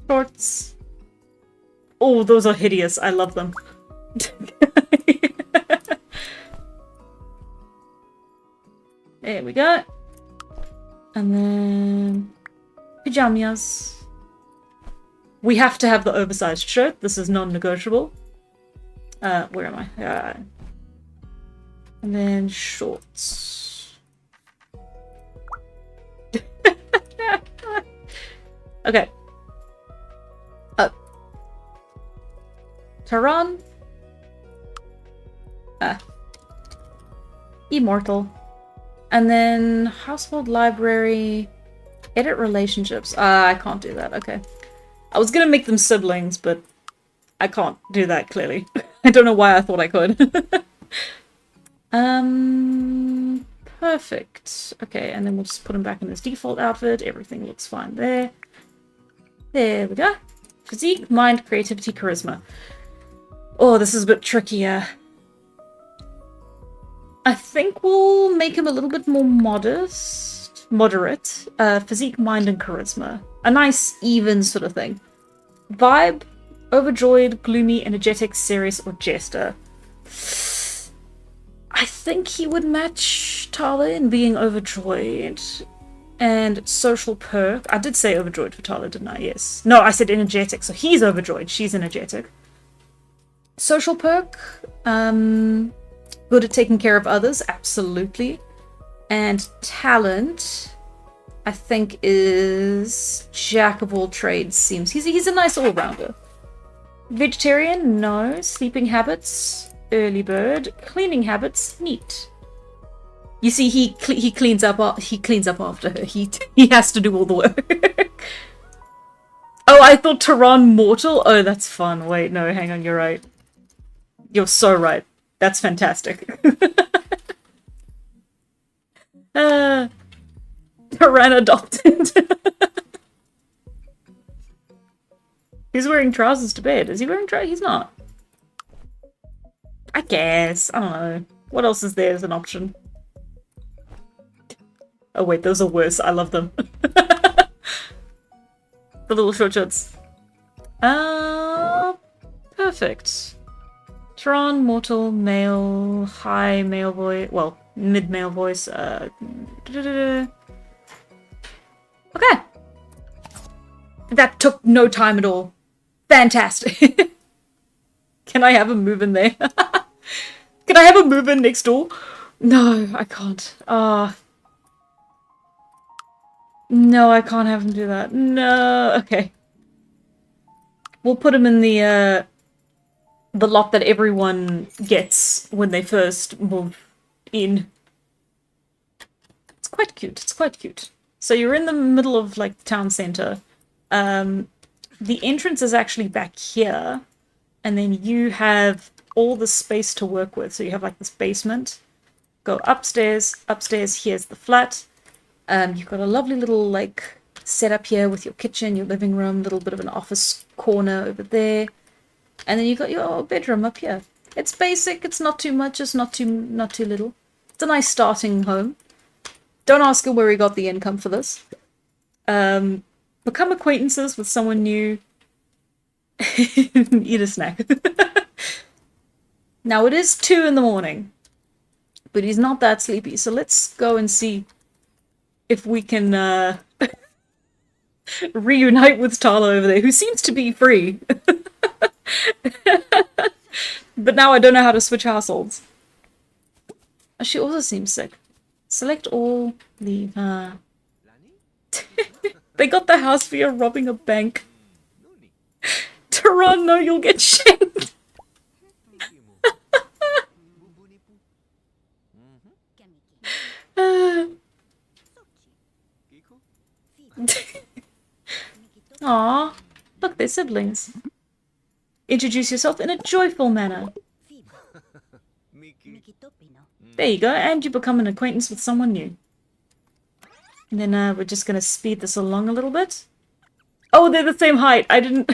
Shorts. Oh, those are hideous. I love them. There we go. And then pajamas. We have to have the oversized shirt. This is non-negotiable. Where am I? And then shorts. Okay. Tehran. Immortal. And then household library. Edit relationships. I can't do that. Okay. I was gonna make them siblings, but I can't do that clearly. I don't know why I thought I could. Perfect. Okay, and then we'll just put him back in his default outfit. Everything looks fine there. There we go. Physique, mind, creativity, charisma. Oh, this is a bit trickier. I think we'll make him a little bit more moderate. Physique, mind, and charisma. A nice, even sort of thing. Vibe, overjoyed, gloomy, energetic, serious, or jester. I think he would match Tala in being overjoyed. And social perk. I did say overjoyed for Tala, didn't I? Yes. No, I said energetic. So he's overjoyed. She's energetic. Social perk. Good at taking care of others. Absolutely. And talent, I think, is jack of all trades. Seems he's a nice all-rounder. Vegetarian, no. Sleeping habits, early bird. Cleaning habits, neat. You see, he cleans up after her. He has to do all the work. Oh, I thought Tehran mortal. Oh, that's fun. Wait, no, hang on. You're right. You're so right. That's fantastic. Tehran adopted. He's wearing trousers to bed. Is he wearing trousers? He's not. I guess. I don't know. What else is there as an option? Oh wait, those are worse. I love them. The little short shorts. Perfect. Tehran, mortal, male, high male voice. Well, mid male voice. Okay. That took no time at all. Fantastic. Can I have him move in there? Can I have him move in next door? No, I can't. No, I can't have him do that. No. Okay. We'll put him in the lot that everyone gets when they first move in. It's quite cute. It's quite cute. So you're in the middle of, like, the town center. The entrance is actually back here. And then you have all the space to work with. So you have, like, this basement. Go upstairs. Upstairs, here's the flat. You've got a lovely little, like, setup here with your kitchen, your living room, little bit of an office corner over there. And then you've got your bedroom up here. It's basic, it's not too much, it's not too little. It's a nice starting home. Don't ask him where he got the income for this. Become acquaintances with someone new. Eat a snack. Now it is 2 in the morning. But he's not that sleepy, so let's go and see if we can reunite with Tala over there, who seems to be free. But now I don't know how to switch households. She also seems sick. Select all, leave. They got the house via robbing a bank. Tehran, no, you'll get shanked. Aww, look, they're siblings. Introduce yourself in a joyful manner. There you go, and you become an acquaintance with someone new. And then we're just gonna speed this along a little bit. Oh, they're the same height. I didn't...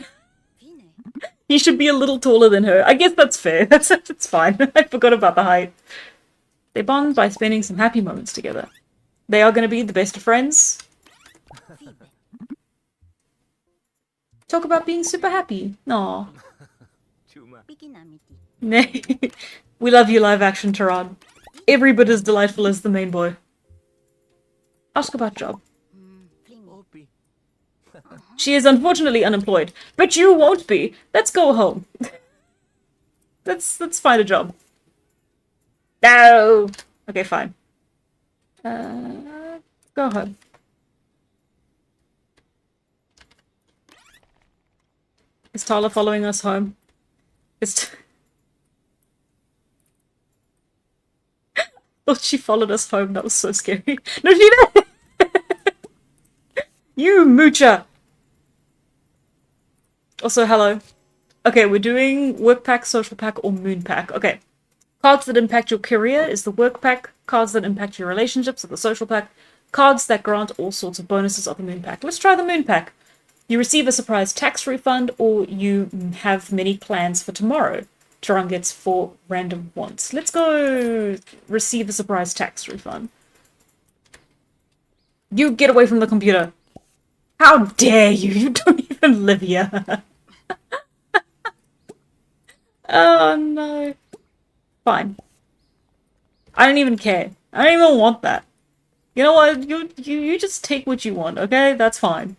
He should be a little taller than her. I guess that's fair. That's fine. I forgot about the height. They bond by spending some happy moments together. They are going to be the best of friends. Talk about being super happy. Aw. We love you, live action, Taran. Every bit as delightful as the main boy. Ask about job. She is unfortunately unemployed, but you won't be. Let's go home. Let's find a job. No. Okay, fine. Go home. Is Tala following us home? Thought she followed us home. That was so scary. No, she didn't. You moocher. Also, hello. Okay, we're doing work pack, social pack, or moon pack. Okay. Cards that impact your career is the work pack. Cards that impact your relationships are the social pack. Cards that grant all sorts of bonuses are the moon pack. Let's try the moon pack. You receive a surprise tax refund, or you have many plans for tomorrow. Taran gets 4 random wants. Let's go receive a surprise tax refund. You get away from the computer. How dare you? You don't even live here. Oh no. Fine. I don't even care. I don't even want that. You know what? You just take what you want, okay? That's fine.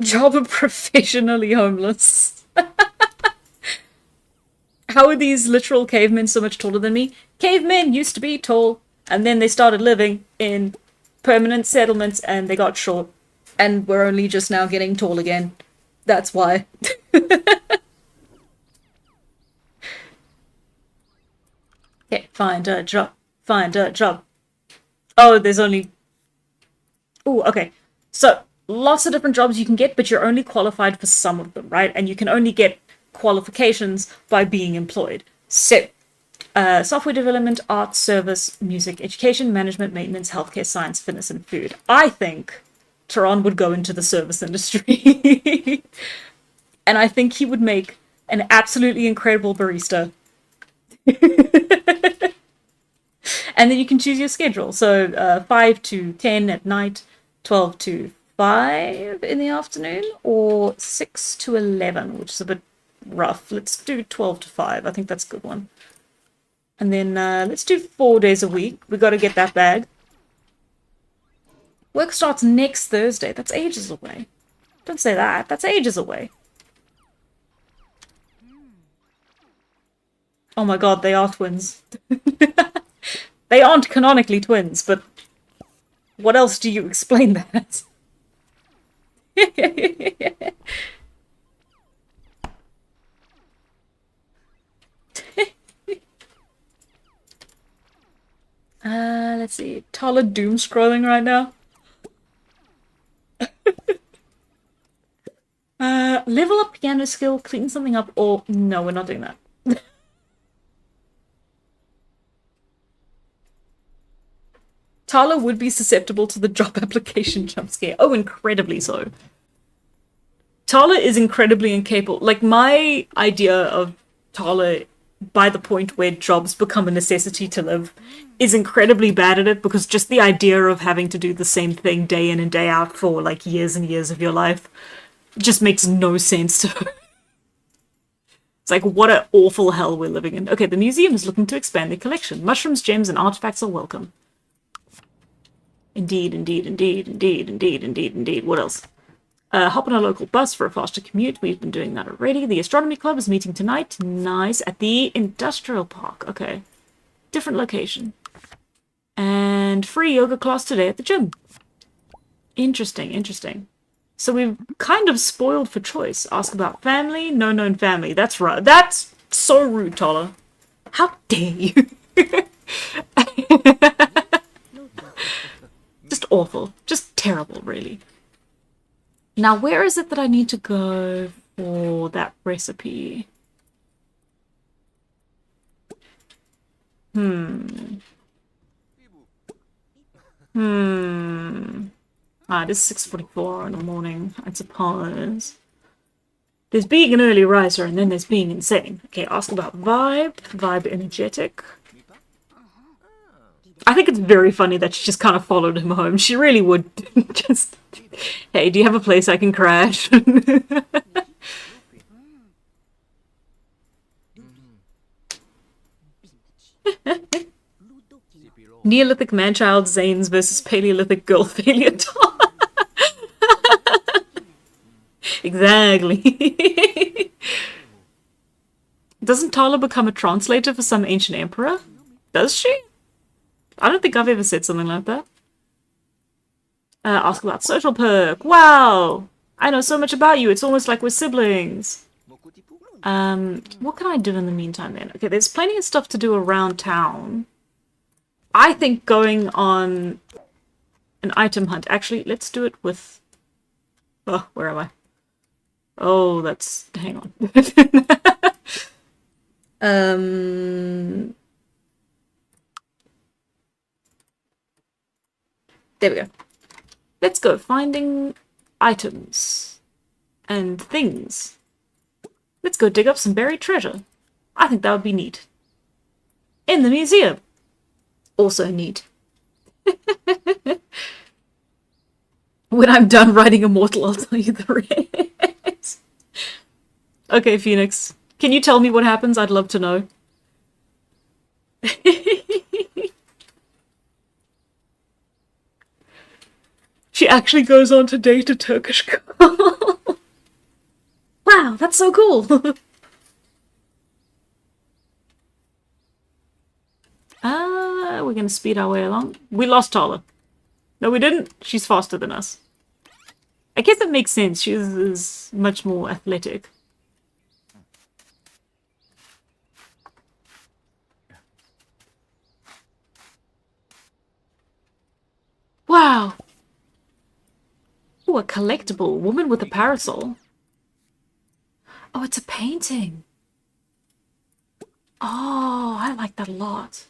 Job of professionally homeless. How are these literal cavemen so much taller than me? Cavemen used to be tall, and then they started living in permanent settlements, and they got short. And we're only just now getting tall again. That's why. Okay, find a job. Find a job. Oh, there's only... Oh, okay. So, lots of different jobs you can get, but you're only qualified for some of them, right? And you can only get qualifications by being employed. So, software development, art, service, music, education, management, maintenance, healthcare, science, fitness, and food. I think Taran would go into the service industry. And I think he would make an absolutely incredible barista. And then you can choose your schedule. So 5 to 10 at night, 12 to 5 in the afternoon, or 6 to 11, which is a bit rough. Let's do 12 to 5. I think that's a good one. And then let's do 4 days a week. We got to get that bag. Work starts next Thursday. That's ages away. Don't say that. That's ages away. Oh my god, they are twins. They aren't canonically twins, but what else do you explain that? Let's see. Tala doom scrolling right now. Level up piano skill, clean something up, or no, we're not doing that. Tala would be susceptible to the job application jump scare. Oh, incredibly so. Tala is incredibly incapable. Like, my idea of Tala by the point where jobs become a necessity to live is incredibly bad at it, because just the idea of having to do the same thing day in and day out for like years and years of your life just makes no sense to her. It's like, what an awful hell we're living in. Okay, the museum is looking to expand their collection. Mushrooms, gems, and artifacts are welcome. Indeed, indeed, indeed, indeed, indeed, indeed, indeed. What else? Hop on a local bus for a faster commute. We've been doing that already. The astronomy club is meeting tonight. Nice. At the industrial park. Okay. Different location. And free yoga class today at the gym. Interesting, interesting. So we've kind of spoiled for choice. Ask about family. No known family. That's right. That's so rude, Tala. How dare you? Just awful. Just terrible, really. Now, where is it that I need to go for that recipe? It is 6:44 in the morning, I suppose. There's being an early riser, and then there's being insane. Okay, ask about vibe. Vibe energetic. I think it's very funny that she just kind of followed him home. She really would just... Hey, do you have a place I can crash? Neolithic man-child Zanes versus Paleolithic girl failure doll. Exactly. Doesn't Tala become a translator for some ancient emperor? Does she? I don't think I've ever said something like that. Ask about social perk. Wow! I know so much about you. It's almost like we're siblings. What can I do in the meantime then? Okay, there's plenty of stuff to do around town. I think going on an item hunt. Actually, let's do it with... Oh, where am I? Oh, that's... Hang on. There we go. Let's go finding items and things. Let's go dig up some buried treasure. I think that would be neat. In the museum. Also neat. When I'm done writing Immortal, I'll tell you the rest. Okay, Phoenix. Can you tell me what happens? I'd love to know. She actually goes on to date a Turkish girl. Wow, that's so cool. We're gonna speed our way along. We lost Tala. No, we didn't. She's faster than us. I guess it makes sense. She is much more athletic. Wow. Oh, a collectible. Woman with a parasol. Oh, it's a painting. Oh, I like that a lot.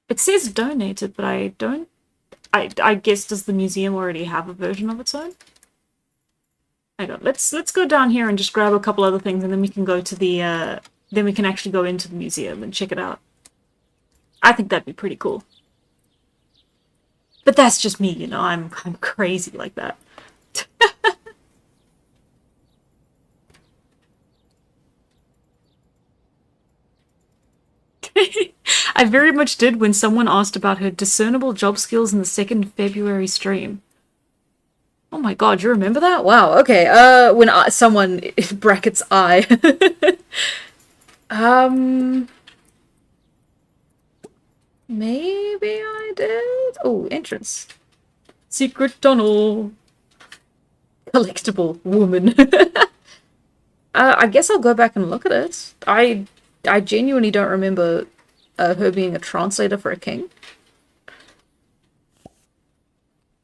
It says donated, but I don't... I guess, does the museum already have a version of its own? Hang on, let's go down here and just grab a couple other things, and then we can go to the, then we can actually go into the museum and check it out. I think that'd be pretty cool. But that's just me, you know, I'm crazy like that. I very much did when someone asked about her discernible job skills in the 2nd February stream. Oh my god, you remember that? Wow, okay, when someone, brackets I. Maybe I did? Oh, entrance. Secret tunnel. Collectible woman. I guess I'll go back and look at it. I genuinely don't remember her being a translator for a king.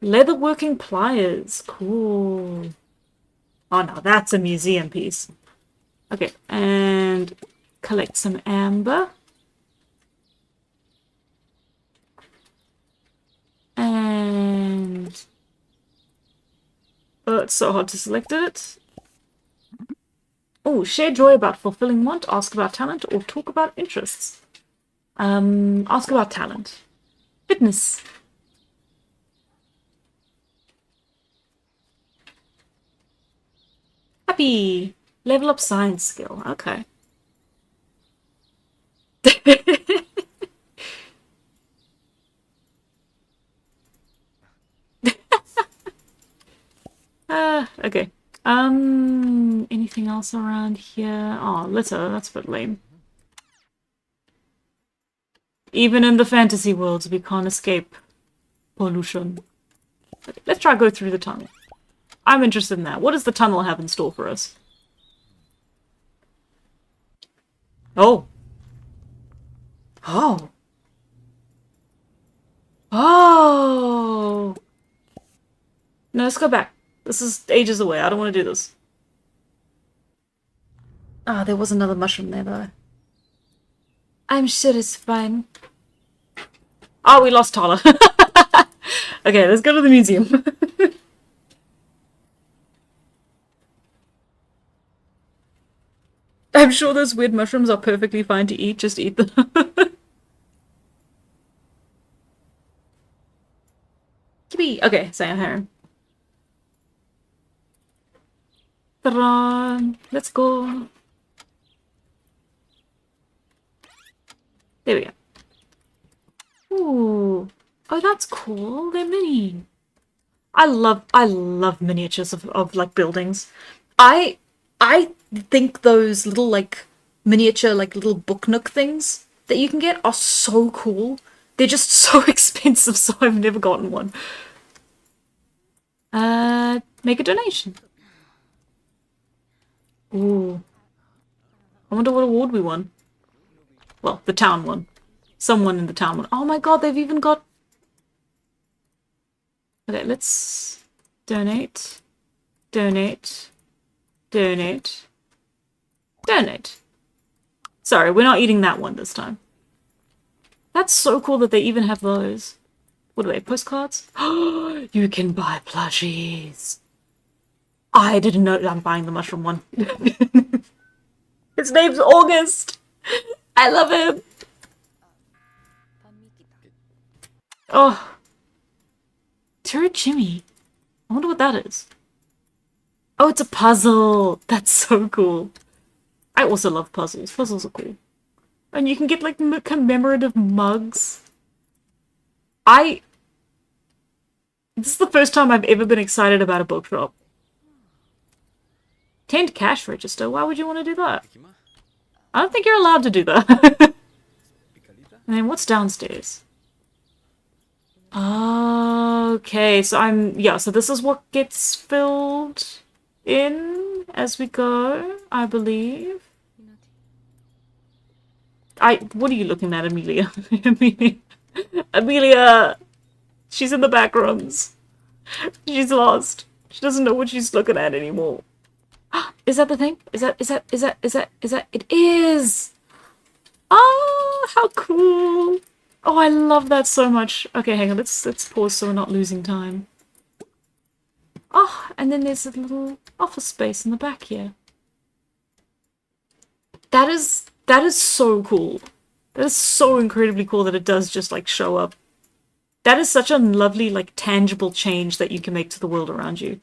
Leatherworking pliers. Cool. Oh no, that's a museum piece. Okay, and collect some amber. And... oh, it's so hard to select it. Oh, share joy about fulfilling want, ask about talent, or talk about interests. Ask about talent. Fitness. Happy. Level up science skill. Okay. Okay. Anything else around here? Oh, litter. That's a bit lame. Even in the fantasy worlds, we can't escape pollution. Okay, let's try go through the tunnel. I'm interested in that. What does the tunnel have in store for us? Oh. Oh. Oh. No, let's go back. This is ages away. I don't want to do this. Ah, there was another mushroom there, though. I'm sure it's fine. Oh, we lost Tala. Okay, let's go to the museum. I'm sure those weird mushrooms are perfectly fine to eat. Just eat them. Yippee! Okay, Sam Heron. Ta-da! Let's go. There we go. Ooh. Oh, that's cool. They're mini. I love miniatures of like buildings. I I think those little like miniature like little book nook things that you can get are so cool. They're just so expensive, so I've never gotten one. Make a donation. Ooh. I wonder what award we won. Well, the town won. Someone in the town won. Oh my god, they've even got... Okay, let's... Donate. Donate. Donate. Donate. Sorry, we're not eating that one this time. That's so cool that they even have those. What are they, postcards? You can buy plushies. I didn't know I'm buying the mushroom one. His name's August. I love him. Oh. Terra Jimmy. I wonder what that is. Oh, it's a puzzle. That's so cool. I also love puzzles. Puzzles are cool. And you can get like commemorative mugs. This is the first time I've ever been excited about a bookshop. 10 cash register? Why would you want to do that? I don't think you're allowed to do that. And then what's downstairs? Okay, so so this is what gets filled in as we go, I believe. What are you looking at, Amelia? Amelia! She's in the back rooms. She's lost. She doesn't know what she's looking at anymore. Is that the thing? Is that, it is! Oh, how cool! Oh, I love that so much. Okay, hang on, let's pause so we're not losing time. Oh, and then there's a little office space in the back here. That is so cool. That is so incredibly cool that it does just like show up. That is such a lovely, like, tangible change that you can make to the world around you.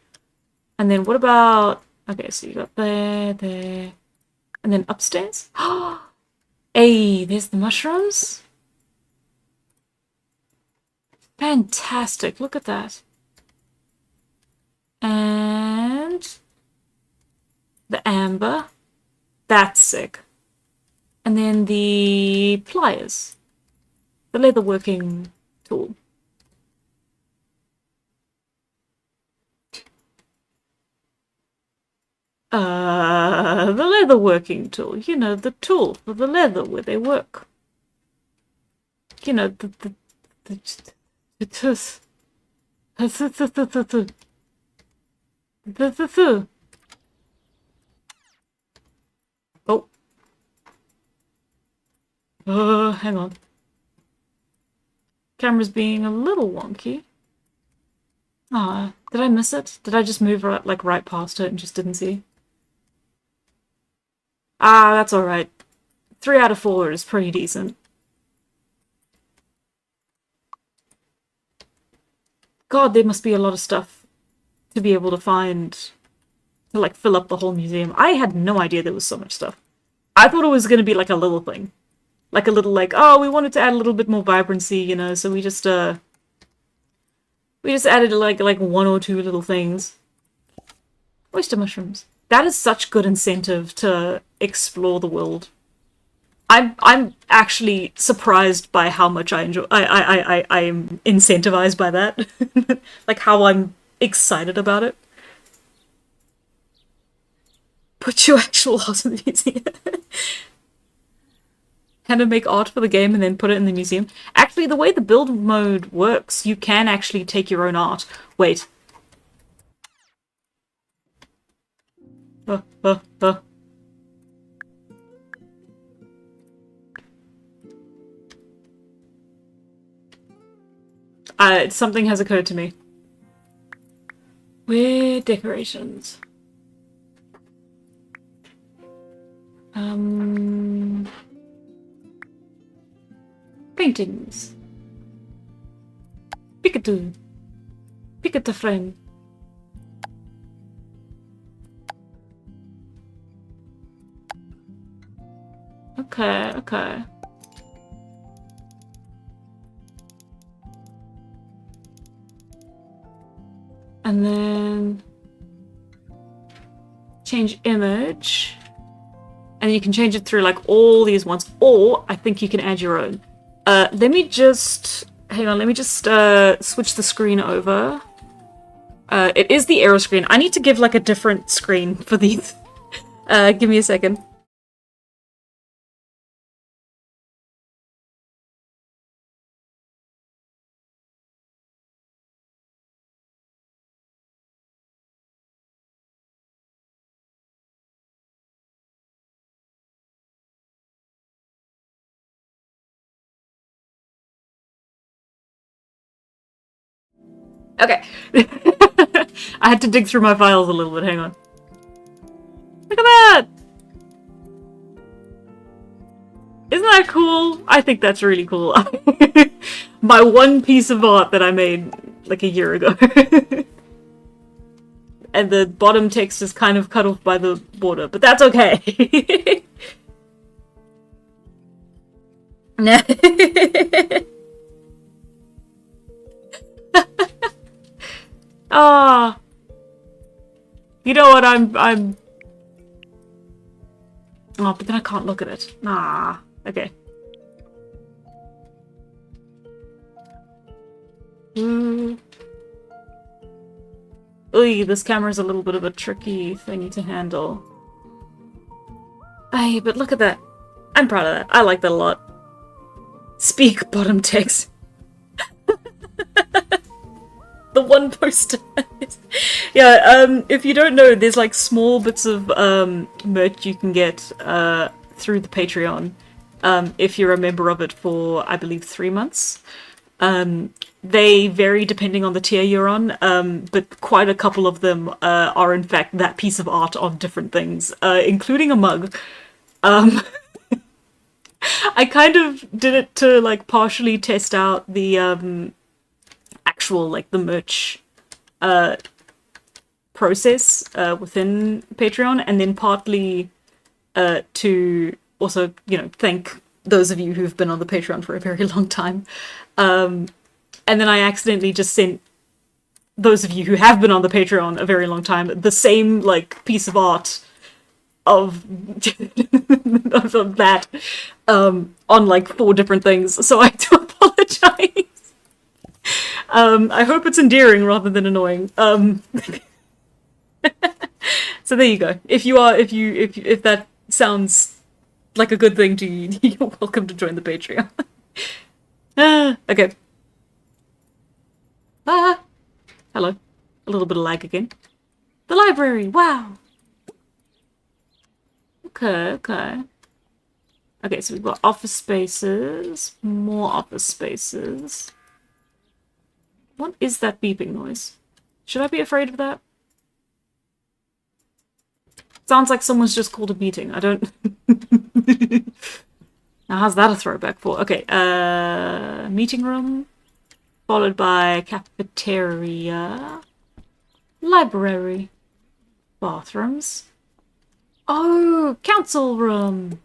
And then what about... Okay, so you got there. And then upstairs? Hey, there's the mushrooms. Fantastic, look at that. And... the amber. That's sick. And then the pliers. The leatherworking tool. The leatherworking tool. You know, the tool for the leather where they work. You know, Oh. Hang on. Camera's being a little wonky. Ah, did I miss it? Did I just move right past it and just didn't see? Ah, that's alright. 3 out of 4 is pretty decent. God, there must be a lot of stuff to be able to find to, like, fill up the whole museum. I had no idea there was so much stuff. I thought it was going to be, like, a little thing. Like, a little, like, oh, we wanted to add a little bit more vibrancy, you know, so we just added, like 1 or 2 little things. Oyster mushrooms. That is such good incentive to explore the world. I'm actually surprised by how much I enjoy. I'm incentivized by that. Like how I'm excited about it. Put your actual art in the museum. Kind of make art for the game and then put it in the museum. Actually, the way the build mode works, you can actually take your own art. Wait. Something has occurred to me. Weird decorations. Paintings. Pikachu. Pikachu friend. Okay, okay. And then change image. And you can change it through like all these ones, or I think you can add your own. Let me just, hang on, let me just switch the screen over. It is the arrow screen. I need to give like a different screen for these. Give me a second. Okay. I had to dig through my files a little bit, hang on. Look at that! Isn't that cool? I think that's really cool. My one piece of art that I made like a year ago. And the bottom text is kind of cut off by the border, but that's okay. Ah, you know what? I'm. Oh, but then I can't look at it. Ah, okay. Ooh, this camera's a little bit of a tricky thing to handle. Ay, but look at that. I'm proud of that. I like that a lot. Speak bottom text. The one poster. Yeah, if you don't know, there's like small bits of merch you can get through the Patreon if you're a member of it for, I believe, 3 months. They vary depending on the tier you're on, but quite a couple of them are in fact that piece of art on different things, including a mug. I kind of did it to like partially test out the actual like the merch process within Patreon, and then partly to also, you know, thank those of you who've been on the Patreon for a very long time. And then I accidentally just sent those of you who have been on the Patreon a very long time the same like piece of art of of that on like 4 different things. So I do apologize. I hope it's endearing rather than annoying. So there you go. If that sounds like a good thing to you, you're welcome to join the Patreon. Okay. Hello. A little bit of lag again. The library. Wow. Okay. Okay, so we've got office spaces, more office spaces. What is that beeping noise? Should I be afraid of that? Sounds like someone's just called a meeting. I don't... Now, how's that a throwback for? Okay, meeting room, followed by cafeteria, library, bathrooms. Oh, council room!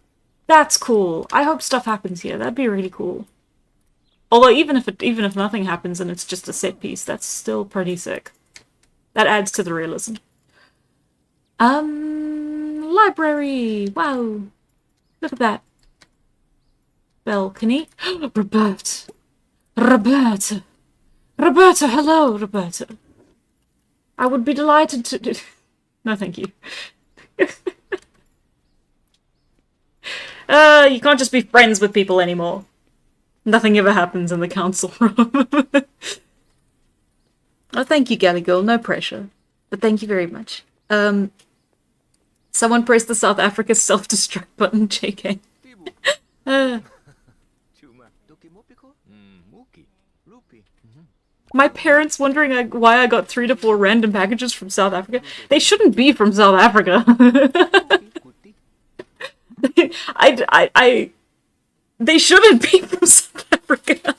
That's cool. I hope stuff happens here. That'd be really cool. Although even if nothing happens and it's just a set piece, that's still pretty sick. That adds to the realism. Library. Wow. Look at that. Balcony. Roberta. Roberta. Roberta, hello, Roberta. I would be delighted to... No, thank you. You can't just be friends with people anymore. Nothing ever happens in the council room. Oh, thank you, Galley Girl. No pressure. But thank you very much. Someone press the South Africa self-destruct button, JK. My parents wondering why I got 3 to 4 random packages from South Africa. They shouldn't be from South Africa. They shouldn't be from South Africa.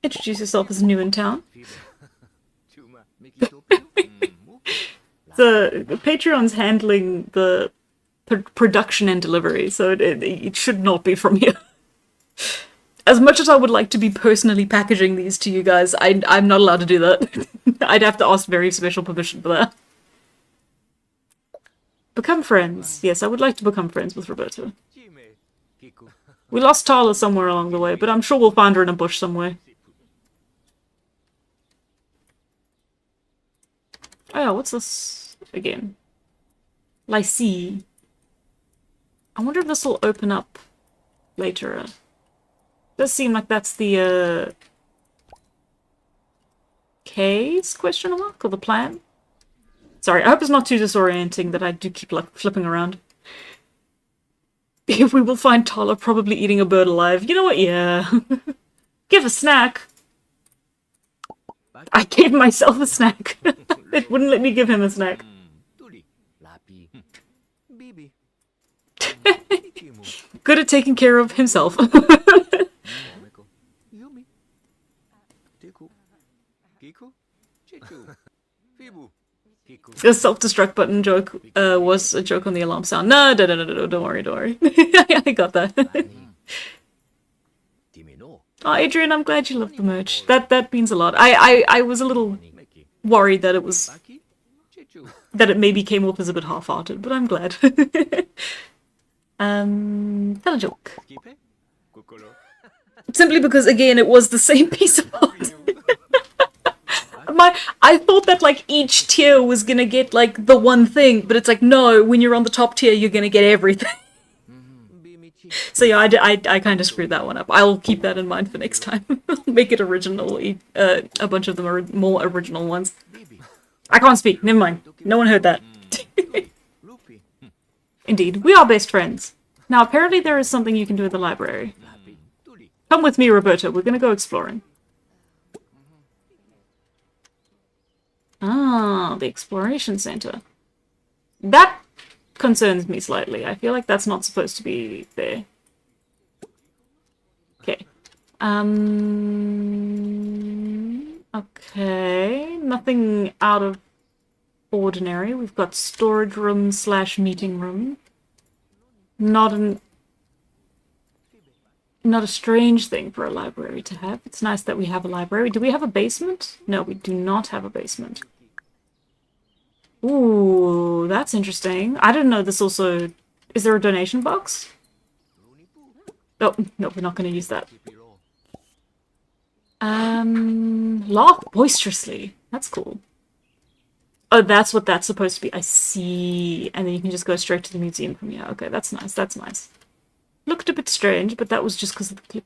Introduce yourself as new in town. The Patreon's handling the production and delivery, so it should not be from here. As much as I would like to be personally packaging these to you guys, I'm not allowed to do that. I'd have to ask very special permission for that. Become friends. Yes, I would like to become friends with Roberta. We lost Tala somewhere along the way, but I'm sure we'll find her in a bush somewhere. Oh yeah, what's this again? Lycée. I wonder if this will open up later. Does seem like that's the case, question mark, or the plan? Sorry, I hope it's not too disorienting that I do keep like flipping around. We will find Tala probably eating a bird alive. You know what? Yeah. Give a snack. I gave myself a snack. It wouldn't let me give him a snack. Good at taking care of himself. The self-destruct button joke was a joke on the alarm sound. No, don't worry, don't worry. I got that. Oh, Adrian, I'm glad you love the merch. That means a lot. I was a little worried that it maybe came off as a bit half-hearted, but I'm glad. Tell a joke. Simply because, again, it was the same piece of art. I thought that, like, each tier was gonna get, like, the one thing, but it's like, no, when you're on the top tier, you're gonna get everything. So yeah, I kind of screwed that one up. I'll keep that in mind for next time. Make it original. A bunch of them are more original ones. I can't speak, never mind. No one heard that. Indeed, we are best friends. Now, apparently there is something you can do at the library. Come with me, Roberta. We're gonna go exploring. Ah, the exploration center. That concerns me slightly. I feel like that's not supposed to be there. Okay. Okay. Nothing out of ordinary. We've got storage room / meeting room. Not a strange thing for a library to have. It's nice that we have a library. Do we have a basement? No, we do not have a basement. Ooh, that's interesting. I didn't know this also... Is there a donation box? Oh, no, we're not going to use that. Laugh boisterously. That's cool. Oh, that's what that's supposed to be. I see. And then you can just go straight to the museum from here. Okay, that's nice. That's nice. Looked a bit strange, but that was just because of the clip,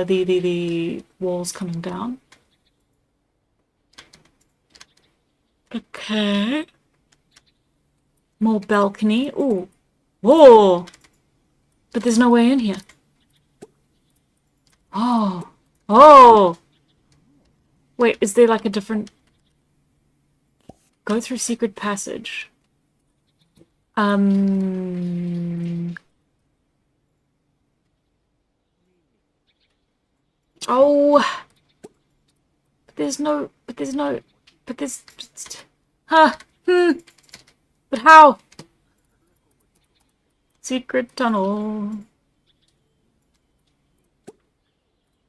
the walls coming down. Okay. More balcony. Ooh. Whoa! But there's no way in here. Oh. Oh! Wait, is there like a different... Go through secret passage. Oh! But there's no... Huh? But how? Secret tunnel.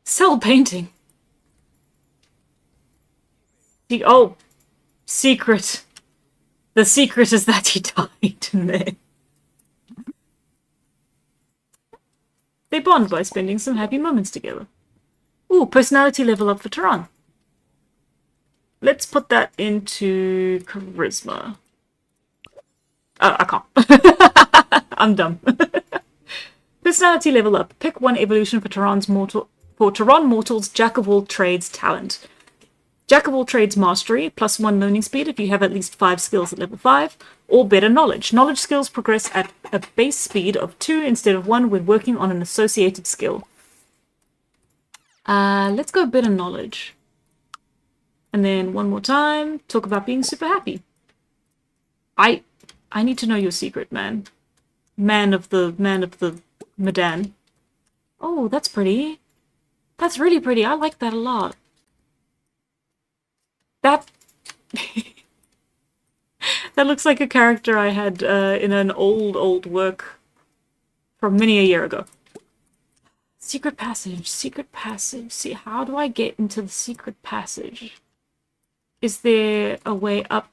Cell painting. Oh! Secret. The secret is that he died in there. They bond by spending some happy moments together. Ooh, personality level up for Tehran. Let's put that into charisma. Oh, I can't. I'm dumb. Personality level up. Pick one evolution for Tehran Mortal's Jack of all trades talent. Jack of all trades mastery, +1 learning speed if you have at least 5 skills at level 5, or better knowledge. Knowledge skills progress at a base speed of 2 instead of 1 when working on an associated skill. Let's go bitter knowledge. And then one more time, talk about being super happy. I need to know your secret, man. Man of the Medan. Oh, that's pretty. That's really pretty. I like that a lot. That that looks like a character I had in an old work from many a year ago. Secret passage, secret passage. See, how do I get into the secret passage? Is there a way up?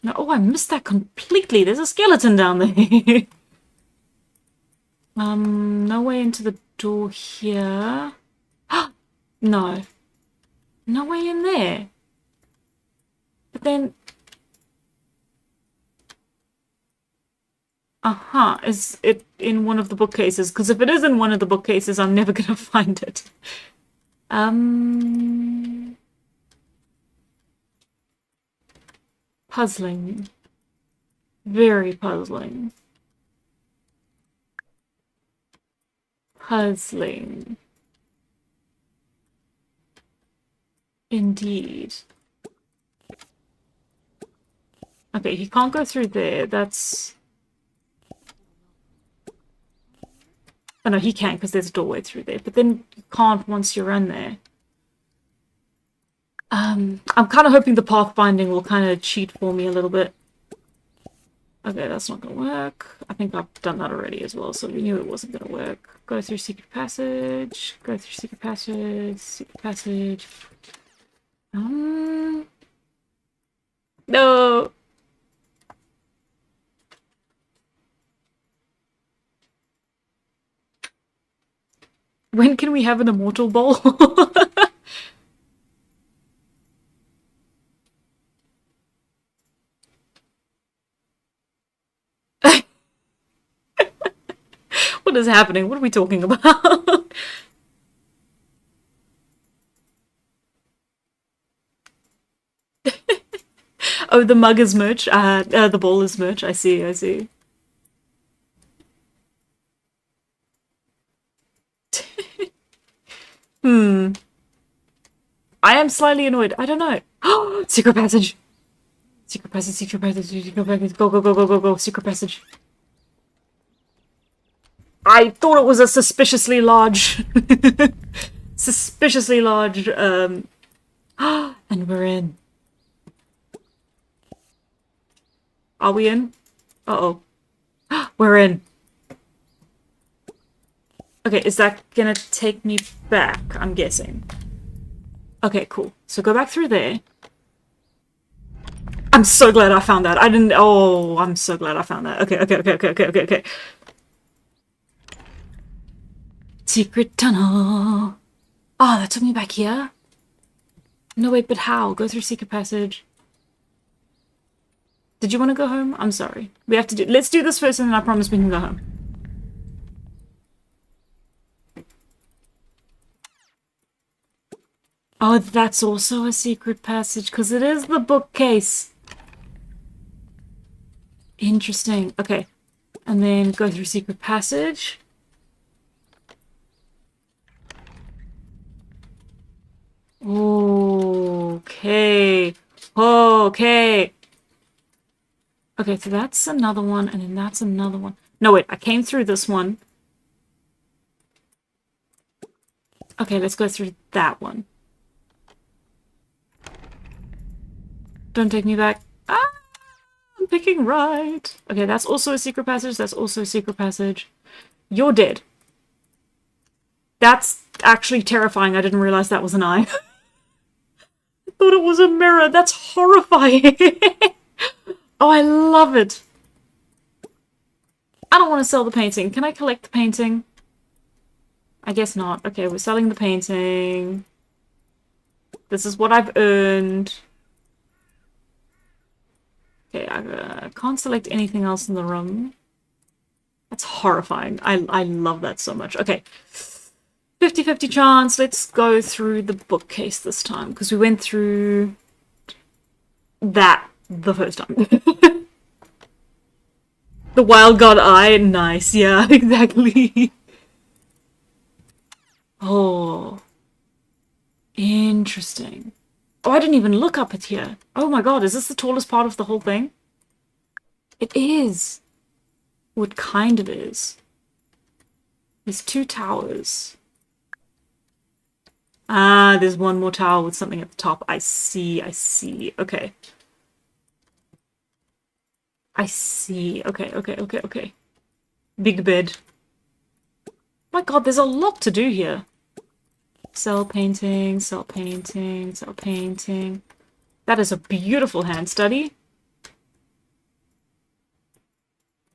No, oh, I missed that completely. There's a skeleton down there. No way into the door here. No. No way in there. But then... is it in one of the bookcases? Because if it is in one of the bookcases, I'm never gonna find it. Puzzling. Very puzzling. Puzzling. Indeed. Okay, he can't go through there. That's... Oh no, he can because there's a doorway through there. But then you can't once you're in there. I'm kind of hoping the pathfinding will kind of cheat for me a little bit. Okay, that's not gonna work. I think I've done that already as well, so we knew it wasn't gonna work. Go through secret passage. Go through secret passage. Secret passage. No! When can we have an immortal bowl? What is happening? What are we talking about? Oh, the mug is merch. The bowl is merch. I see, I see. I am slightly annoyed. I don't know. Secret passage. Secret passage, secret passage, secret passage. Go, go, go, go, go, go. Secret passage. I thought it was a suspiciously large... suspiciously large, and we're in. Are we in? Uh-oh. We're in. Okay, is that gonna take me back? I'm guessing. Okay, cool. So go back through there. I'm so glad I found that. I didn't... Oh, I'm so glad I found that. Okay, okay, okay, okay, okay, okay, okay. Secret tunnel. Oh, that took me back here? No, wait, but how? Go through secret passage. Did you want to go home? I'm sorry. We have to do... Let's do this first and then I promise we can go home. Oh, that's also a secret passage, because it is the bookcase. Interesting. Okay. And then go through secret passage. Okay. Okay. Okay, so that's another one, and then that's another one. No, wait, I came through this one. Okay, let's go through that one. Don't take me back. Ah! I'm picking right. Okay, that's also a secret passage. That's also a secret passage. You're dead. That's actually terrifying. I didn't realize that was an eye. I thought it was a mirror. That's horrifying. Oh, I love it. I don't want to sell the painting. Can I collect the painting? I guess not. Okay, we're selling the painting. This is what I've earned. Okay, I can't select anything else in the room. That's horrifying. I love that so much. Okay. 50-50 chance. Let's go through the bookcase this time, because we went through that the first time. The wild god eye. Nice. Yeah, exactly. Oh. Interesting. Oh, I didn't even look up at here. Oh my god, is this the tallest part of the whole thing? It is. What kind of is? There's 2 towers. Ah, there's one more tower with something at the top. I see, I see. Okay. I see. Okay, okay, okay, okay. Big bed. My god, there's a lot to do here. Cell painting, cell painting, cell painting. That is a beautiful hand study.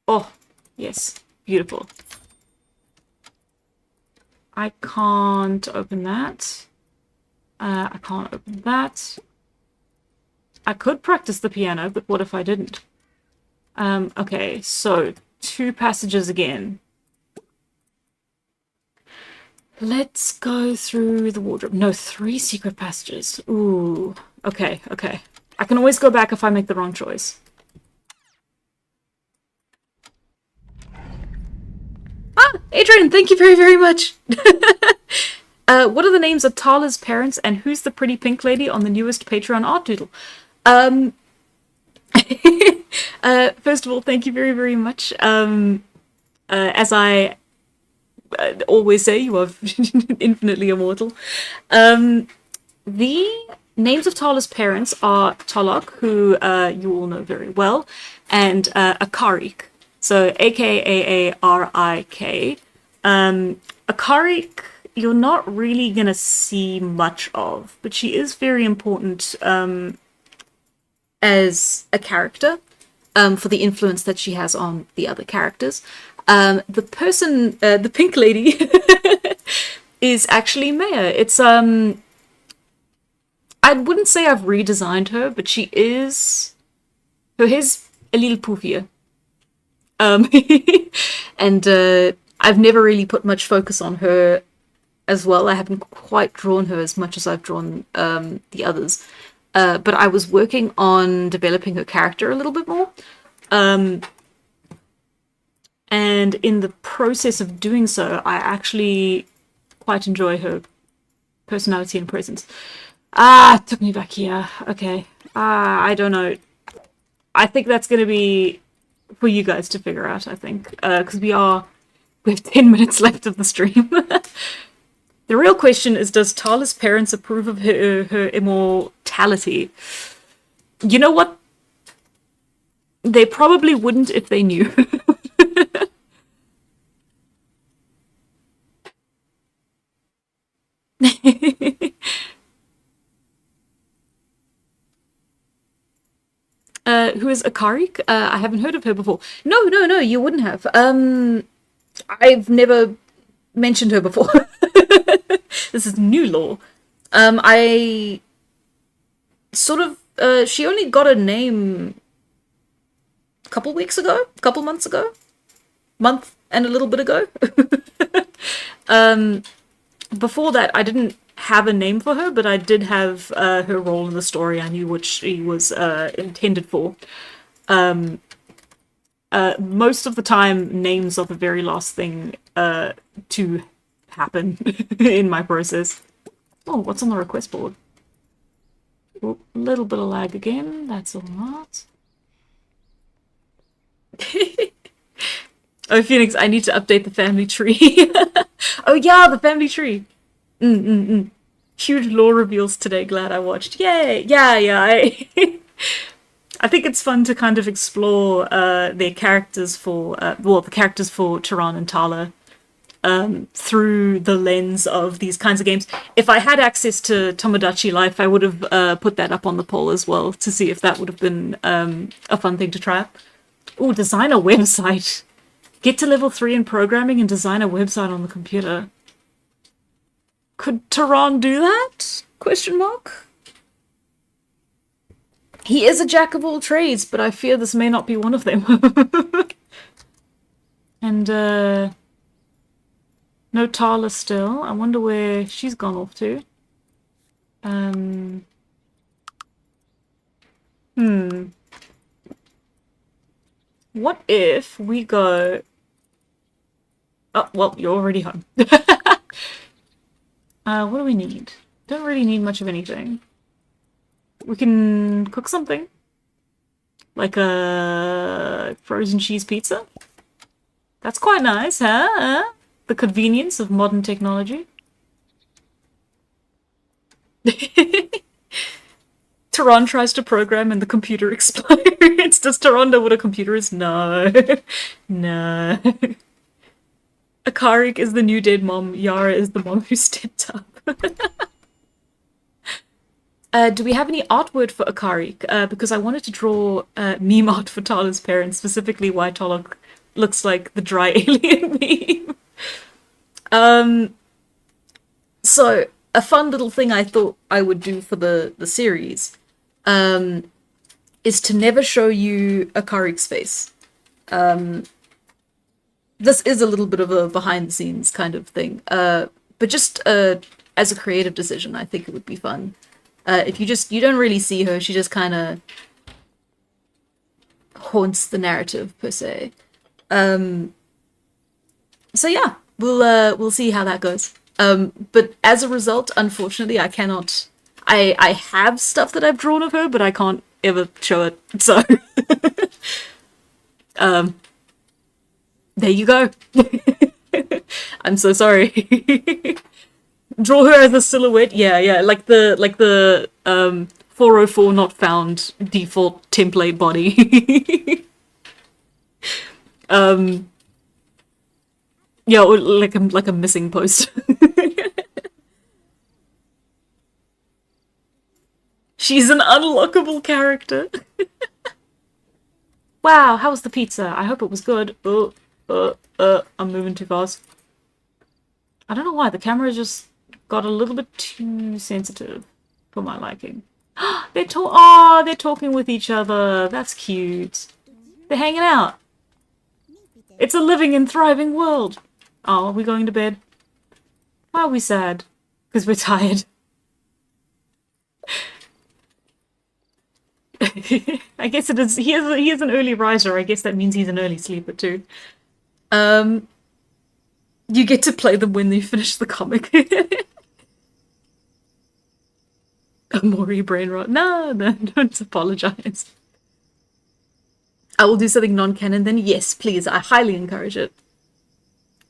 Oh, yes. Beautiful. I can't open that. I can't open that. I could practice the piano, but what if I didn't? Okay, so 2 passages again. Let's go through the wardrobe. No, 3 secret passages. Ooh. Okay, okay. I can always go back if I make the wrong choice. Ah, Adrian, thank you very, very much. What are the names of Tala's parents, and who's the pretty pink lady on the newest Patreon art doodle? First of all, thank you very, very much. As I always say, you are infinitely immortal. The names of Tala's parents are Talok, who you all know very well, and Akarik. So Akaarik. Akarik, you're not really gonna see much of, but she is very important as a character for the influence that she has on the other characters. The person, the pink lady, is actually Maya. It's I wouldn't say I've redesigned her, but she is. Her hair's a little poofier. And I've never really put much focus on her as well. I haven't quite drawn her as much as I've drawn the others. But I was working on developing her character a little bit more. And in the process of doing so, I actually quite enjoy her personality and presence. Ah, it took me back here. Okay. I don't know. I think that's going to be for you guys to figure out, I think. Because we have 10 minutes left of the stream. The real question is, does Tala's parents approve of her immortality? You know what? They probably wouldn't if they knew. Who is Akarik? I haven't heard of her before. No, no, no, you wouldn't have. I've never mentioned her before. This is new lore. I sort of, she only got a name a couple weeks ago, a couple months ago, month and a little bit ago. Before that, I didn't have a name for her, but I did have her role in the story. I knew what she was intended for. Most of the time, names are the very last thing to happen in my process. Oh, what's on the request board? Oh, a little bit of lag again. That's a lot. Oh, Phoenix, I need to update the family tree. Oh yeah, the family tree. Huge lore reveals today. Glad I watched. Yay! Yeah, yeah. I think it's fun to kind of explore their characters for, the characters for Tehran and Tala through the lens of these kinds of games. If I had access to Tomodachi Life, I would have put that up on the poll as well to see if that would have been a fun thing to try out. Oh, design a website. Get to level 3 in programming and design a website on the computer. Could Tehran do that? Question mark. He is a jack of all trades, but I fear this may not be one of them. And, no Tala still. I wonder where she's gone off to. What if we go... Oh, well, you're already home. What do we need? Don't really need much of anything. We can cook something. Like a frozen cheese pizza. That's quite nice, huh? The convenience of modern technology. Tehran tries to program and the computer explodes. Does Tehran know what a computer is? No. No. Akarik is the new dead mom. Yara is the mom who stepped up. Do we have any artwork for Akarik? Because I wanted to draw meme art for Tala's parents, specifically why Tala looks like the dry alien meme. So, a fun little thing I thought I would do for the series is to never show you Akarik's face. This is a little bit of a behind the scenes kind of thing. But just as a creative decision, I think it would be fun. If you don't really see her, she just kind of haunts the narrative per se. So yeah, we'll see how that goes. But as a result, unfortunately, I cannot. I have stuff that I've drawn of her, but I can't ever show it. So there you go. I'm so sorry. Draw her as a silhouette. Yeah, like the 404 not found default template body. Yeah, or like a missing post. She's an unlockable character. Wow, how was the pizza? I hope it was good. I'm moving too fast. I don't know why, the camera just got a little bit too sensitive for my liking. They're talking with each other. That's cute. They're hanging out. It's a living and thriving world. Oh, are we going to bed? Why are we sad? Because we're tired. I guess it is. He is an early riser. I guess that means he's an early sleeper too. You get to play them when you finish the comic. Amori brain rot. No, don't apologize. I will do something non-canon then. Yes, please. I highly encourage it.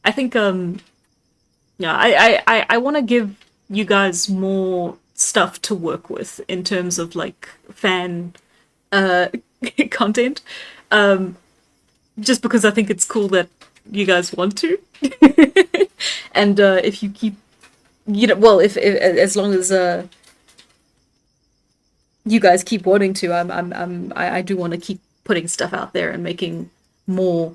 I think yeah, I want to give you guys more stuff to work with in terms of like fan content. Just because I think it's cool that you guys want to. And if you keep, well, if as long as you guys keep wanting to, I do want to keep putting stuff out there and making more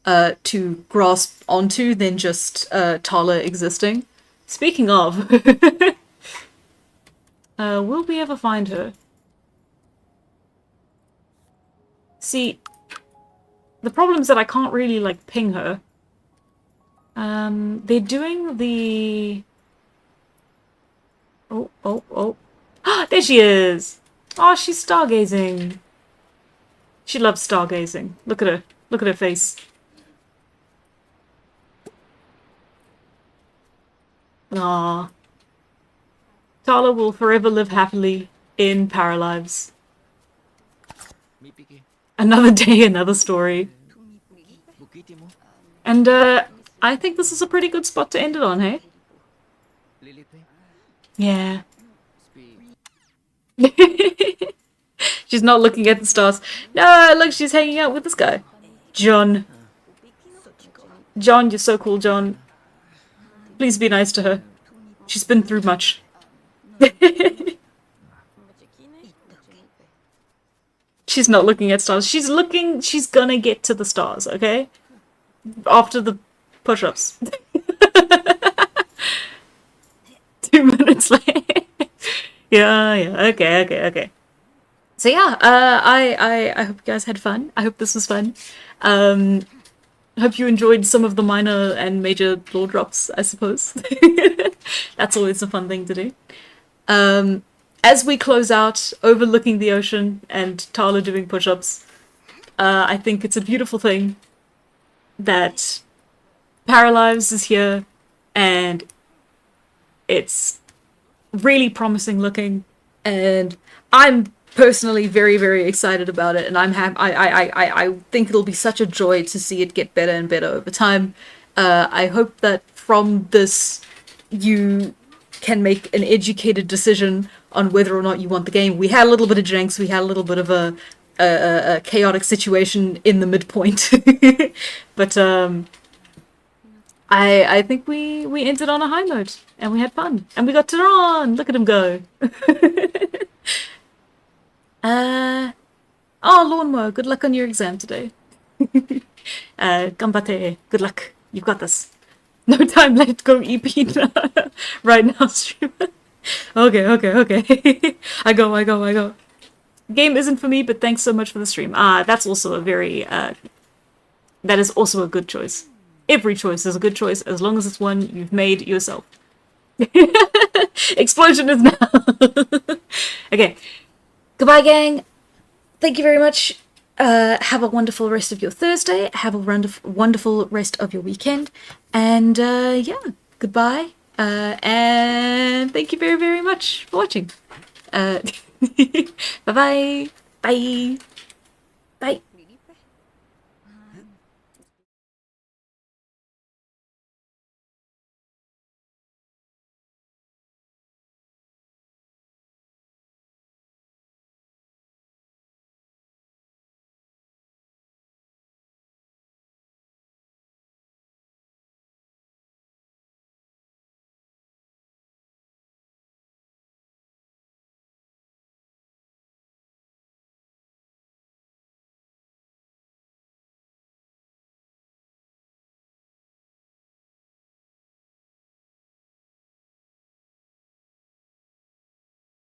to grasp onto than just Tala existing. Speaking of, will we ever find her? See, the problem is that I can't really like ping her. They're doing the... Oh. There she is! Oh, she's stargazing. She loves stargazing. Look at her. Look at her face. Ah. Tala will forever live happily in Paralives. Another day, another story. And I think this is a pretty good spot to end it on, hey? Yeah. She's not looking at the stars. No, look, she's hanging out with this guy. John. John, you're so cool, John. Please be nice to her. She's been through much. She's not looking at stars. She's gonna get to the stars, okay? After the push-ups. 2 minutes later. Yeah, okay. So yeah, I hope you guys had fun. I hope this was fun. I hope you enjoyed some of the minor and major lore drops, I suppose. That's always a fun thing to do. As we close out, overlooking the ocean and Tala doing push-ups, I think it's a beautiful thing that Paralives is here, and it's really promising looking, and I'm personally very, very excited about it, and I think it'll be such a joy to see it get better and better over time. I hope that from this you can make an educated decision on whether or not you want the game. We had a little bit of janks, we had a little bit of a chaotic situation in the midpoint, but I think we ended on a high note, and we had fun, and we got to run. Look at him go. Oh, Lawnmower, good luck on your exam today. Gambate, good luck. You've got this. No time left, go EP right now, streamer. Okay. I go. Game isn't for me, but thanks so much for the stream. That's also a very, that is also a good choice. Every choice is a good choice as long as it's one you've made yourself. Explosion is now. Okay. Goodbye, gang. Thank you very much. Have a wonderful rest of your Thursday. Have a wonderful rest of your weekend. And yeah, goodbye. And thank you very, very much for watching. Bye-bye. Bye. Bye.